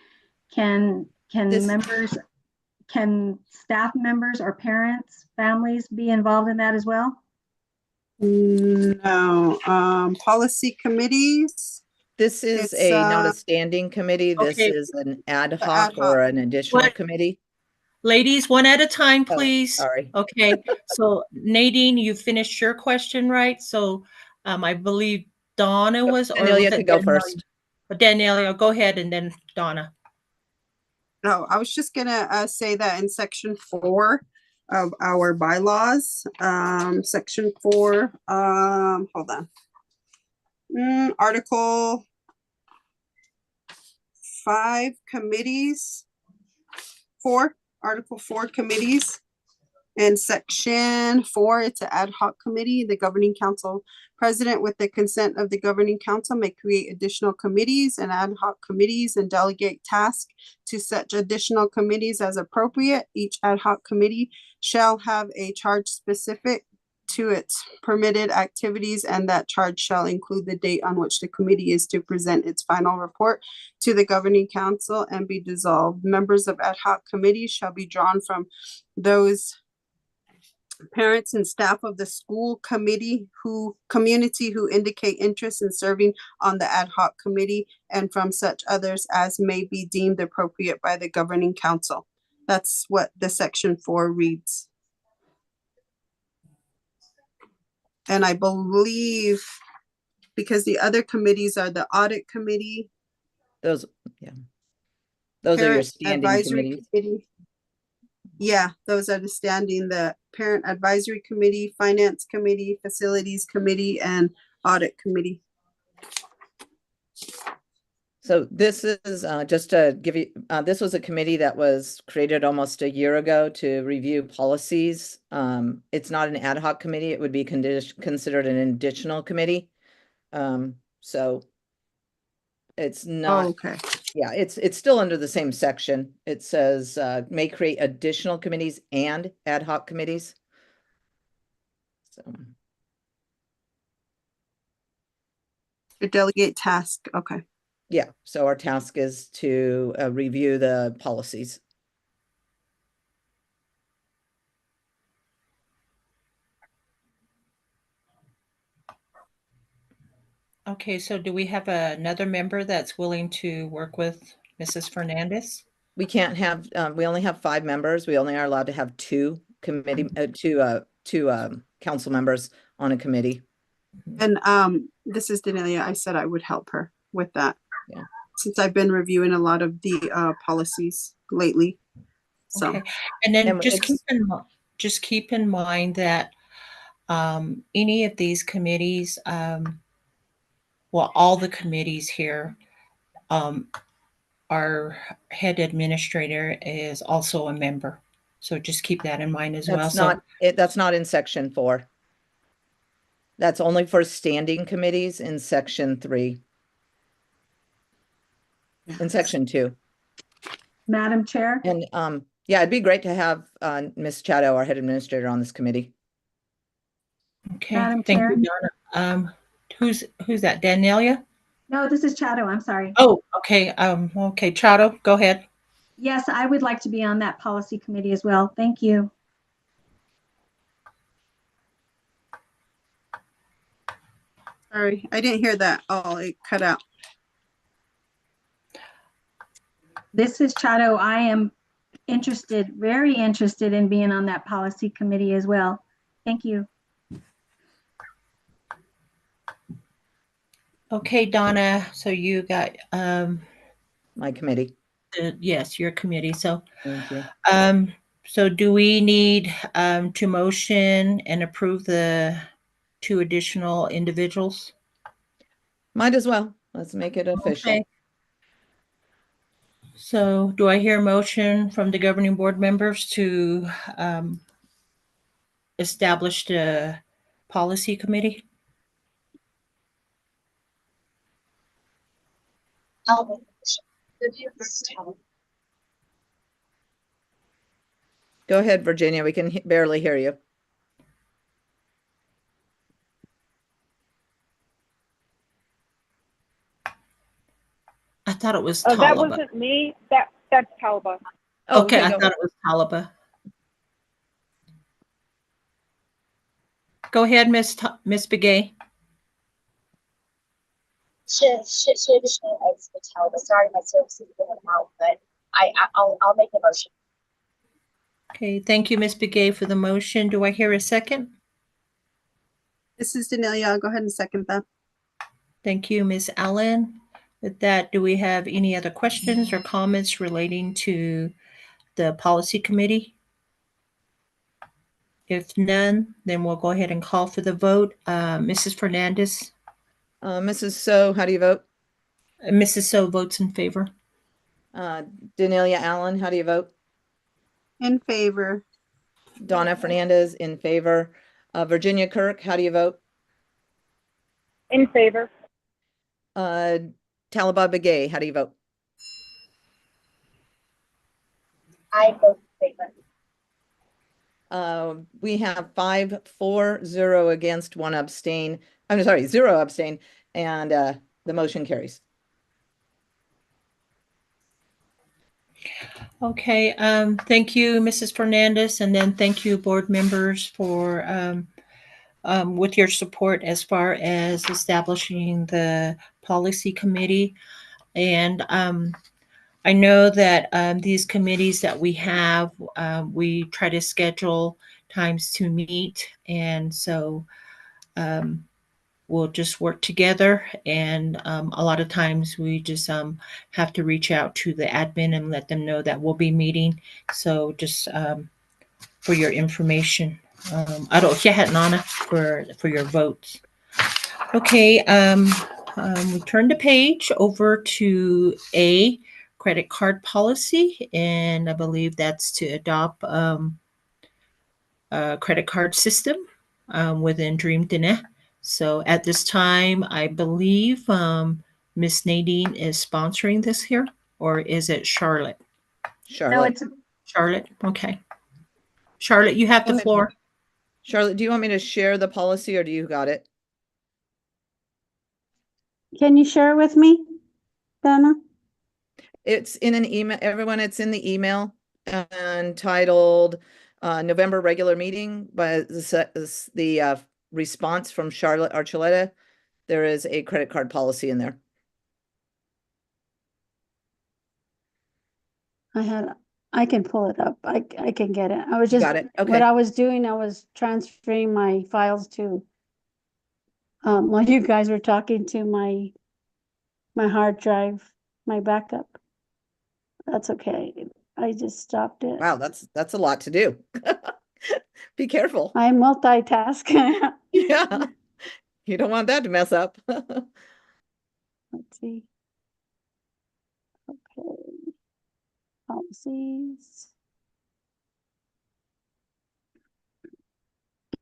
Can staff members or parents, families be involved in that as well? No, policy committees. This is not a standing committee. This is an ad hoc or an additional committee. Ladies, one at a time, please. Sorry. Okay, so Nadine, you finished your question, right? So I believe Donna was. Danelia could go first. Danelia, go ahead, and then Donna. No, I was just gonna say that in section 4, of our bylaws. Section 4, hold on. Article 5, committees. Article 4, committees. And section 4, it's an ad hoc committee. The governing council president, with the consent of the governing council, may create additional committees and ad hoc committees and delegate tasks to such additional committees as appropriate. Each ad hoc committee shall have a charge specific to its permitted activities, and that charge shall include the date on which the committee is to present its final report to the governing council and be dissolved. Members of ad hoc committees shall be drawn from those parents and staff of the school community who indicate interest in serving on the ad hoc committee, and from such others as may be deemed appropriate by the governing council. That's what the section 4 reads. And I believe, because the other committees are the audit committee. Those are your Parent standing advisory committees. committee. Yeah, those are the parent advisory committee, finance committee, facilities committee, and audit committee. So this is just to give you, this was a committee that was created almost a year ago to review policies. It's not an ad hoc committee. It would be considered an additional committee. So it's not. Oh, okay. Yeah, it's still under the same section. It says may create additional committees and ad hoc committees. So To delegate task. Okay. yeah, so our task is to review the policies. Okay, so do we have another member that's willing to work with Mrs. Fernandez? We can't have, we only have 5 members. We only are allowed to have 2 committee, two council members on a committee. And this is Danelia. I said I would help her with that. Yeah. Since I've been reviewing a lot of the policies lately. So, Okay. And then And just it's- keep in mind that any of these committees, well, all the committees here, our head administrator is also a member. So just keep that in mind as well. That's not it. That's not in section 4. That's only for standing committees in section 3. In section 2. Madam Chair? And yeah, it'd be great to have Ms. Chatto, our head administrator, on this committee. Okay, Madam thank Chair? you, Donna. Who's that? Danelia? No, this is Chato. I'm sorry. Oh, okay. Okay, Chato, go ahead. Yes, I would like to be on that policy committee as well. Thank you. sorry, I didn't hear that. Oh, it cut out. This is Chato. I am interested, very interested in being on that policy committee as well. Thank you. Okay, Donna, so you got My committee. yes, your committee. So Thank you. so do we need to motion and approve the 2 additional individuals? Might as well. Let's make it official. Okay. So do I hear a motion from the governing board members to establish the policy committee? Go ahead, Virginia. We can barely hear you. I thought it was Oh, that Talaba. wasn't me. That's Talaba. Oh, Okay, I go thought it was Talaba. Go ahead, Miss Begay. Sorry, my service is going out, but I'll make a motion. Okay, thank you, Ms. Begay, for the motion. Do I hear a second? This is Danelia. I'll go ahead and second that. Thank you, Ms. Allen. With that, do we have any other questions or comments relating to the policy committee? If none, then we'll go ahead and call for the vote. Mrs. Fernandez, Mrs. So, how do you vote? Mrs. So votes in favor. Danelia Allen, how do you vote? In favor. Donna Fernandez, in favor. Virginia Kirk, how do you vote? In favor. Talaba Begay, how do you vote? I vote in favor. We have 5-4-0 against, 1 abstain. I'm sorry, 0 abstain, and the motion carries. Okay, thank you, Mrs. Fernandez, and then thank you, board members, for with your support as far as establishing the policy committee. And I know that these committees that we have, we try to schedule times to meet, and so we'll just work together. And a lot of times we just have to reach out to the admin and let them know that we'll be meeting. So just for your information, Nana, for your votes. Okay, we turn the page over to A, credit card policy, and I believe that's to adopt a credit card system within Dream Dine. So at this time, I believe Miss Nadine is sponsoring this here, or is it Charlotte? Charlotte. No, it's Charlotte, okay. Charlotte, you have Go the ahead. floor. Charlotte, do you want me to share the policy or do you got it? Can you share it with me, Donna? It's in an email, everyone, it's in the email entitled November regular meeting, but the response from Charlotte Archuleta, there is a credit card policy in there. I can pull it up. I can get it. I was You just, got it? Okay. what I was doing, I was transferring my files to, while you guys were talking, to my hard drive, my backup. That's okay. I just stopped it. Wow, that's a lot to do. Be careful. I multitask. Yeah. You don't want that to mess up. Let's see. Okay. Policies.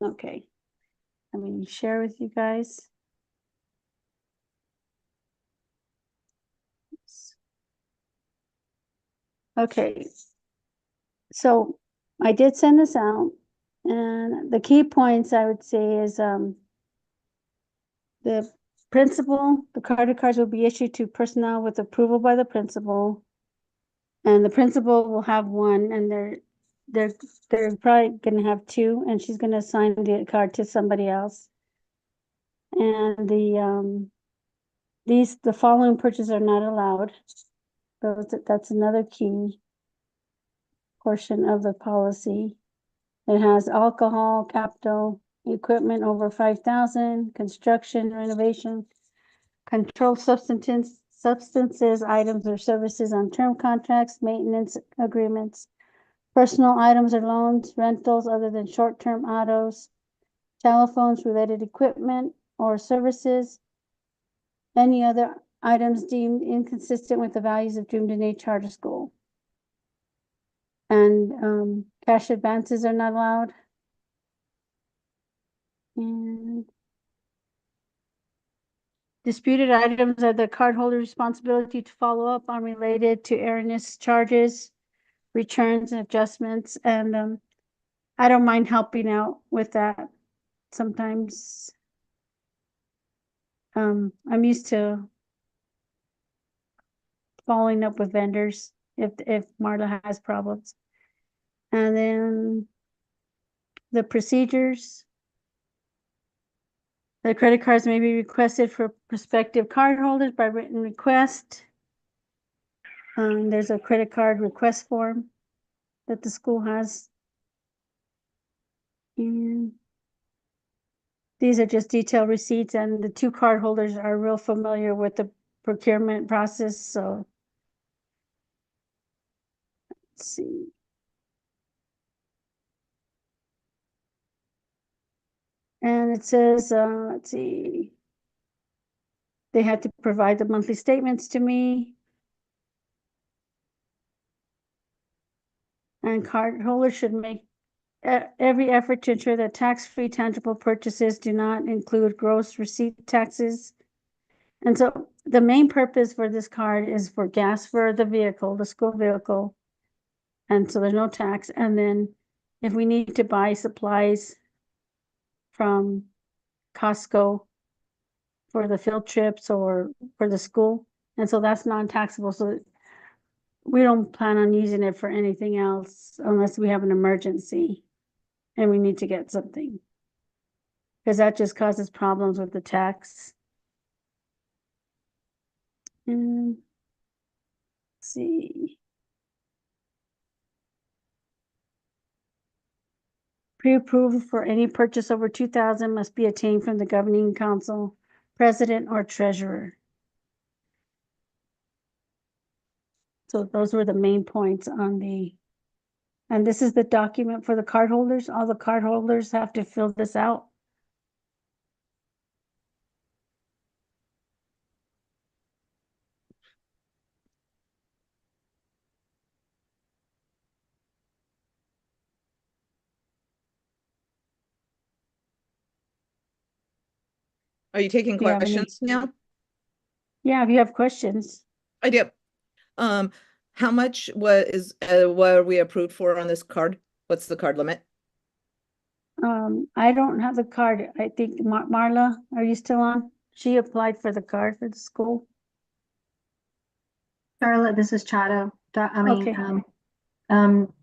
Okay. I'm going to share with you guys. Okay. So I did send this out, and the key points I would say is the principal, the credit cards will be issued to personnel with approval by the principal. And the principal will have one, and they're probably gonna have two, and she's gonna assign the card to somebody else. And the following purchases are not allowed. That's another key portion of the policy. It has alcohol, capital, equipment over 5,000, construction, renovation, controlled substances, items or services on term contracts, maintenance agreements, personal items or loans, rentals other than short-term autos, telephones, related equipment or services, any other items deemed inconsistent with the values of Dream Dine Charter School. And cash advances are not allowed. And disputed items are the cardholder's responsibility to follow up on related to erroneous charges, returns and adjustments. And I don't mind helping out with that sometimes. I'm used to following up with vendors if Marla has problems. And then the procedures. The credit cards may be requested for prospective cardholders by written request. There's a credit card request form that the school has. And these are just detailed receipts, and the two cardholders are real familiar with the procurement process, so. Let's see. And it says, let's see. They had to provide the monthly statements to me. And cardholders should make every effort to ensure that tax-free tangible purchases do not include gross receipt taxes. And so the main purpose for this card is for gas for the vehicle, the school vehicle. And so there's no tax. And then if we need to buy supplies from Costco for the field trips or for the school. And so that's non-taxable. So we don't plan on using it for anything else unless we have an emergency and we need to get something. Because that just causes problems with the tax. And let's see. Pre-approval for any purchase over 2,000 must be obtained from the governing council, president or treasurer. So those were the main points on and this is the document for the cardholders. All the cardholders have to fill this out. Are you taking Do you have any- questions now? Yeah, if you have questions. I do. How much what are we approved for on this card? What's the card limit? I don't have the card. I think Marla, are you still on? She applied for the card for the school. Charlotte, this is Chado. Okay.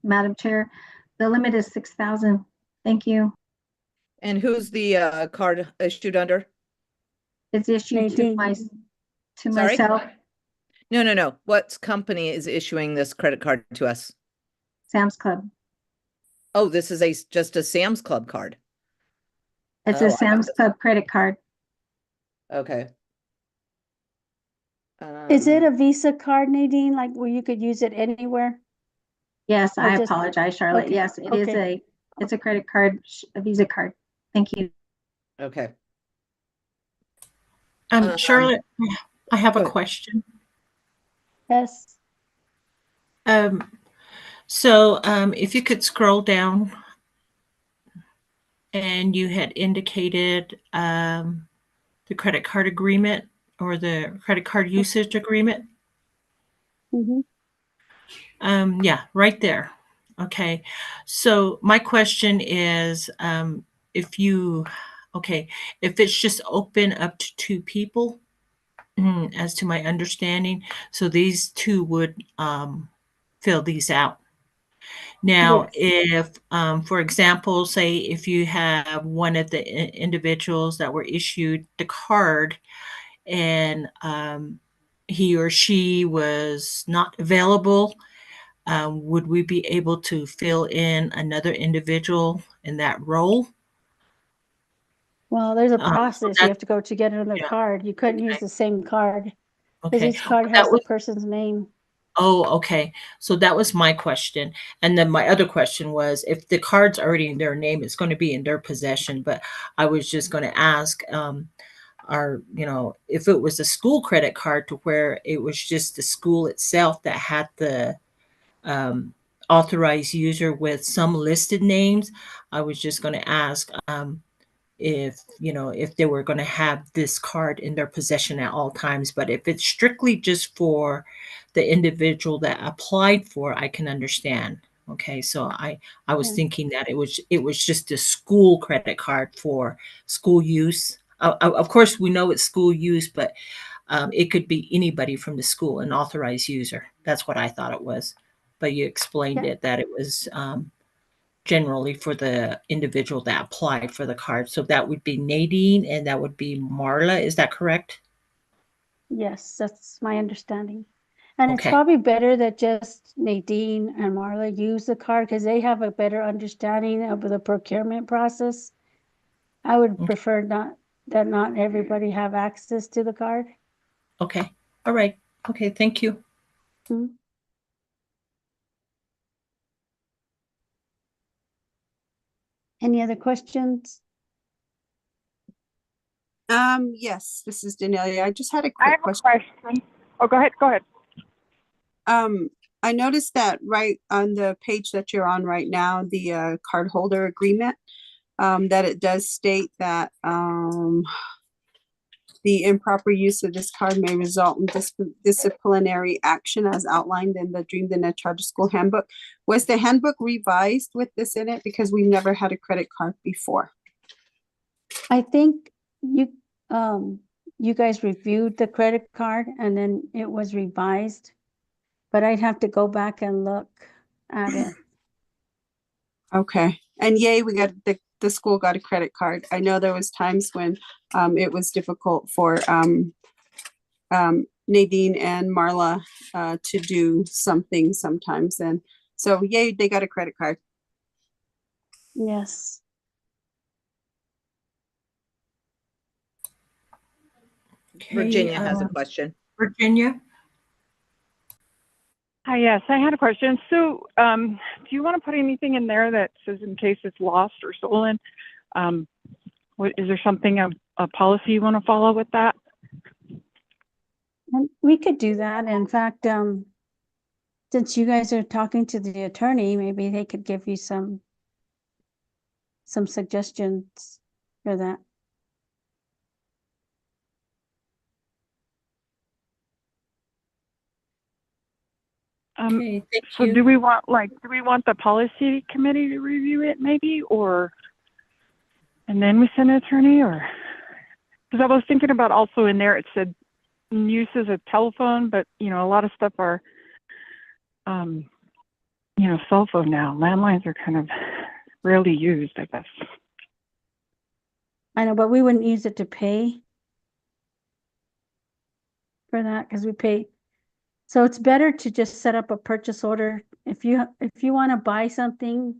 Madam Chair, the limit is 6,000. Thank you. And who's the card issued under? It's issued to Nadine. Sorry? myself, No. What company is issuing this credit card to us? Sam's Club. Oh, this is just a Sam's Club card. It's Oh, a I got Sam's this. Club credit card. Okay. Is it a Visa card, Nadine, like where you could use it anywhere? Yes, Or I just- apologize, Charlotte. okay, Yes, it is okay. it's a credit card, a Visa card. Thank you. Okay. Charlotte, I have go a ahead. question. Yes. So if you could scroll down and you had indicated the credit card agreement or the credit card usage agreement. Yeah, right there. Okay. So my question is, if it's just open up to 2 people, as to my understanding, so these 2 would fill these out. Now, if, for example, say if you have one of the individuals that were issued the card and he or she was not available, would we be able to fill in another individual in that role? Well, there's a So process. You have to go to get another yeah. card. You couldn't use the same card. Because Okay. each card That has the was- person's name. Oh, okay. So that was my question. And then my other question was if the card's already in their name, it's going to be in their possession. But I was just going to ask, if it was a school credit card to where it was just the school itself that had the authorized user with some listed names, I was just going to ask if they were going to have this card in their possession at all times. But if it's strictly just for the individual that applied for, I can understand. Okay, so I was Yeah. thinking that it was just a school credit card for school use. Of course, we know it's school use, but it could be anybody from the school, an authorized user. That's what I thought it was. But you explained Yeah. it that it was generally for the individual that applied for the card. So that would be Nadine and that would be Marla. Is that correct? Yes, that's my understanding. And it's Okay. probably better that just Nadine and Marla use the card because they have a better understanding of the procurement process. I would prefer not everybody have access to the card. Okay. All right. Okay. Thank you. Any other questions? Yes, this is Danelia. I just had a I quick have a question. question. Oh, go ahead. Go ahead. I noticed that right on the page that you're on right now, the cardholder agreement, that it does state that the improper use of this card may result in disciplinary action as outlined in the Dream the Net Charter School Handbook. Was the handbook revised with this in it? Because we've never had a credit card before. I think you guys reviewed the credit card and then it was revised, but I'd have to go back and look at it. Okay, and yay, we got the school got a credit card. I know there was times when it was difficult for Nadine and Marla to do something sometimes, and so yay, they got a credit card. Yes. Okay, Virginia has a question. Virginia? Hi, yes, I had a question. So, do you want to put anything in there that says in case it's lost or stolen? Is there something, a policy you want to follow with that? And we could do that. In fact, since you guys are talking to the attorney, maybe they could give you some suggestions for that. Okay, thank So you. do we want the policy committee to review it maybe, or, and then we send an attorney, or? Because I was thinking about also in there, it said use as a telephone, but a lot of stuff are, cell phone now. Landlines are kind of rarely used, I guess. I know, but we wouldn't use it to pay for that because we pay. So it's better to just set up a purchase order if you want to buy something.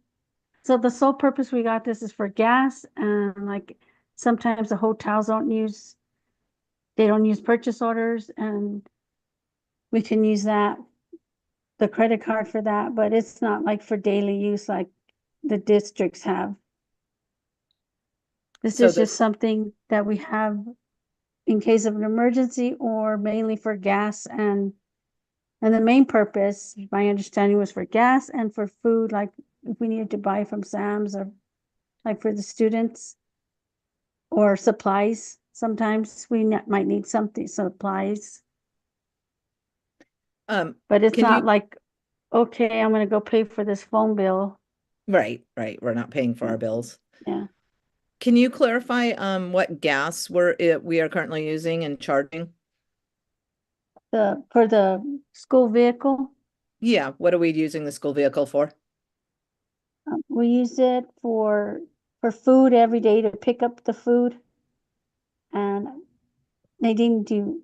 So the sole purpose we got this is for gas, and like sometimes the hotels don't use purchase orders, and we can use the credit card for that, but it's not like for daily use like the districts have. This is just something that we have in case of an emergency or mainly for gas, and the main purpose, my understanding, was for gas and for food, like if we needed to buy from Sam's or like for the students, or supplies. Sometimes we might need supplies. But it's not like, okay, I'm going to go pay for this phone bill. Right. We're not paying for our bills. Yeah. Can you clarify what gas we are currently using and charging? For the school vehicle? Yeah, what are we using the school vehicle for? We use it for food every day to pick up the food. And Nadine,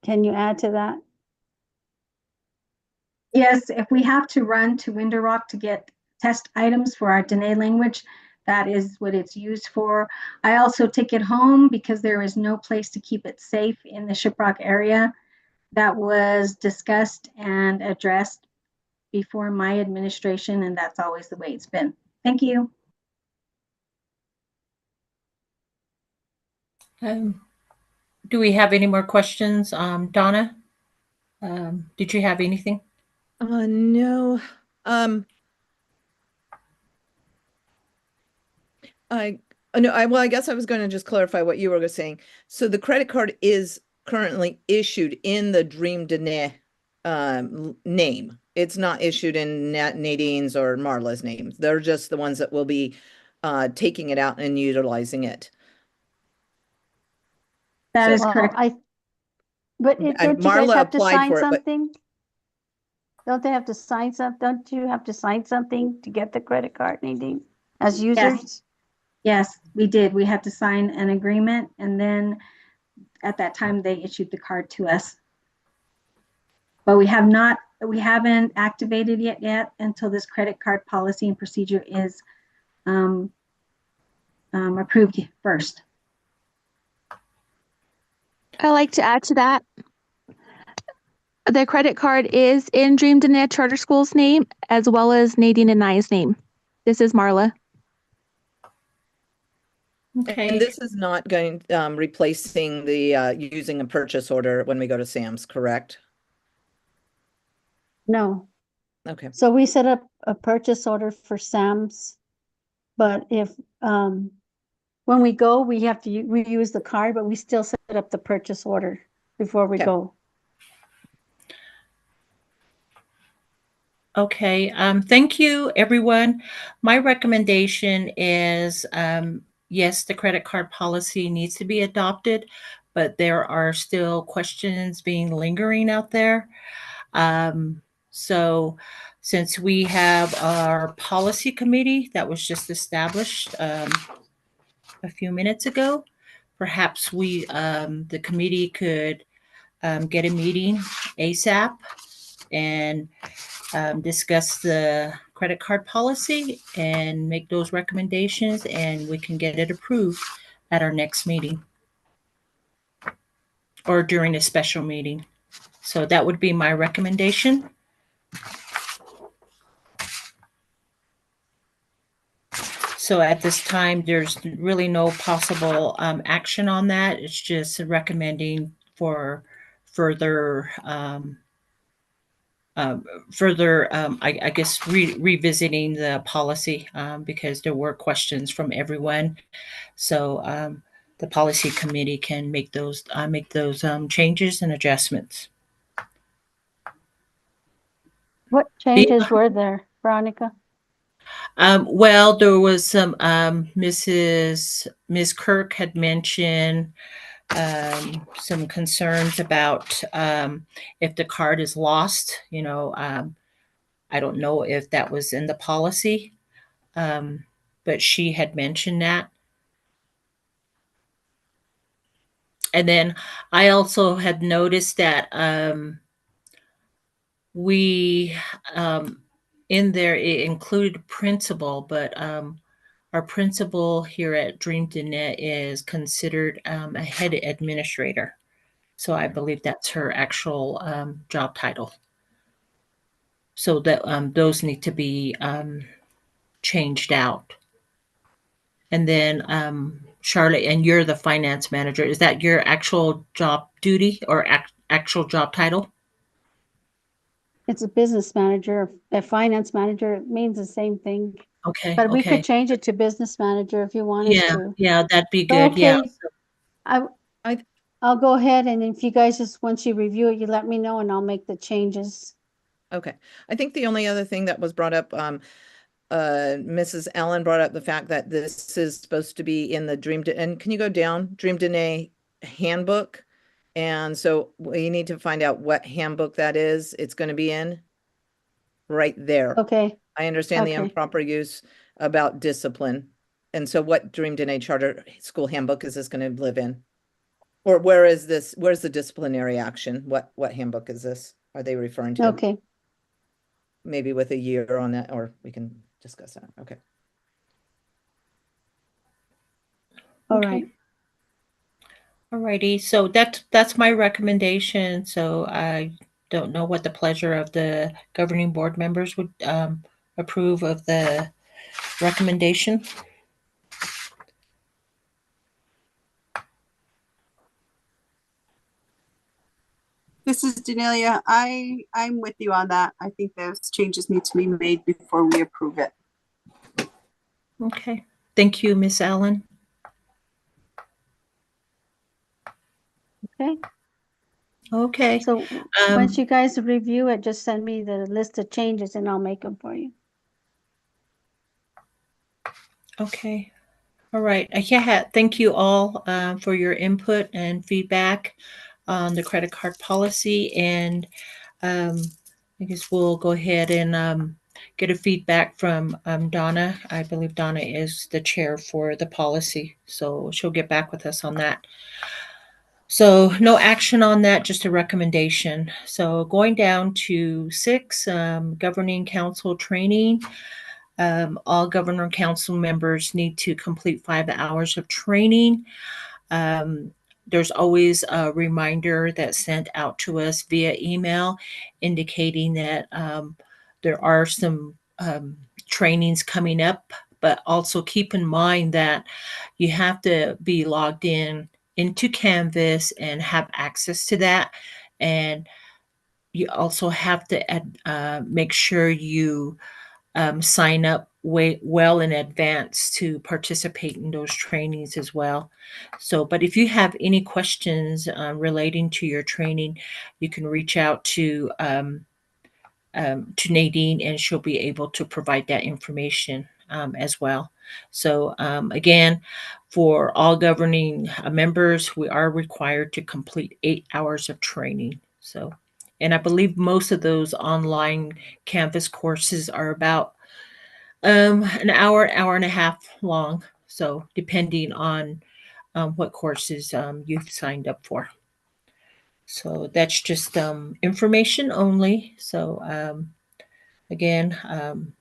can you add to that? Yes, if we have to run to Window Rock to get test items for our Dene language, that is what it's used for. I also take it home because there is no place to keep it safe in the Shiprock area. That was discussed and addressed before my administration, and that's always the way it's been. Thank you. Do we have any more questions? Donna, did you have anything? No. I guess I was going to just clarify what you were saying. So the credit card is currently issued in the Dream Dene name. It's not issued in Nadine's or Marla's names. They're just the ones that will be taking it out and utilizing it. That is correct. But don't you Marla guys have to applied sign for it, but- something? Don't they have to sign something? Don't you have to sign something to get the credit card, Nadine, as users? Yes, we did. We had to sign an agreement, and then at that time they issued the card to us. But we haven't activated it yet until this credit card policy and procedure is approved first. I like to add to that. The credit card is in Dream Dene Charter School's name as well as Nadine and I's name. This is Marla. Okay. And this is not going, replacing the, using a purchase order when we go to Sam's, correct? No. Okay. So we set up a purchase order for Sam's, but if, when we go, we have to, we use the card, but we still set up the purchase order before we Okay. go. Okay, thank you, everyone. My recommendation is, yes, the credit card policy needs to be adopted, but there are still questions being lingering out there. So since we have our policy committee that was just established a few minutes ago, perhaps we, the committee could get a meeting ASAP and discuss the credit card policy and make those recommendations, and we can get it approved at our next meeting or during a special meeting. So that would be my recommendation. So at this time, there's really no possible action on that. It's just recommending for further I guess revisiting the policy because there were questions from everyone. So the policy committee can make those changes and adjustments. What changes were there, Veronica? Well, there was some Ms. Kirk had mentioned some concerns about if the card is lost. You know, I don't know if that was in the policy, but she had mentioned that. And then I also had noticed that we in there it included principal, but our principal here at Dream to Net is considered a head administrator. So I believe that's her actual job title. So that those need to be changed out. And then Charlotte, and you're the finance manager. Is that your actual job duty or actual job title? It's a business manager, a finance manager. It means the same thing. Okay. But we okay. could change it to business manager if you wanted Yeah, to. yeah, that'd be So, good. Yeah. okay, I'll go ahead, and if you guys just, once you review it, you let me know and I'll make the changes. Okay. I think the only other thing that was brought up, Mrs. Allen brought up the fact that this is supposed to be in the and can you go down? Dream Dene handbook. And so we need to find out what handbook that is. It's going to be in right there. Okay. I understand the Okay. improper use about discipline. And so what Dream Dene Charter School handbook is this going to live in? Or where is this? Where's the disciplinary action? What handbook is this? Are they referring to? Okay. Maybe with a year on that, or we can discuss that. Okay. All right. Alrighty. So that's my recommendation. So I don't know what the pleasure of the governing board members would approve of the recommendation. This is Danelia. I'm with you on that. I think those changes need to be made before we approve it. Okay. Thank you, Miss Allen. Okay. Okay. So once you guys review it, just send me the list of changes and I'll make them for you. Okay. All right. Yeah, thank you all for your input and feedback on the credit card policy. And I guess we'll go ahead and get a feedback from Donna. I believe Donna is the chair for the policy, so she'll get back with us on that. So no action on that, just a recommendation. So going down to 6, governing council training. All governor council members need to complete 5 hours of training. There's always a reminder that's sent out to us via email indicating that there are some trainings coming up but also keep in mind that you have to be logged into Canvas and have access to that. And you also have to make sure you sign up well in advance to participate in those trainings as well. So, but if you have any questions relating to your training, you can reach out to Nadine, and she'll be able to provide that information as well. So again, for all governing members, we are required to complete 8 hours of training. So, and I believe most of those online Canvas courses are about an hour and a half long. So depending on what courses you've signed up for. So that's just information only. So again,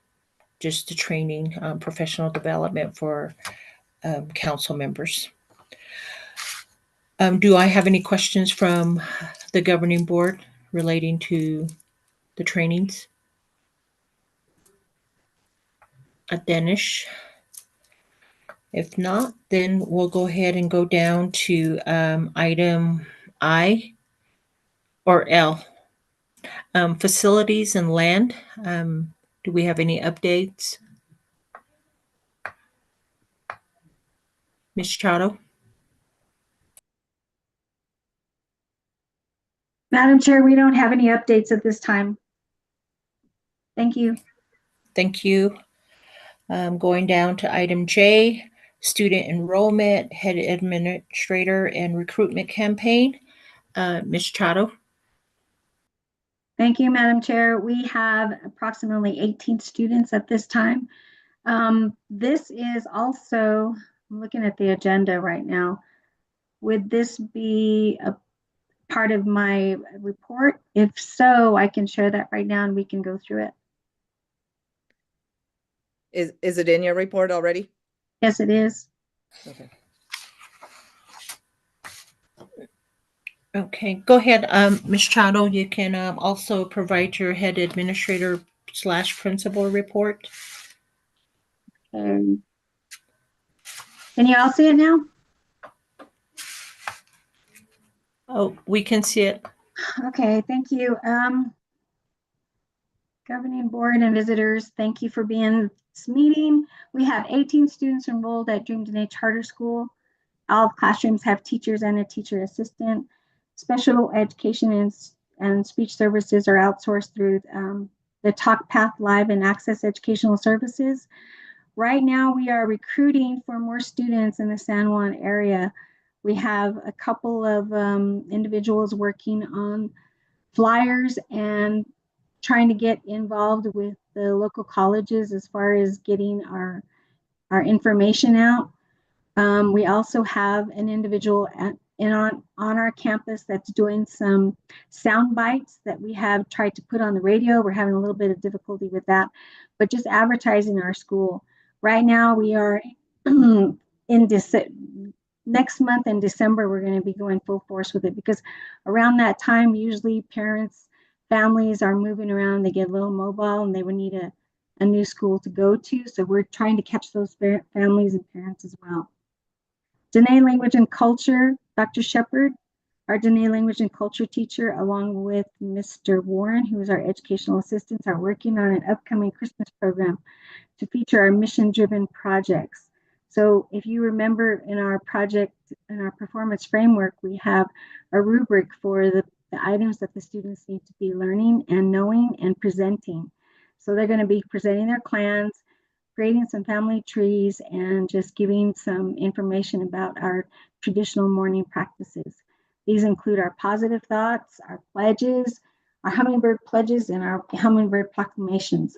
just the training, professional development for council members. Do I have any questions from the governing board relating to the trainings? Danish? If not, then we'll go ahead and go down to item I or L. Facilities and land. Do we have any updates? Ms. Chado? Madam Chair, we don't have any updates at this time. Thank you. Thank you. Going down to item J, student enrollment, head administrator, and recruitment campaign. Ms. Chado? Thank you, Madam Chair. We have approximately 18 students at this time. This is also, I'm looking at the agenda right now. Would this be a part of my report? If so, I can share that right now and we can go through it. Is it in your report already? Yes, it is. Okay. Okay, go ahead, Ms. Chado. You can also provide your head administrator / principal report. Can you all see it now? Oh, we can see it. Okay, thank you. Governing board and visitors, thank you for being at this meeting. We have 18 students enrolled at Dream Dene Charter School. All classrooms have teachers and a teacher assistant. Special education and speech services are outsourced through the TalkPath Live and Access Educational Services. Right now, we are recruiting for more students in the San Juan area. We have a couple of individuals working on flyers and trying to get involved with the local colleges as far as getting our information out. We also have an individual on our campus that's doing some sound bites that we have tried to put on the radio. We're having a little bit of difficulty with that, but just advertising our school. Right now, we are next month in December, we're going to be going full force with it because around that time, usually families are moving around, they get a little mobile and they would need a new school to go to. So we're trying to catch those families and parents as well. Dene Language and Culture, Dr. Shepard, our Dene Language and Culture teacher, along with Mr. Warren, who is our educational assistant, are working on an upcoming Christmas program to feature our mission-driven projects. So if you remember in our project, in our performance framework, we have a rubric for the items that the students need to be learning and knowing and presenting. So they're going to be presenting their clans, creating some family trees, and just giving some information about our traditional morning practices. These include our positive thoughts, our pledges, our hummingbird pledges, and our hummingbird proclamations.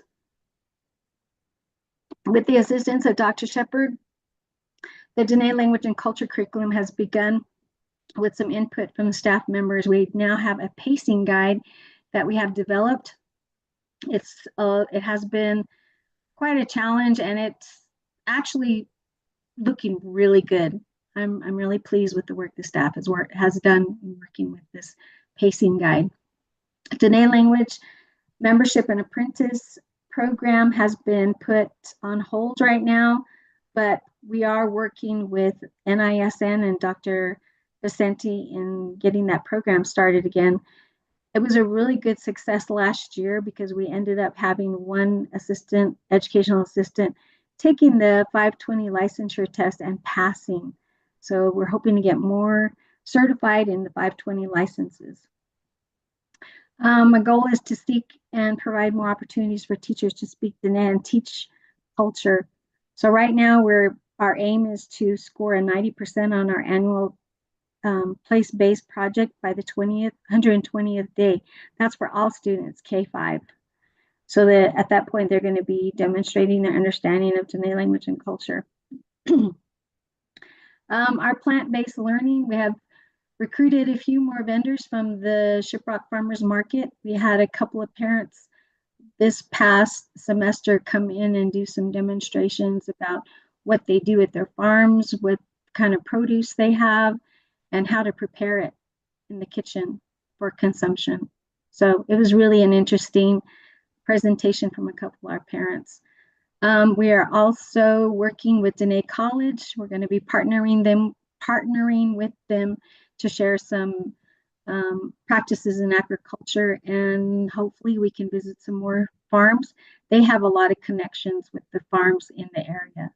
With the assistance of Dr. Shepard, the Dene Language and Culture curriculum has begun with some input from the staff members. We now have a pacing guide that we have developed. It has been quite a challenge, and it's actually looking really good. I'm really pleased with the work the staff has done in working with this pacing guide. Dene Language membership and apprentice program has been put on hold right now, but we are working with NISN and Dr. Vicente in getting that program started again. It was a really good success last year because we ended up having one educational assistant, taking the 520 licensure test and passing. So we're hoping to get more certified in the 520 licenses. My goal is to seek and provide more opportunities for teachers to speak Diné and teach culture. So right now our aim is to score a 90% on our annual place-based project by the 120th day. That's for all students, K-5. So that at that point, they're going to be demonstrating their understanding of Diné language and culture. Our plant-based learning, we have recruited a few more vendors from the Shiprock Farmers Market. We had a couple of parents this past semester come in and do some demonstrations about what they do at their farms, what kind of produce they have, and how to prepare it in the kitchen for consumption. So it was really an interesting presentation from a couple of our parents. We are also working with Diné College. We're going to be partnering with them to share some practices in agriculture, and hopefully we can visit some more farms. They have a lot of connections with the farms in the area.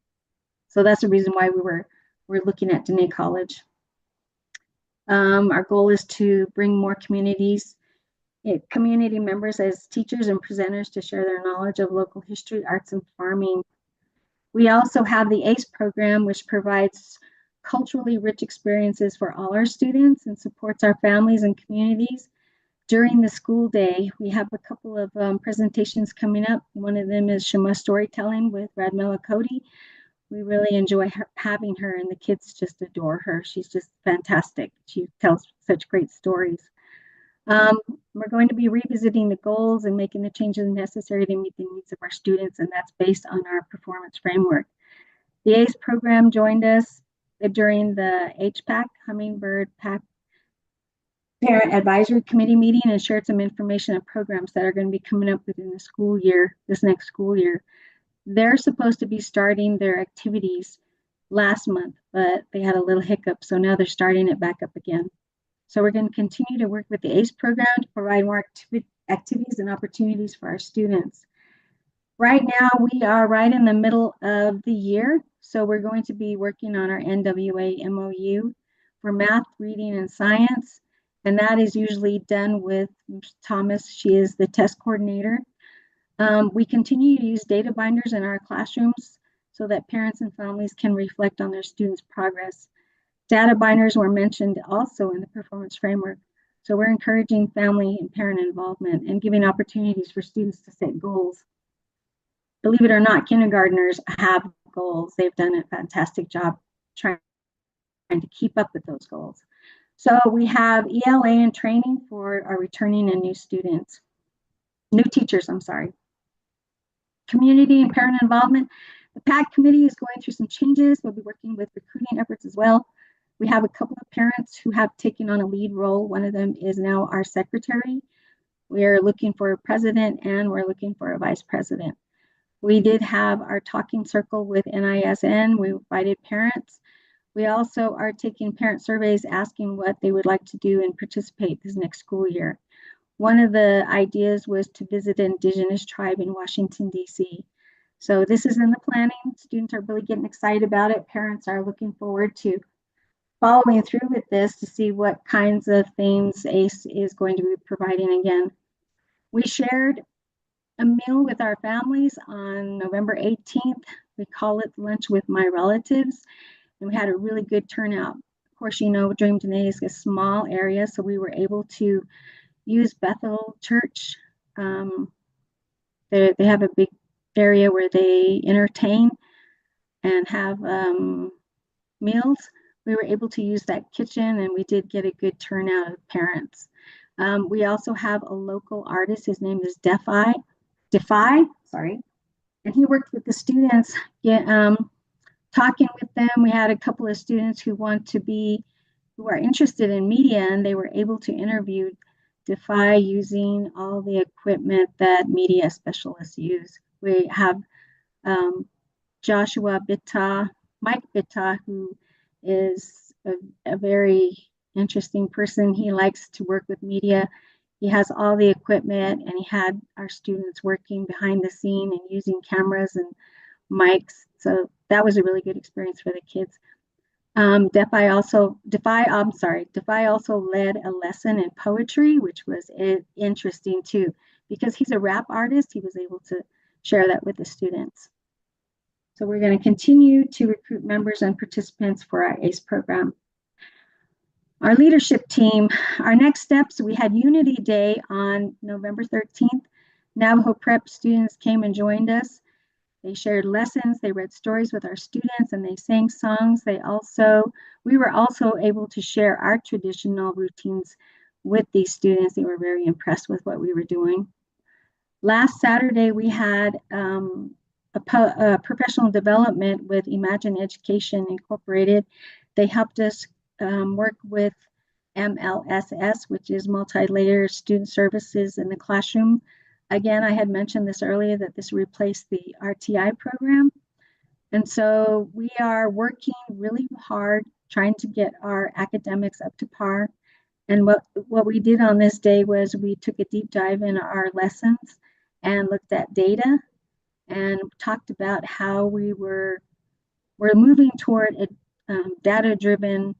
So that's the reason why we're looking at Diné College. Our goal is to bring more community members as teachers and presenters to share their knowledge of local history, arts, and farming. We also have the ACE program, which provides culturally rich experiences for all our students and supports our families and communities during the school day. We have a couple of presentations coming up. One of them is Shema Storytelling with Radmila Cody. We really enjoy having her, and the kids just adore her. She's just fantastic. She tells such great stories. We're going to be revisiting the goals and making the changes necessary to meet the needs of our students, and that's based on our performance framework. The ACE program joined us during the HPAC, Hummingbird PAC Parent Advisory Committee meeting, and shared some information and programs that are going to be coming up within the school year, this next school year. They're supposed to be starting their activities last month, but they had a little hiccup, so now they're starting it back up again. So we're going to continue to work with the ACE program to provide more activities and opportunities for our students. Right now, we are right in the middle of the year, so we're going to be working on our NWA MOU for math, reading, and science, and that is usually done with Thomas. She is the test coordinator. We continue to use data binders in our classrooms so that parents and families can reflect on their students' progress. Data binders were mentioned also in the performance framework. So we're encouraging family and parent involvement and giving opportunities for students to set goals. Believe it or not, kindergartners have goals. They've done a fantastic job trying to keep up with those goals. So we have ELA and training for our returning and new teachers, I'm sorry. Community and parent involvement. The PAC committee is going through some changes. We'll be working with recruiting efforts as well. We have a couple of parents who have taken on a lead role. One of them is now our secretary. We are looking for a president and we're looking for a vice president. We did have our talking circle with NISN. We invited parents. We also are taking parent surveys asking what they would like to do and participate this next school year. One of the ideas was to visit an indigenous tribe in Washington, D.C. So this is in the planning. Students are really getting excited about it. Parents are looking forward to following through with this to see what kinds of things ACE is going to be providing again. We shared a meal with our families on November 18th. We call it Lunch with My Relatives, and we had a really good turnout. Of course, you know, Dream Diné is a small area, so we were able to use Bethel Church. They have a big area where they entertain and have meals. We were able to use that kitchen, and we did get a good turnout of parents. We also have a local artist. His name is Defy, and he worked with the students, talking with them. We had a couple of students who are interested in media, and they were able to interview Defy using all the equipment that media specialists use. We have Joshua Bitta, Mike Bitta, who is a very interesting person. He likes to work with media. He has all the equipment, and he had our students working behind the scene and using cameras and mics. So that was a really good experience for the kids. Defy also led a lesson in poetry, which was interesting too, because he's a rap artist. He was able to share that with the students. So we're going to continue to recruit members and participants for our ACE program. Our leadership team, our next steps, we had Unity Day on November 13th. Navajo Prep students came and joined us. They shared lessons, they read stories with our students, and they sang songs. We were also able to share our traditional routines with these students. They were very impressed with what we were doing. Last Saturday, we had a professional development with Imagine Education Incorporated. They helped us work with MLSS, which is Multi-Layer Student Services in the Classroom. Again, I had mentioned this earlier that this replaced the RTI program. And so we are working really hard trying to get our academics up to par. And what we did on this day was we took a deep dive in our lessons and looked at data and talked about how we're moving toward a data-driven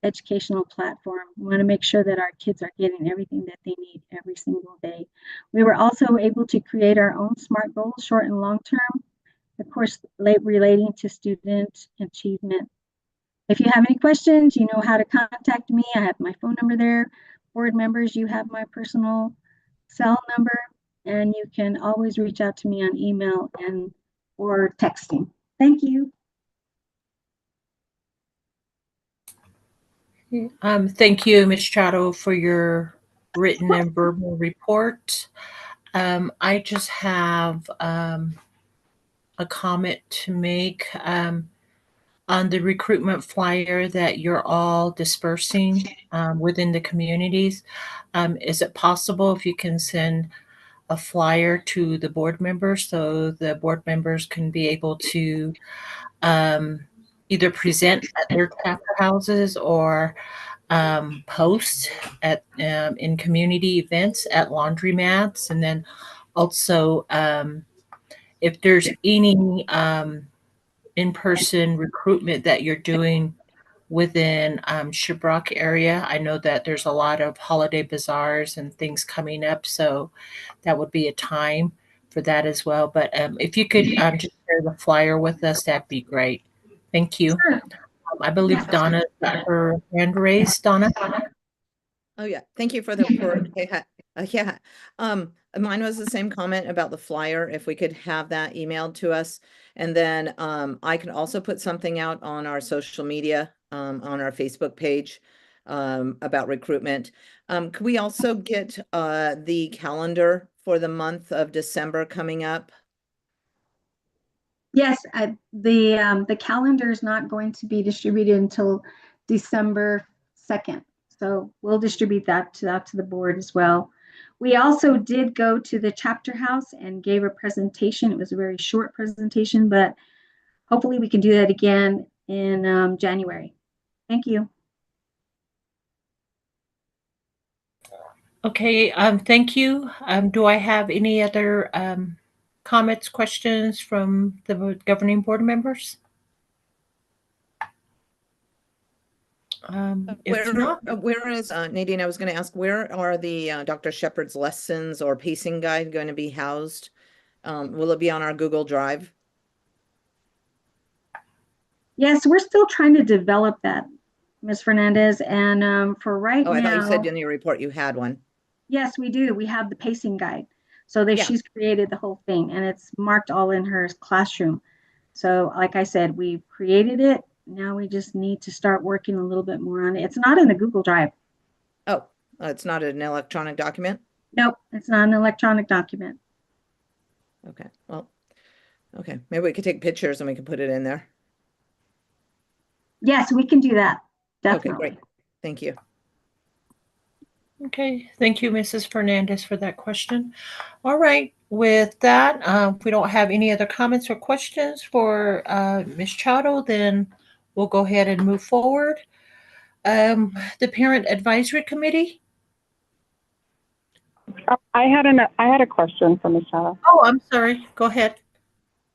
educational platform. We want to make sure that our kids are getting everything that they need every single day. We were also able to create our own SMART goals, short and long term, of course, relating to student achievement. If you have any questions, you know how to contact me. I have my phone number there. Board members, you have my personal cell number, and you can always reach out to me on email or texting. Thank you. Thank you, Ms. Chato, for your written and verbal report. I just have a comment to make on the recruitment flyer that you're all dispersing within the communities. Is it possible if you can send a flyer to the board members so the board members can be able to either present at their chapter houses or post at in community events at laundromats, and then also if there's any in-person recruitment that you're doing within Shiprock area. I know that there's a lot of holiday bazaars and things coming up, so that would be a time for that as well. But if you could just share the flyer with us, that'd be great. Thank you. Sure. I believe Donna got her hand raised. Donna? Oh yeah, thank you for the report. Yeah, mine was the same comment about the flyer. If we could have that emailed to us, and then I can also put something out on our social media, on our Facebook page about recruitment. Could we also get the calendar for the month of December coming up? Yes, the calendar is not going to be distributed until December 2nd. So we'll distribute that to the board as well. We also did go to the chapter house and gave a presentation. It was a very short presentation, but hopefully we can do that again in January. Thank you. Okay, thank you. Do I have any other comments, questions from the governing board members? Where is Nadine? I was going to ask, where are the Dr. Shepard's lessons or pacing guide going to be housed? Will it be on our Google Drive? Yes, we're still trying to develop that, Ms. Fernandez. And for right now, I thought you said in your report you had one. Yes, we do. We have the pacing guide. So that she's created the whole thing, and it's marked all in her classroom. So like I said, we've created it. Now we just need to start working a little bit more on it. It's not in the Google Drive. Oh, it's not an electronic document? Nope, it's not an electronic document. Okay, well, okay. Maybe we could take pictures and we can put it in there. Yes, we can do that. Definitely. Okay, great. Thank you. Okay, thank you, Mrs. Fernandez, for that question. All right, with that, if we don't have any other comments or questions for Ms. Chado, then we'll go ahead and move forward. The Parent Advisory Committee. I had a question for Michelle. Oh, I'm sorry. Go ahead,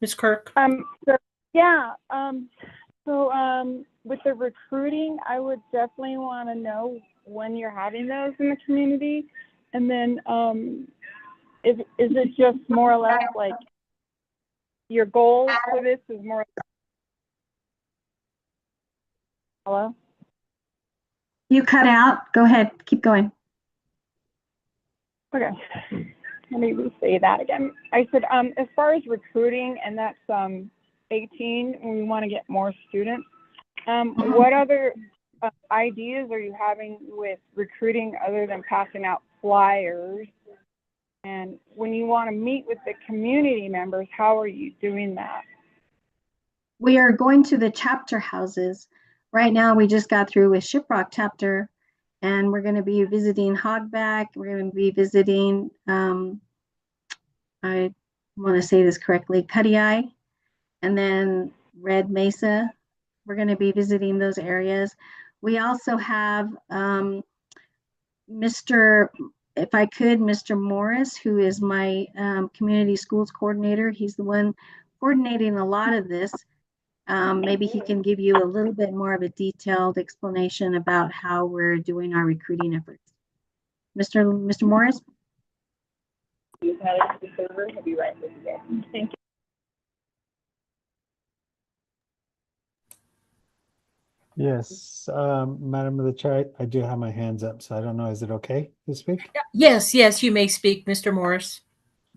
Ms. Kirk. With the recruiting, I would definitely want to know when you're having those in the community, and then is it just more or less like your goal for this is more? Hello? You cut out. Go ahead. Keep going. Okay. Let me re-say that again. I said, as far as recruiting, and that's 18, and we want to get more students. What other ideas are you having with recruiting other than passing out flyers? And when you want to meet with the community members, how are you doing that? We are going to the chapter houses. Right now, we just got through with Shiprock chapter, and we're going to be visiting Hogback. We're going to be visiting, I want to say this correctly, Cuddy Eye, and then Red Mesa. We're going to be visiting those areas. We also have Mr. Morris, who is my community schools coordinator. He's the one coordinating a lot of this. Maybe he can give you a little bit more of a detailed explanation about how we're doing our recruiting efforts. Mr. Morris? You've had it to the server. He'll be right with you guys. Thank you. Yes, Madam of the Chair, I do have my hands up, so I don't know, is it okay to speak? Yes, you may speak, Mr. Morris.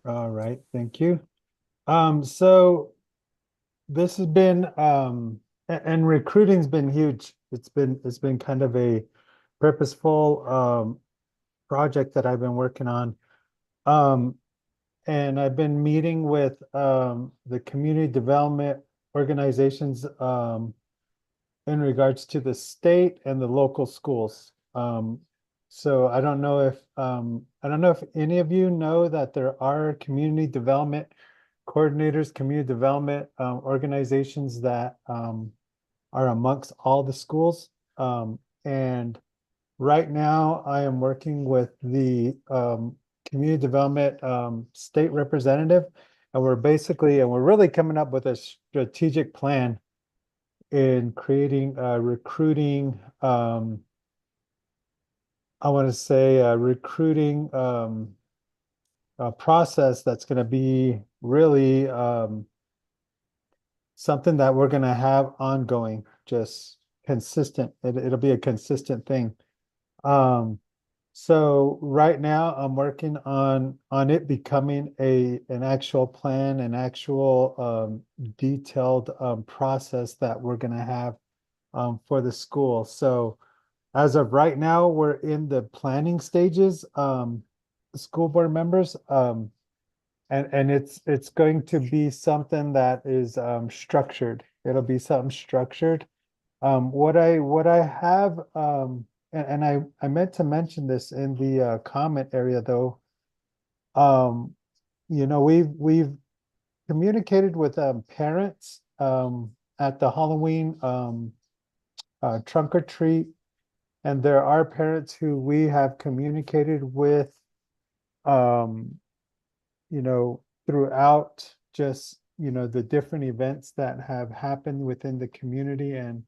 All right, thank you. So this has been, and recruiting's been huge. It's been kind of a purposeful project that I've been working on. And I've been meeting with the community development organizations in regards to the state and the local schools. So I don't know if any of you know that there are community development coordinators, community development organizations that are amongst all the schools. And right now I am working with the community development state representative, and we're really coming up with a strategic plan in creating recruiting, I want to say a recruiting process that's going to be really something that we're going to have ongoing, just consistent. It'll be a consistent thing. So right now I'm working on it becoming an actual plan, an actual detailed process that we're going to have for the school. So as of right now, we're in the planning stages, school board members, and it's going to be something that is structured. It'll be something structured. What I have, and I meant to mention this in the comment area though. You know, we've communicated with parents at the Halloween trunk or treat, and there are parents who we have communicated with, you know, throughout just, you know, the different events that have happened within the community. And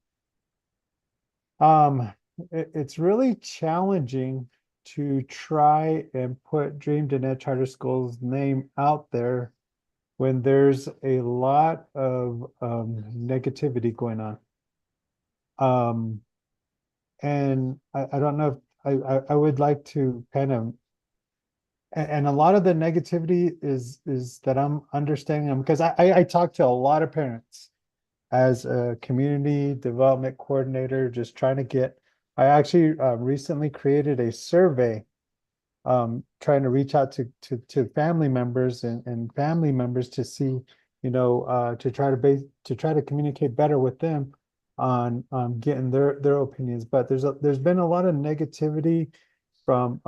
it's really challenging to try and put Dream Danette Charter School's name out there when there's a lot of negativity going on. And I don't know if I would like to kind of, and a lot of the negativity is that I'm understanding them, because I talk to a lot of parents as a community development coordinator, just trying to get, I actually recently created a survey trying to reach out to family members and family members to see, you know, to try to communicate better with them on getting their opinions. But there's been a lot of negativity from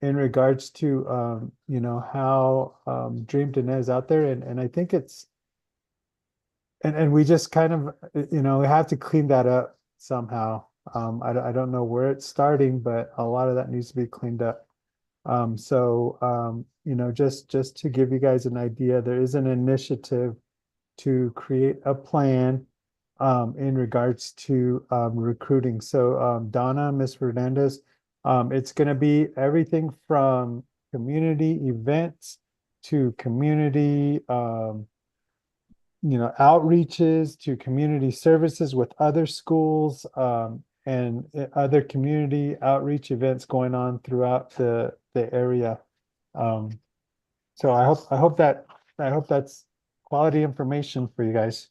in regards to, you know, how, Dream Dene is out there, and I think it's, and we just kind of, you know, we have to clean that up somehow. I don't know where it's starting, but a lot of that needs to be cleaned up. You know, just to give you guys an idea, there is an initiative to create a plan in regards to recruiting. So Donna, Ms. Fernandez, it's going to be everything from community events to community you know, outreaches to community services with other schools and other community outreach events going on throughout the area. So I hope that's quality information for you guys.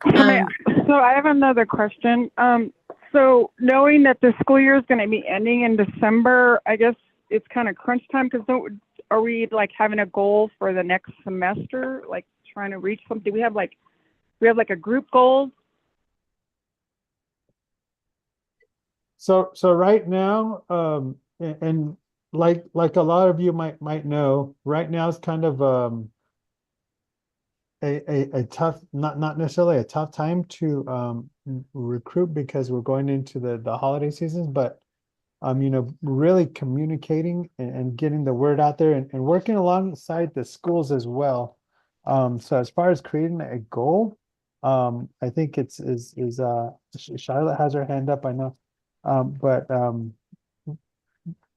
So I have another question. So knowing that the school year is going to be ending in December, I guess it's kind of crunch time, because are we like having a goal for the next semester, like trying to reach something? We have like a group goal. So right now, and like a lot of you might know, right now is kind of a tough, not necessarily a tough time to recruit, because we're going into the holiday seasons, but you know, really communicating and getting the word out there and working alongside the schools as well. So as far as creating a goal, I think it's Charlotte has her hand up, I know. But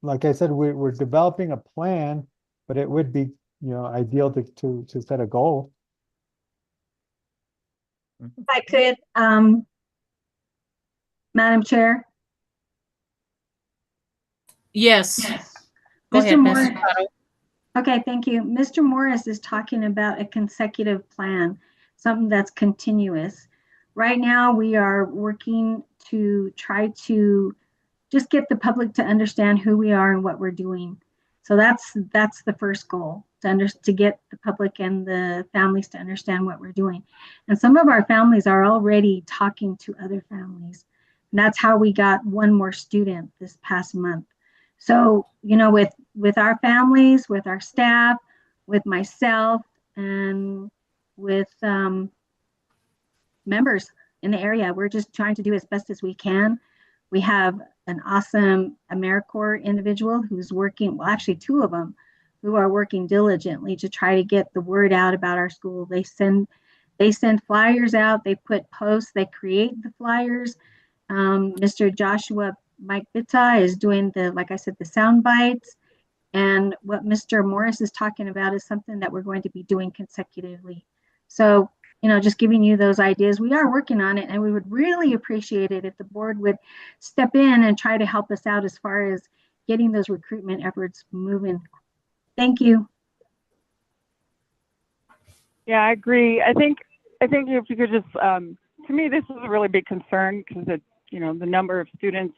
like I said, we're developing a plan, but it would be, you know, ideal to set a goal. If I could, Madam Chair. Yes. Go ahead, Mr. Ms. Morris. Prado. Okay, thank you. Mr. Morris is talking about a consecutive plan, something that's continuous. Right now, we are working to try to just get the public to understand who we are and what we're doing. So that's the first goal, to get the public and the families to understand what we're doing. And some of our families are already talking to other families. And that's how we got one more student this past month. So, you know, with our families, with our staff, with myself, and with members in the area, we're just trying to do as best as we can. We have an awesome AmeriCorps individual who's working, well, actually two of them, who are working diligently to try to get the word out about our school. They send flyers out, they put posts, they create the flyers. Mr. Joshua Mike Bitta is doing like I said, the sound bites. And what Mr. Morris is talking about is something that we're going to be doing consecutively. So, you know, just giving you those ideas. We are working on it, and we would really appreciate it if the board would step in and try to help us out as far as getting those recruitment efforts moving. Thank you. Yeah, I agree. I think if you could just, to me, this is a really big concern, because it, you know, the number of students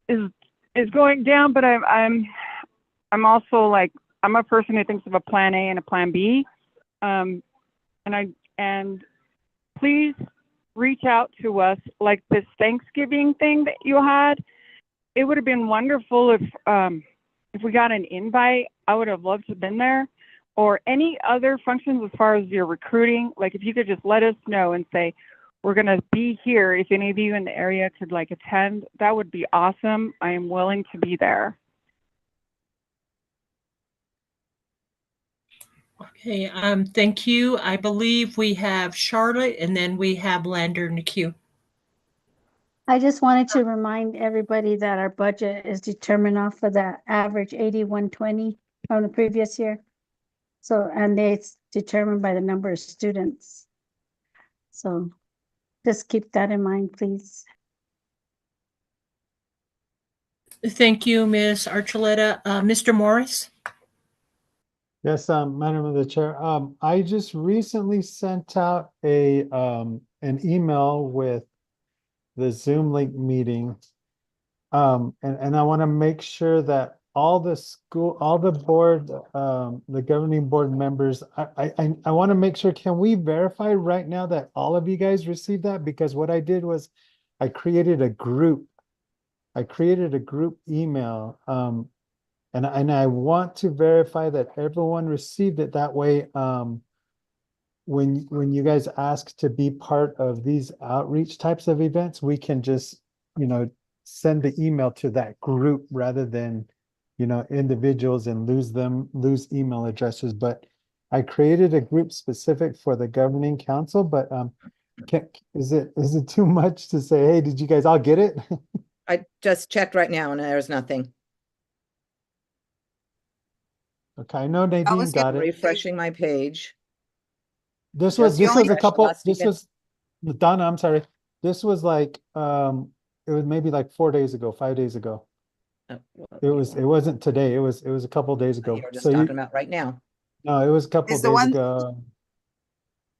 is going down, but I'm also like, I'm a person who thinks of a plan A and a plan B. And please reach out to us, like this Thanksgiving thing that you had. It would have been wonderful if we got an invite. I would have loved to have been there, or any other functions as far as your recruiting. Like if you could just let us know and say, we're going to be here. If any of you in the area could like attend, that would be awesome. I am willing to be there. Okay, thank you. I believe we have Charlotte, and then we have Lander in the queue. I just wanted to remind everybody that our budget is determined off of the average 8120 from the previous year. So, and it's determined by the number of students. So just keep that in mind, please. Thank you, Ms. Archuleta. Mr. Morris? Yes, Madam of the Chair. I just recently sent out an email with the Zoom link meeting. And I want to make sure that all the board, the governing board members, I want to make sure, can we verify right now that all of you guys received that? Because what I did was I created a group. I created a group email. And I want to verify that everyone received it that way. When you guys ask to be part of these outreach types of events, we can just, send the email to that group rather than, individuals and lose email addresses. But I created a group specific for the governing council, but is it too much to say, hey, did you guys all get it? I just checked right now and there's nothing. Okay, I know Nadine got it. Refreshing my page. This was a couple, Donna, I'm sorry. This was like, it was maybe like 4 days ago, 5 days ago. It wasn't today. It was a couple days ago. You're just talking about right now. No, it was a couple days ago.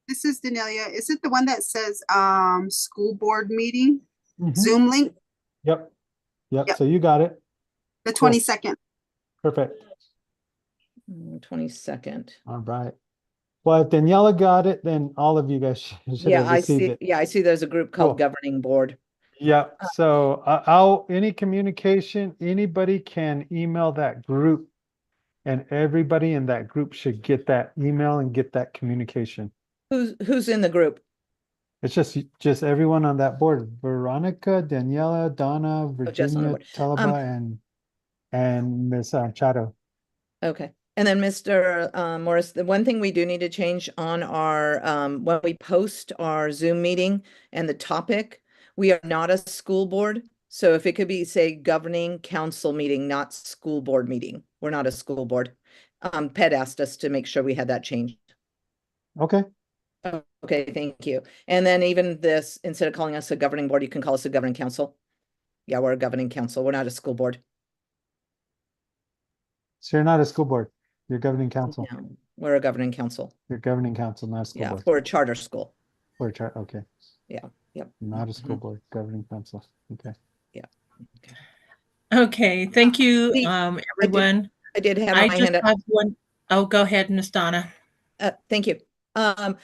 This is Danelia. Is it the one that says school board meeting? Mhm. Zoom link? Yep. Yep. So you got it. The 22nd. Perfect. 22nd. All right. Well, if Daniela got it, then all of you guys should have received it. Yeah, I see there's a group called Governing Board. Yeah, so any communication, anybody can email that group, and everybody in that group should get that email and get that communication. Who's in the group? It's just everyone on that board. Veronica, Daniela, Donna, Virginia, Talaba, and Miss Chato. Okay. And then Mr. Morris, the one thing we do need to change on our, when we post our Zoom meeting and the topic, we are not a school board. So if it could be, say, governing council meeting, not school board meeting. We're not a school board. Ped asked us to make sure we had that changed. Okay. Okay, thank you. And then even this, instead of calling us a governing board, you can call us a governing council. Yeah, we're a governing council. We're not a school board. So you're not a school board. You're governing council. No, we're a governing council. You're governing council, not a school Yeah, board. for a charter school. For a charter, okay. Yeah, yep. Not a school board, governing council. Okay. Yeah. Okay, thank you, everyone. I did have my hand up. Have one. Oh, go ahead, Ms. Donna. Thank you. I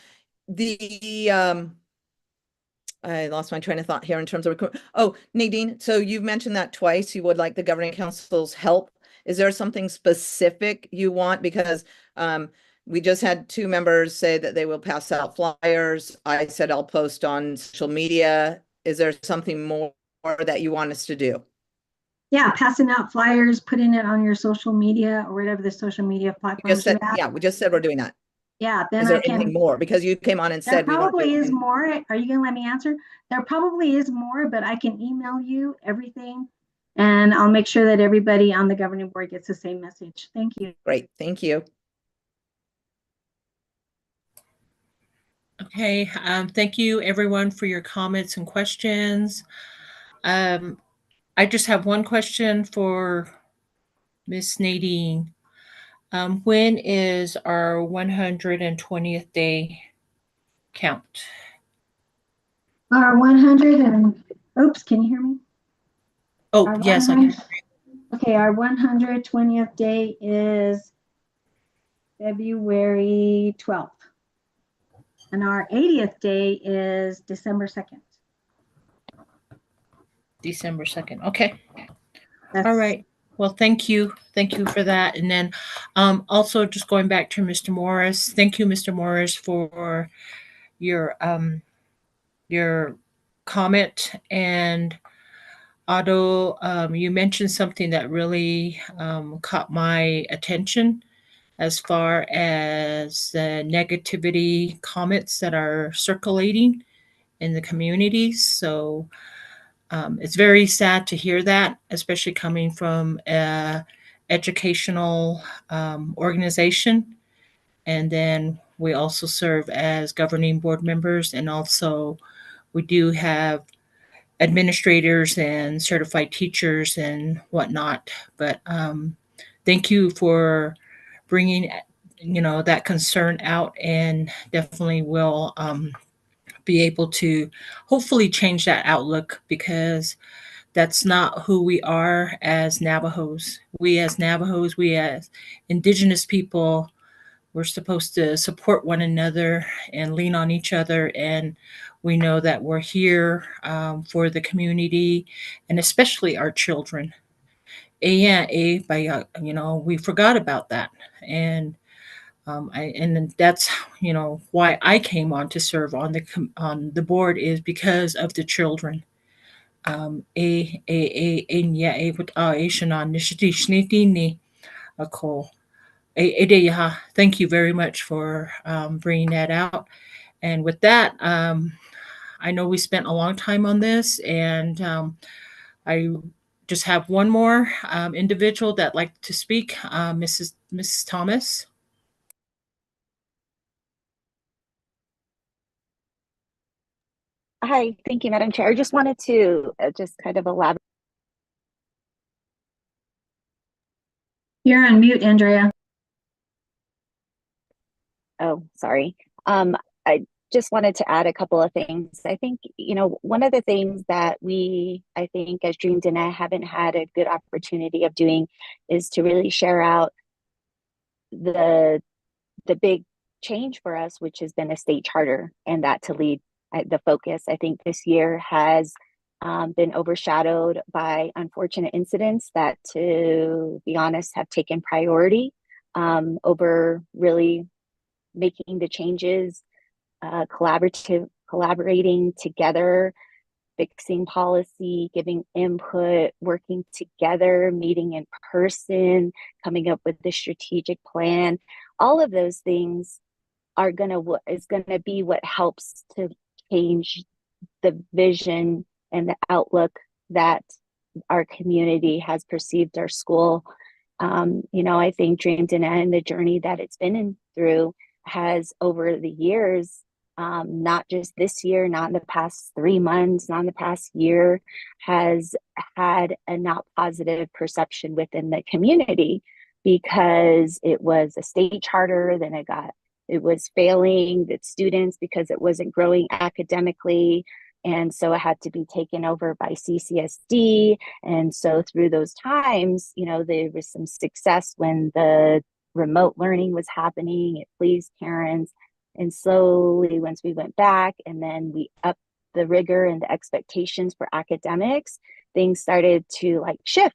lost my train of thought here in terms of recruitment. Oh, Nadine, so you've mentioned that twice. You would like the governing council's help. Is there something specific you want? Because we just had 2 members say that they will pass out flyers. I said I'll post on social media. Is there something more that you want us to do? Yeah, passing out flyers, putting it on your social media or whatever the social media platforms you have. Yeah, we just said we're doing that. Yeah, then Is there I can. anything more? Because you came on and There said we weren't probably doing is anything. more. Are you gonna let me answer? There probably is more, but I can email you everything, and I'll make sure that everybody on the governing board gets the same message. Thank you. Great, thank you. Okay, thank you everyone for your comments and questions. I just have one question for Miss Nadine. When is our 120th day count? Our 100 and, oops, can you hear me? Oh, Our yes, I can. Okay, our 120th day is February 12th. And our 80th day is December 2nd. December 2nd. Okay. All right. Well, thank you. Thank you for that. And then also just going back to Mr. Morris. Thank you, Mr. Morris, for your comment. And Otto, you mentioned something that really caught my attention as far as the negativity comments that are circulating in the community. So it's very sad to hear that, especially coming from an educational organization. And then we also serve as governing board members, and also we do have administrators and certified teachers and whatnot. But thank you for bringing that concern out, and definitely will be able to hopefully change that outlook, because that's not who we are as Navajos. We as Navajos, we as Indigenous people, we're supposed to support one another and lean on each other, and We know that we're here for the community and especially our children. Yeah, we forgot about that. And and that's why I came on to serve on the board is because of the children. Ako. Thank you very much for bringing that out. And with that, I know we spent a long time on this, and I just have one more individual that like to speak, Mrs. Thomas. Hi, thank you, Madam Chair. I just wanted to just kind of elaborate. You're on mute, Andrea. Oh, sorry. I just wanted to add a couple of things. I think, one of the things that I think as Dream Dene haven't had a good opportunity of doing is to really share out the big change for us, which has been a state charter, and that to lead the focus. I think this year has been overshadowed by unfortunate incidents that, to be honest, have taken priority over really making the changes, collaborating together, fixing policy, giving input, working together, meeting in person, coming up with the strategic plan. All of those things is gonna be what helps to change the vision and the outlook that our community has perceived our school. I think Dream Dene and the journey that it's been through has over the years, not just this year, not in the past 3 months, not in the past year, has had a not positive perception within the community because it was a state charter, then it was failing the students because it wasn't growing academically. And so it had to be taken over by CCSD. And so through those times, there was some success when the remote learning was happening. It pleased parents. And slowly, once we went back and then we upped the rigor and the expectations for academics, things started to shift.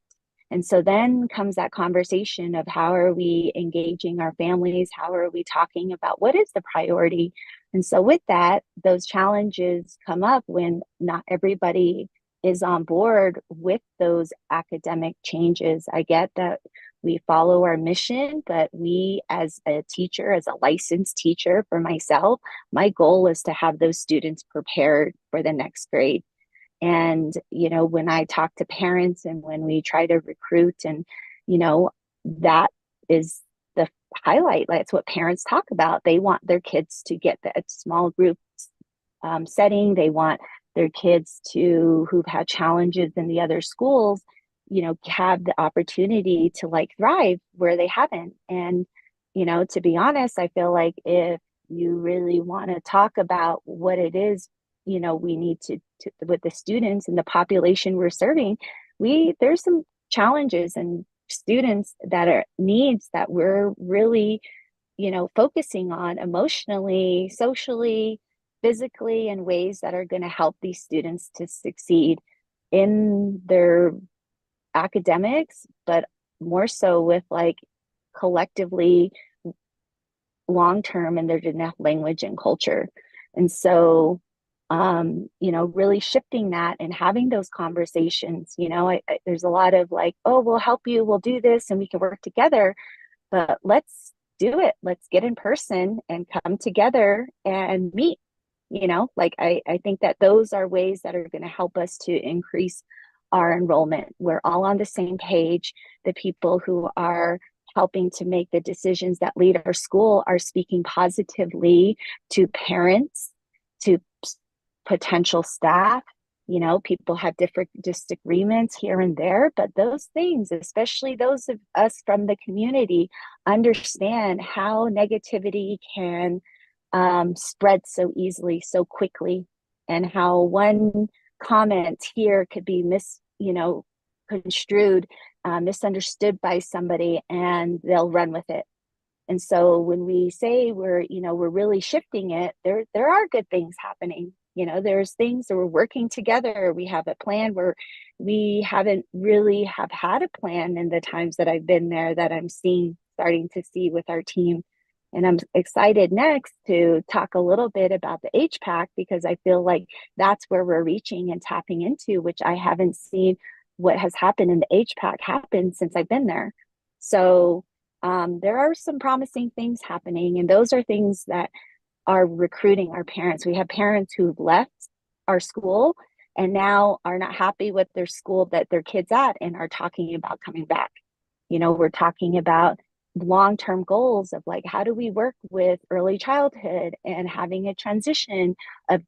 And so then comes that conversation of how are we engaging our families? How are we talking about what is the priority? And so with that, those challenges come up when not everybody is on board with those academic changes. I get that we follow our mission, but we as a teacher, as a licensed teacher for myself, my goal is to have those students prepared for the next grade. And, when I talk to parents and when we try to recruit and, that is the highlight. That's what parents talk about. They want their kids to get the small group setting. They want their kids who've had challenges in the other schools, have the opportunity to thrive where they haven't. And, to be honest, I feel like if you really want to talk about what it is, we need to with the students and the population we're serving, there's some challenges and students that are needs that we're really, focusing on emotionally, socially, physically, in ways that are going to help these students to succeed in their academics, but more so with collectively long-term in their Diné language and culture. And so, really shifting that and having those conversations, there's a lot of oh, we'll help you, we'll do this and we can work together, but let's do it. Let's get in person and come together and meet, I think that those are ways that are going to help us to increase our enrollment. We're all on the same page. The people who are helping to make the decisions that lead our school are speaking positively to parents, to potential staff. People have different disagreements here and there, but those things, especially those of us from the community, understand how negativity can spread so easily, so quickly, and how one comment here could be construed, misunderstood by somebody, and they'll run with it. And so when we say we're really shifting it, there are good things happening. You know, there's things that we're working together. We have a plan where we haven't really have had a plan in the times that I've been there that I'm starting to see with our team. And I'm excited next to talk a little bit about the HPAC, because I feel like that's where we're reaching and tapping into, which I haven't seen what has happened in the HPAC happen since I've been there. So there are some promising things happening, and those are things that are recruiting our parents. We have parents who've left our school and now are not happy with their school that their kids at and are talking about coming back. You know, we're talking about long-term goals of like, how do we work with early childhood and having a transition of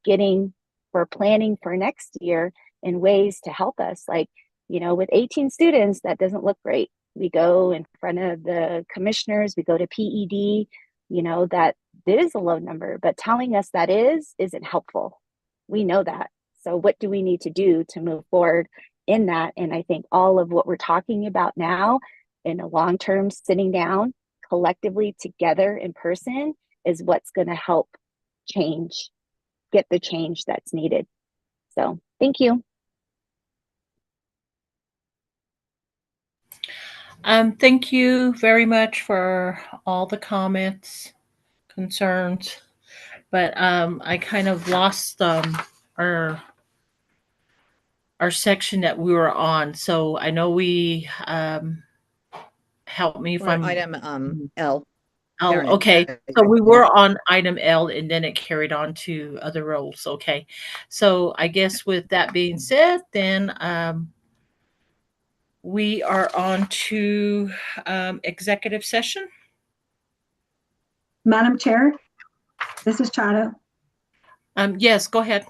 planning for next year in ways to help us. Like, you know, with 18 students, that doesn't look great. We go in front of the commissioners, we go to PED, you know, that is a low number, but telling us that isn't helpful. We know that. So what do we need to do to move forward in that? And I think all of what we're talking about now in a long term, sitting down collectively together in person, is what's going to help get the change that's needed. So thank you. Thank you very much for all the comments, concerns, but I kind of lost our section that we were on. So I know we help me if We're I'm item L. Oh, Parent okay. So advisory we were committee. on item L and then it carried on to other roles. Okay. So I guess with that being said, then we are on to executive session. Madam Chair, this is Chado. Yes, go ahead.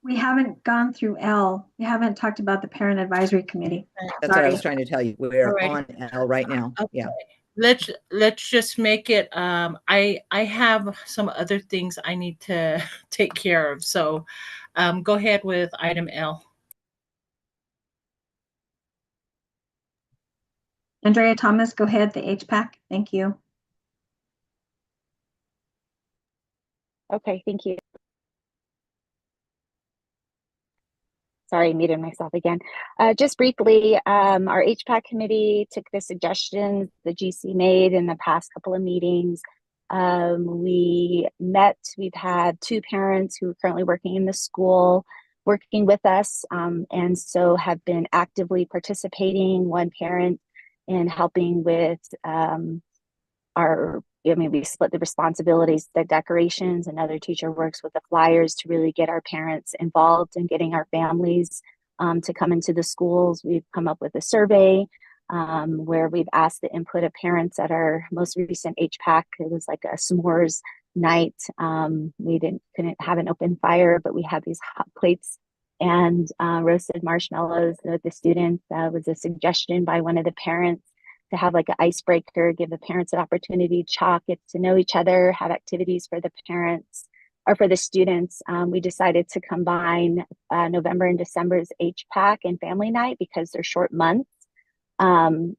We haven't gone through L. We haven't talked about the Parent Advisory Committee. That's what I was Sorry. trying to tell you. We're Alright. on L right now. Yeah. Let's just make it I have some other things I need to take care of. So go ahead with item L. Andrea Thomas, go ahead, the HPAC. Thank you. Okay, thank you. Sorry, I muted myself again. Just briefly, our HPAC committee took the suggestions the GC made in the past couple of meetings. We've had 2 parents who are currently working in the school working with us, and so have been actively participating, one parent in helping with we split the responsibilities, the decorations. Another teacher works with the flyers to really get our parents involved in getting our families to come into the schools. We've come up with a survey where we've asked the input of parents at our most recent HPAC. It was like a s'mores night. We couldn't have an open fire, but we had these hot plates and roasted marshmallows with the students. That was a suggestion by one of the parents to have like an icebreaker, give the parents an opportunity to talk, get to know each other, have activities for the parents or for the students. We decided to combine November and December's HPAC and family night because they're short months. And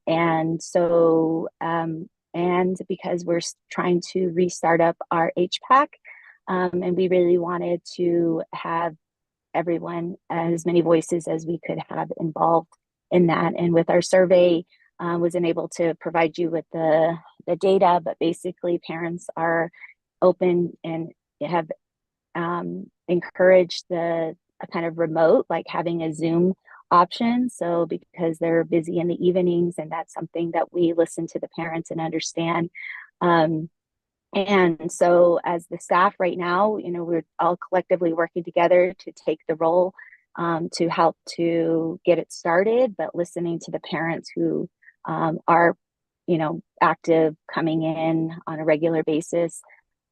because we're trying to restart up our HPAC, and we really wanted to have everyone, as many voices as we could have involved in that. And with our survey, wasn't able to provide you with the data, but basically parents are open and have encouraged a kind of remote, like having a Zoom option. So because they're busy in the evenings, and that's something that we listen to the parents and understand. And so as the staff right now, we're all collectively working together to take the role to help to get it started, but listening to the parents who are, active, coming in on a regular basis.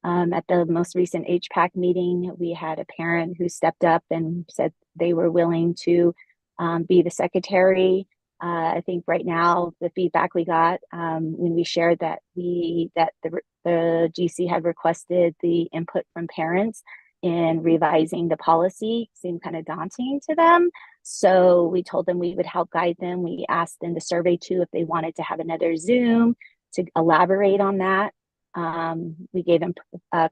At the most recent HPAC meeting, we had a parent who stepped up and said they were willing to be the secretary. I think right now the feedback we got when we shared that the GC had requested the input from parents in revising the policy seemed kind of daunting to them. So we told them we would help guide them. We asked in the survey too if they wanted to have another Zoom to elaborate on that. We gave them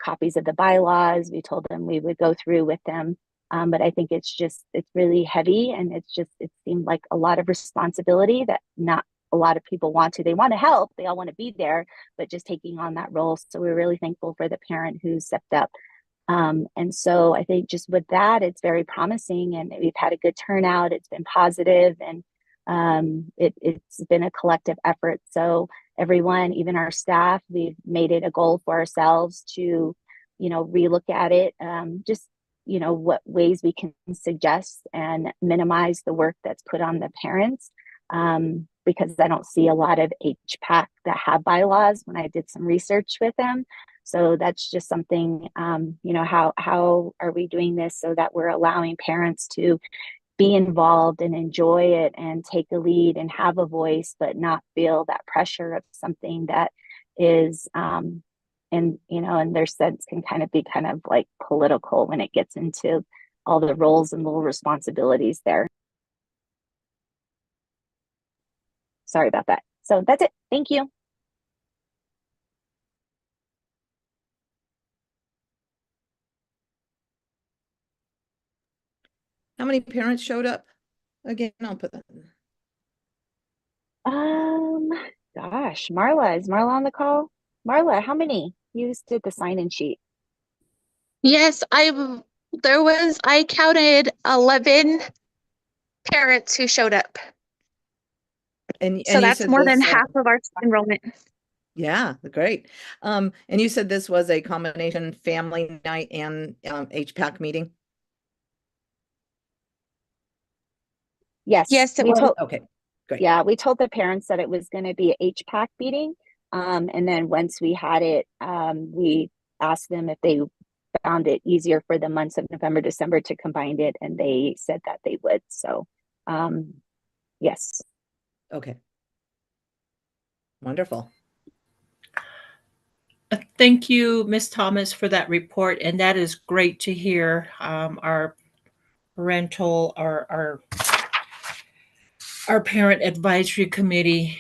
copies of the bylaws. We told them we would go through with them But I think it's really heavy, and it seemed like a lot of responsibility that not a lot of people want to. They want to help, they all want to be there, but just taking on that role. So we're really thankful for the parent who stepped up. And so I think just with that, it's very promising, and we've had a good turnout. It's been positive, and it's been a collective effort. So everyone, even our staff, we've made it a goal for ourselves to, relook at it, just, what ways we can suggest and minimize the work that's put on the parents. Because I don't see a lot of HPAC that have bylaws when I did some research with them. So that's just something, how are we doing this so that we're allowing parents to be involved and enjoy it and take a lead and have a voice, but not feel that pressure of something that is, in their sense can kind of be kind of like political when it gets into all the roles and little responsibilities there. Sorry about that. So that's it. Thank you. How many parents showed up? Again, I'll put that. Gosh, Marla, is Marla on the call? Marla, how many? You just did the sign-in sheet. Yes, I counted 11 parents who showed up. And So you that's said more than this, half of our enrollment. Yeah, great. And you said this was a combination family night and HPAC meeting? Yes. Yes, it was. Okay, great. Yeah, we told the parents that it was going to be a HPAC meeting. And then once we had it, we asked them if they found it easier for the months of November, December to combine it, and they said that they would. So, yes. Okay. Wonderful. Thank you, Ms. Thomas, for that report. And that is great to hear. Our parent advisory committee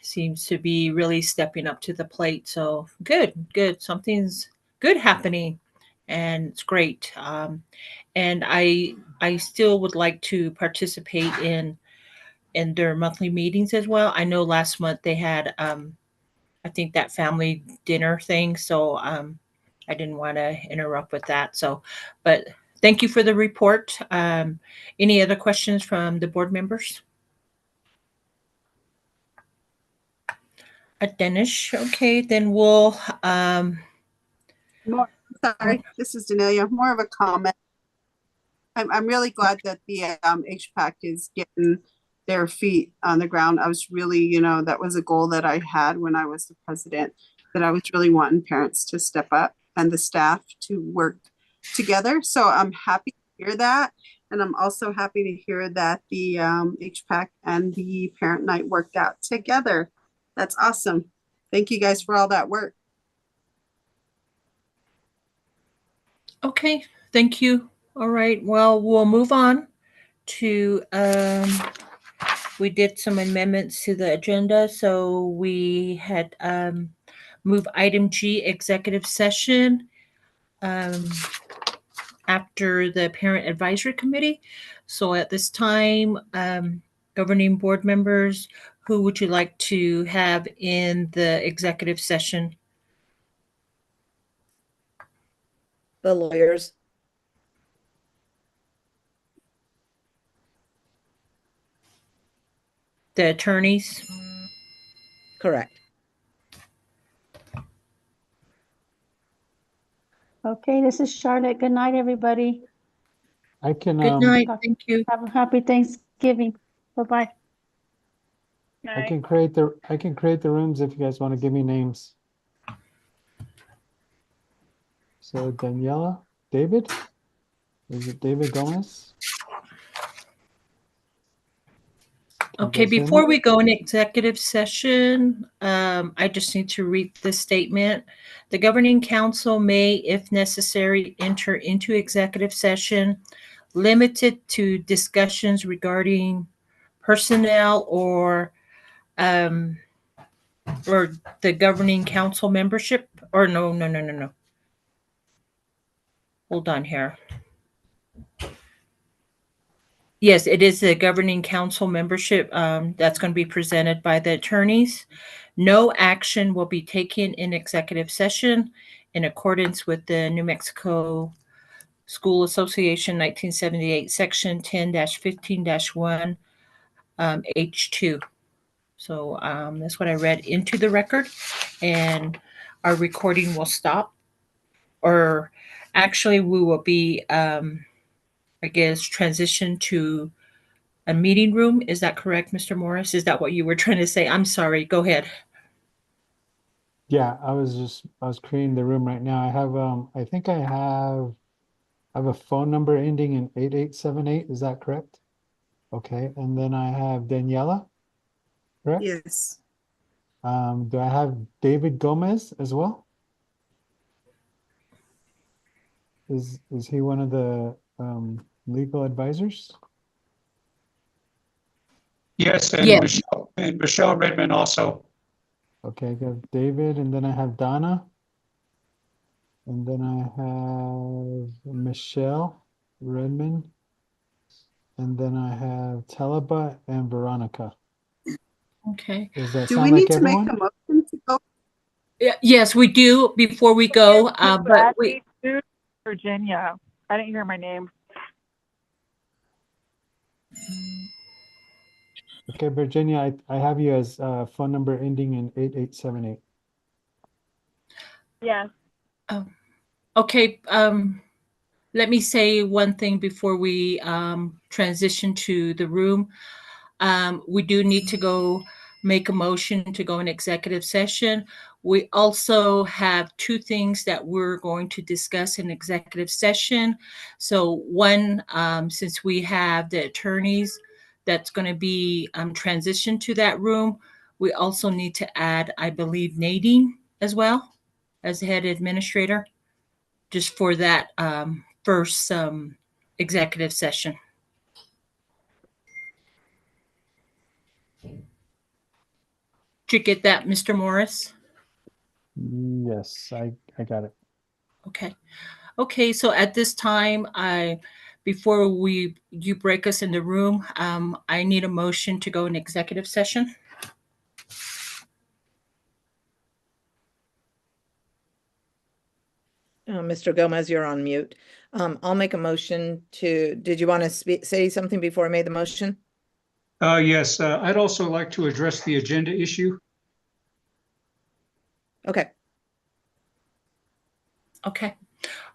seems to be really stepping up to the plate. So good. Something's good happening, and it's great. And I still would like to participate in their monthly meetings as well. I know last month they had I think that family dinner thing. So I didn't want to interrupt with that. So, but thank you for the report. Any other questions from the board members? Dennis, okay, then we'll. Sorry, this is Danelia. More of a comment. I'm really glad that the HPAC is getting their feet on the ground. I was really, that was a goal that I had when I was the president, that I was really wanting parents to step up and the staff to work together. So I'm happy to hear that. And I'm also happy to hear that the HPAC and the parent night worked out together. That's awesome. Thank you guys for all that work. Okay, thank you. All right, well, we'll move on to, we did some amendments to the agenda. So we had moved item G, executive session, after the parent advisory committee. So at this time, governing board members, who would you like to have in the executive session? The lawyers. The attorneys? Correct. Okay, this is Charlotte. Good night, everybody. I can, Good night, thank you. Have a happy Thanksgiving. Bye-bye. I can create the rooms if you guys want to give me names. So Daniela, David? Is it David Gomez? Okay, before we go in executive session, I just need to read the statement. The governing council may, if necessary, enter into executive session limited to discussions regarding personnel or the governing council membership, or no. Hold on here. Yes, it is the governing council membership that's going to be presented by the attorneys. No action will be taken in executive session in accordance with the New Mexico School Association 1978, Section 10-15-1, H2. So that's what I read into the record, and our recording will stop. Or actually, we will be, I guess, transition to a meeting room. Is that correct, Mr. Morris? Is that what you were trying to say? I'm sorry. Go ahead. Yeah, I was creating the room right now. I think I have a phone number ending in 8878. Is that correct? Okay, and then I have Daniela, correct? Yes. Do I have David Gomez as well? Is he one of the legal advisors? Yes, and Yeah. Michelle Redmond also. Okay, I got David, and then I have Donna, and then I have Michelle Redmond, and then I have Talaba and Veronica. Okay. Does that Do we sound like need to make everyone? a motion to go? Yes, we do before we go. But we. Virginia. I didn't hear my name. Okay, Virginia, I have you as phone number ending in 8878. Yes. Okay. Let me say one thing before we transition to the room. We do need to go make a motion to go in executive session. We also have two things that we're going to discuss in executive session. So one, since we have the attorneys that's going to be transitioned to that room, we also need to add, I believe, Nadine as well as the head administrator, just for that first executive session. Did you get that, Mr. Morris? Yes, I got it. Okay. Okay, so at this time, before you break us in the room, I need a motion to go in executive session. Mr. Gomez, you're on mute. I'll make a motion to, did you want to say something before I made the motion? Yes, I'd also like to address the agenda issue. Okay. Okay.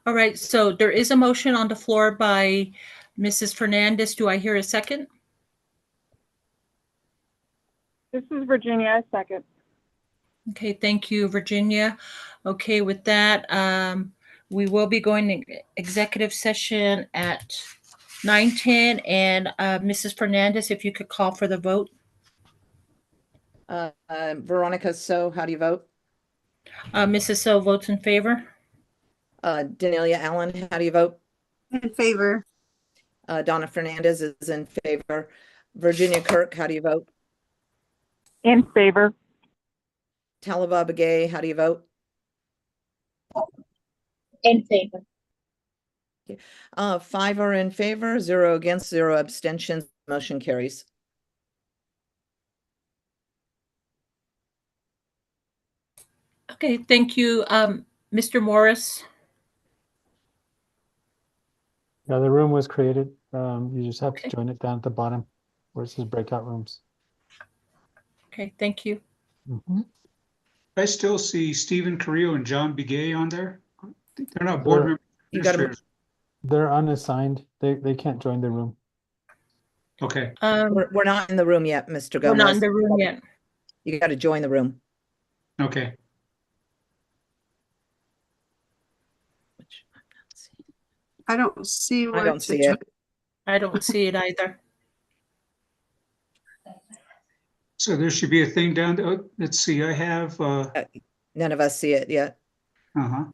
All right, so there is a motion on the floor by Mrs. Fernandez. Do I hear a second? This is Virginia, second. Okay, thank you, Virginia. Okay, with that, we will be going to executive session at 9:10. And Mrs. Fernandez, if you could call for the vote. Veronica, so how do you vote? Mrs. So votes in favor. Danelia Allen, how do you vote? In favor. Donna Fernandez is in favor. Virginia Kirk, how do you vote? In favor. Talaba Begay, how do you vote? In favor. 5 are in favor, 0 against, 0 abstentions. Motion carries. Okay, thank you, Mr. Morris. Yeah, the room was created. You just have to join it down at the bottom where it says breakout rooms. Okay, thank you. Mm-hmm. I still see Stephen Carrillo and John Begay on there. They're not board members. You got Administrators. They're unassigned. They can't join the room. Okay. We're not in the room yet, Mr. Gomez. We're not in the room yet. You got to join the room. Okay. I don't see where I don't to see join. it. I don't see it either. So there should be a thing down there. Oh, let's see, I have, None of us see it yet. uh-huh.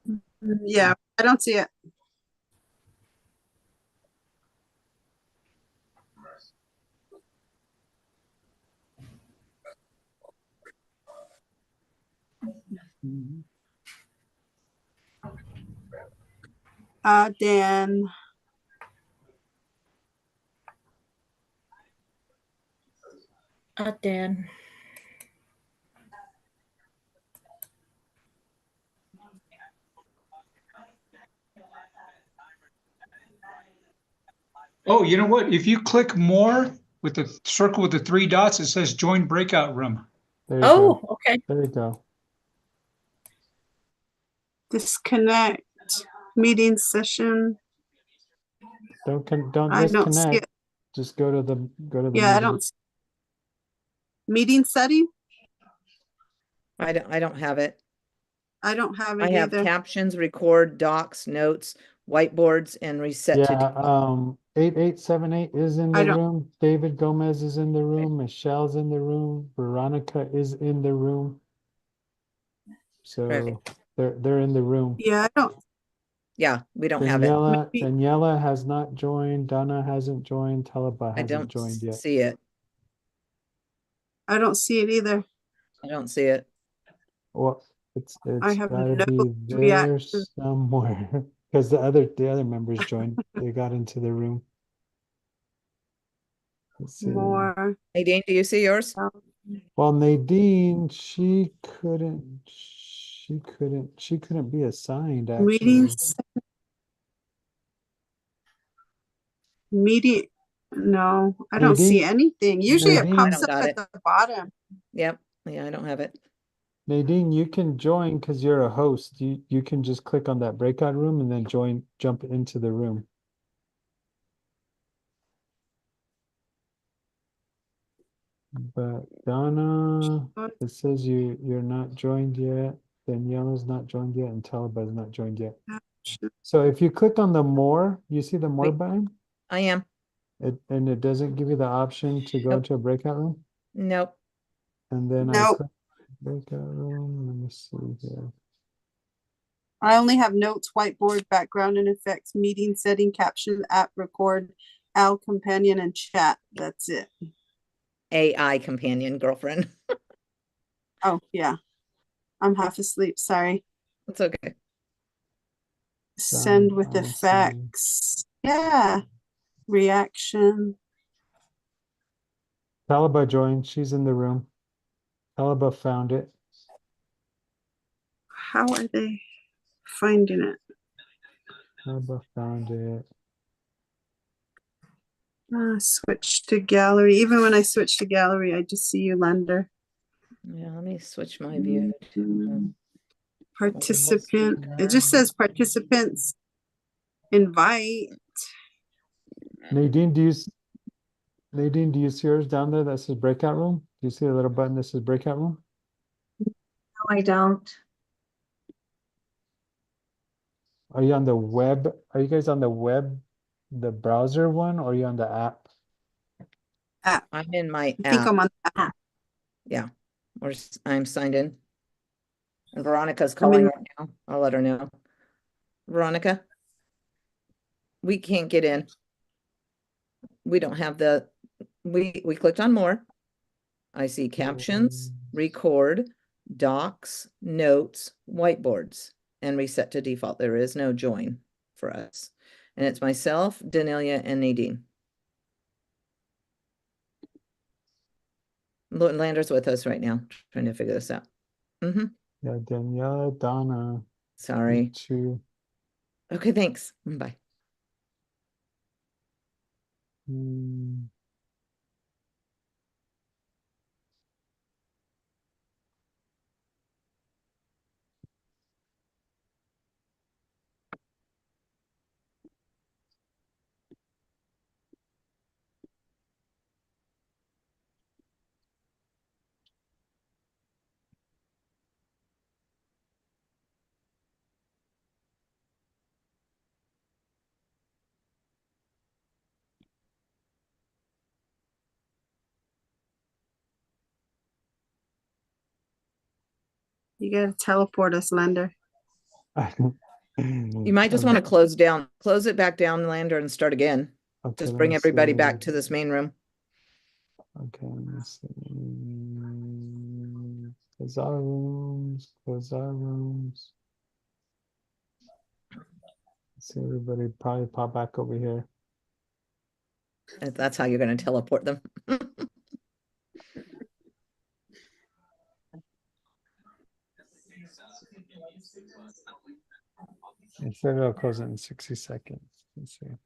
Yeah, I don't see it. Dan. Dan. Oh, you know what? If you click more with the circle with the 3 dots, it says join breakout room. There you Oh, go. okay. There you go. Disconnect meeting session. Don't I don't see disconnect. it. Just go to the Yeah, I meeting. don't. Meeting setting? I don't have it. I don't have I it have either. captions, record, docs, notes, whiteboards, and reset to Yeah, default. 8878 is in I the don't. room. David Gomez is in the room. Michelle's in the room. Veronica is in the room. So they're in the room. Yeah, I don't. Yeah, we don't have it. Daniela has not joined. Donna hasn't joined. Talaba I hasn't don't joined yet. see it. I don't see it either. I don't see it. Well, it's I have gotta no be there reaction. somewhere because the other members joined. They got into the room. Let's see. More. Nadine, do you see yours? Well, Nadine, she couldn't be assigned actually. Meetings. Meeting. No, I don't see Nadine- anything. Usually it Nadine- pops I don't up got at it. the bottom. Yep. Yeah, I don't have it. Nadine, you can join because you're a host. You can just click on that breakout room and then jump into the room. But Donna, it says you're not joined yet. Daniela's not joined yet, and Talaba's not joined yet. So if you click on the more, you see the more Wait. button, I am. and it doesn't give you the option to go Nope. into a breakout room. Nope. And then I Nope. click breakout room. Let me see here. I only have notes, whiteboard, background and effects, meeting setting, caption, app, record, Al companion, and chat. That's it. AI companion girlfriend. Oh, yeah. I'm half asleep. Sorry. It's okay. Send with let me see. effects. Yeah. Reaction. Talaba joined. She's in the room. Talaba found it. How are they finding it? Talaba found it. Switch to gallery. Even when I switch to gallery, I just see you, Lander. Yeah, let me switch my view to Participant. It just says participants invite. Nadine, do you see yours down there that says breakout room? Do you see a little button that says breakout room? No, I don't. Are you on the web? Are you guys on the web, the browser one, or are you on the app? App. I'm in my I think app. I'm on the app. Yeah. I'm signed in. And Veronica's calling right now. I'll let her know. Veronica, we can't get in. We don't have we clicked on more. I see captions, record, docs, notes, whiteboards, and reset to default. There is no join for us. And it's myself, Danelia, and Nadine. Lander's with us right now, trying to figure this out. Yeah, Daniela, Donna. Sorry. Two. Okay, thanks. Bye. You gotta teleport us, Lander. You might just want to close it back down, Lander, and start again. Okay, Just let bring me everybody see. back to this main room. Okay, let me see. Close our rooms. Close our rooms. Let's see everybody probably pop back over here. That's how you're going to teleport them. It said it'll close it in 60 seconds. Let's see.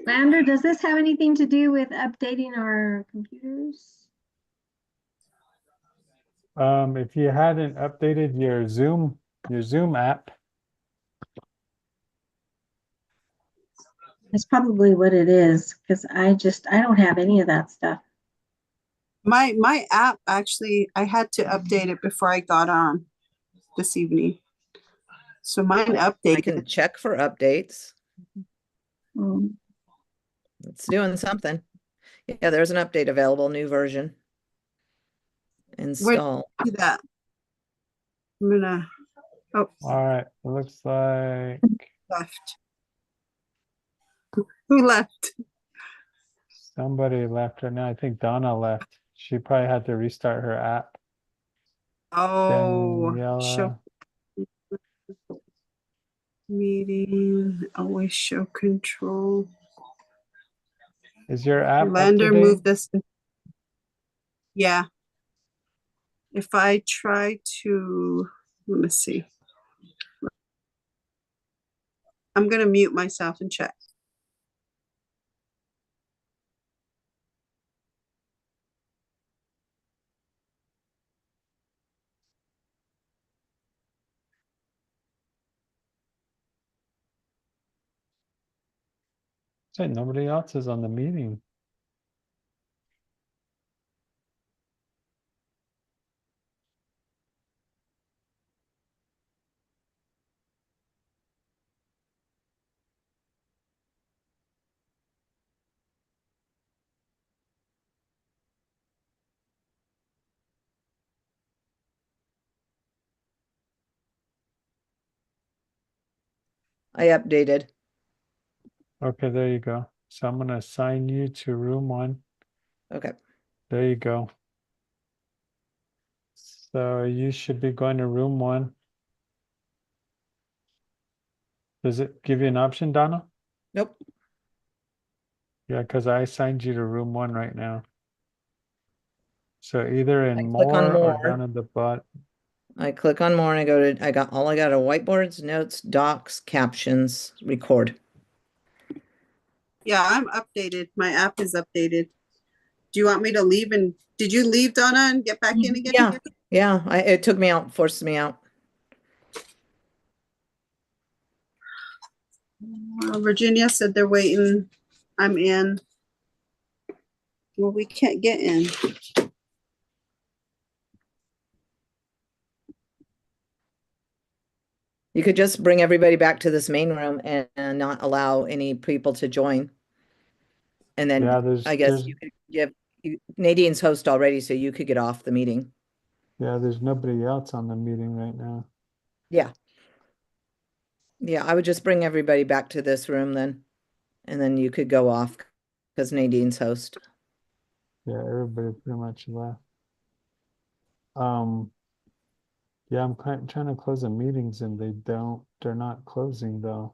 Lander, does this have anything to do with updating our computers? If you hadn't updated your Zoom app, That's probably what it is, because I don't have any of that stuff. My app, actually, I had to update it before I got on this evening. So mine I updated. can check for updates. Mm. It's doing something. Yeah, there's an update available, new version. Install. Do that. I'm gonna, oh, all right, it looks like left. Who left? somebody left right now. I think Donna left. She probably had to restart her app. Oh, Daniela. meeting, always show control. Is your app up Lander to date? moved this. Yeah. If I try to, let me see. I'm gonna mute myself and check. Say nobody else is on the meeting. I updated. Okay, there you go. So I'm gonna assign you to room 1. Okay. There you go. So you should be going to room 1. Does it give you an option, Donna? Nope. Yeah, because I assigned you to room 1 right now. So either in click on more or more. down at the bottom. I click on more and I go to, I got are whiteboards, notes, docs, captions, record. Yeah, I'm updated. My app is updated. Do you want me to leave and, did you leave, Donna, and get back in again? Yeah, yeah. It took me out, forced me out. Virginia said they're waiting. I'm in. Well, we can't get in. You could just bring everybody back to this main room and not allow any people to join. And then Yeah, I guess you could give Nadine's host already, so you could get off the meeting. Yeah, there's nobody else on the meeting right now. Yeah. Yeah, I would just bring everybody back to this room then. And then you could go off because Nadine's host. Yeah, everybody pretty much left. Yeah, I'm trying to close the meetings and they're not closing though.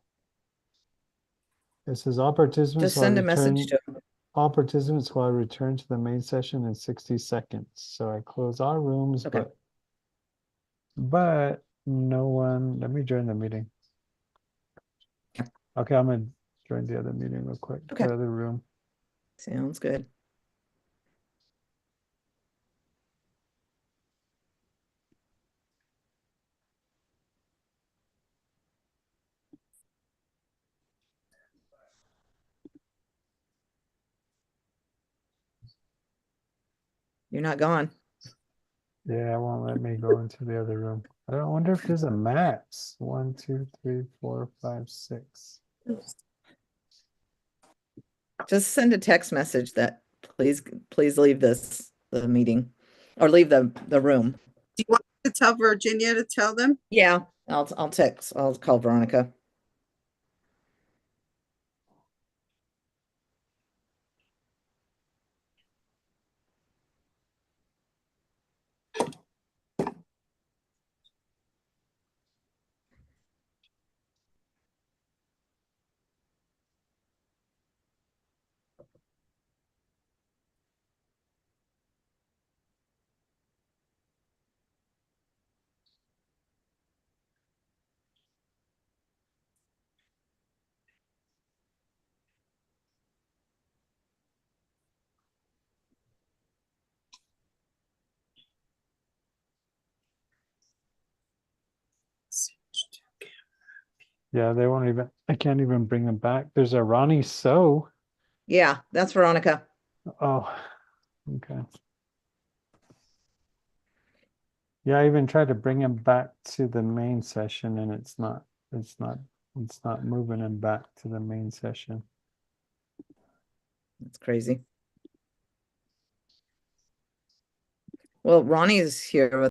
It says all participants Just send a message to them. all participants will return to the main session in 60 seconds. So I close all rooms, Okay. but no one, let me join the meeting. Okay, I'm gonna join the other meeting real quick, Okay. the other room. Sounds good. You're not gone. Yeah, it won't let me go into the other room. I don't wonder if there's a max. 1, 2, 3, 4, 5, 6. Just send a text message that please leave the meeting or leave the room. Do you want to tell Virginia to tell them? Yeah, I'll text. I'll call Veronica. Yeah, they won't even, I can't even bring them back. There's a Ronnie So. Yeah, that's Veronica. Oh, okay. Yeah, I even tried to bring him back to the main session and it's not moving him back to the main session. That's crazy. Well, Ronnie is here with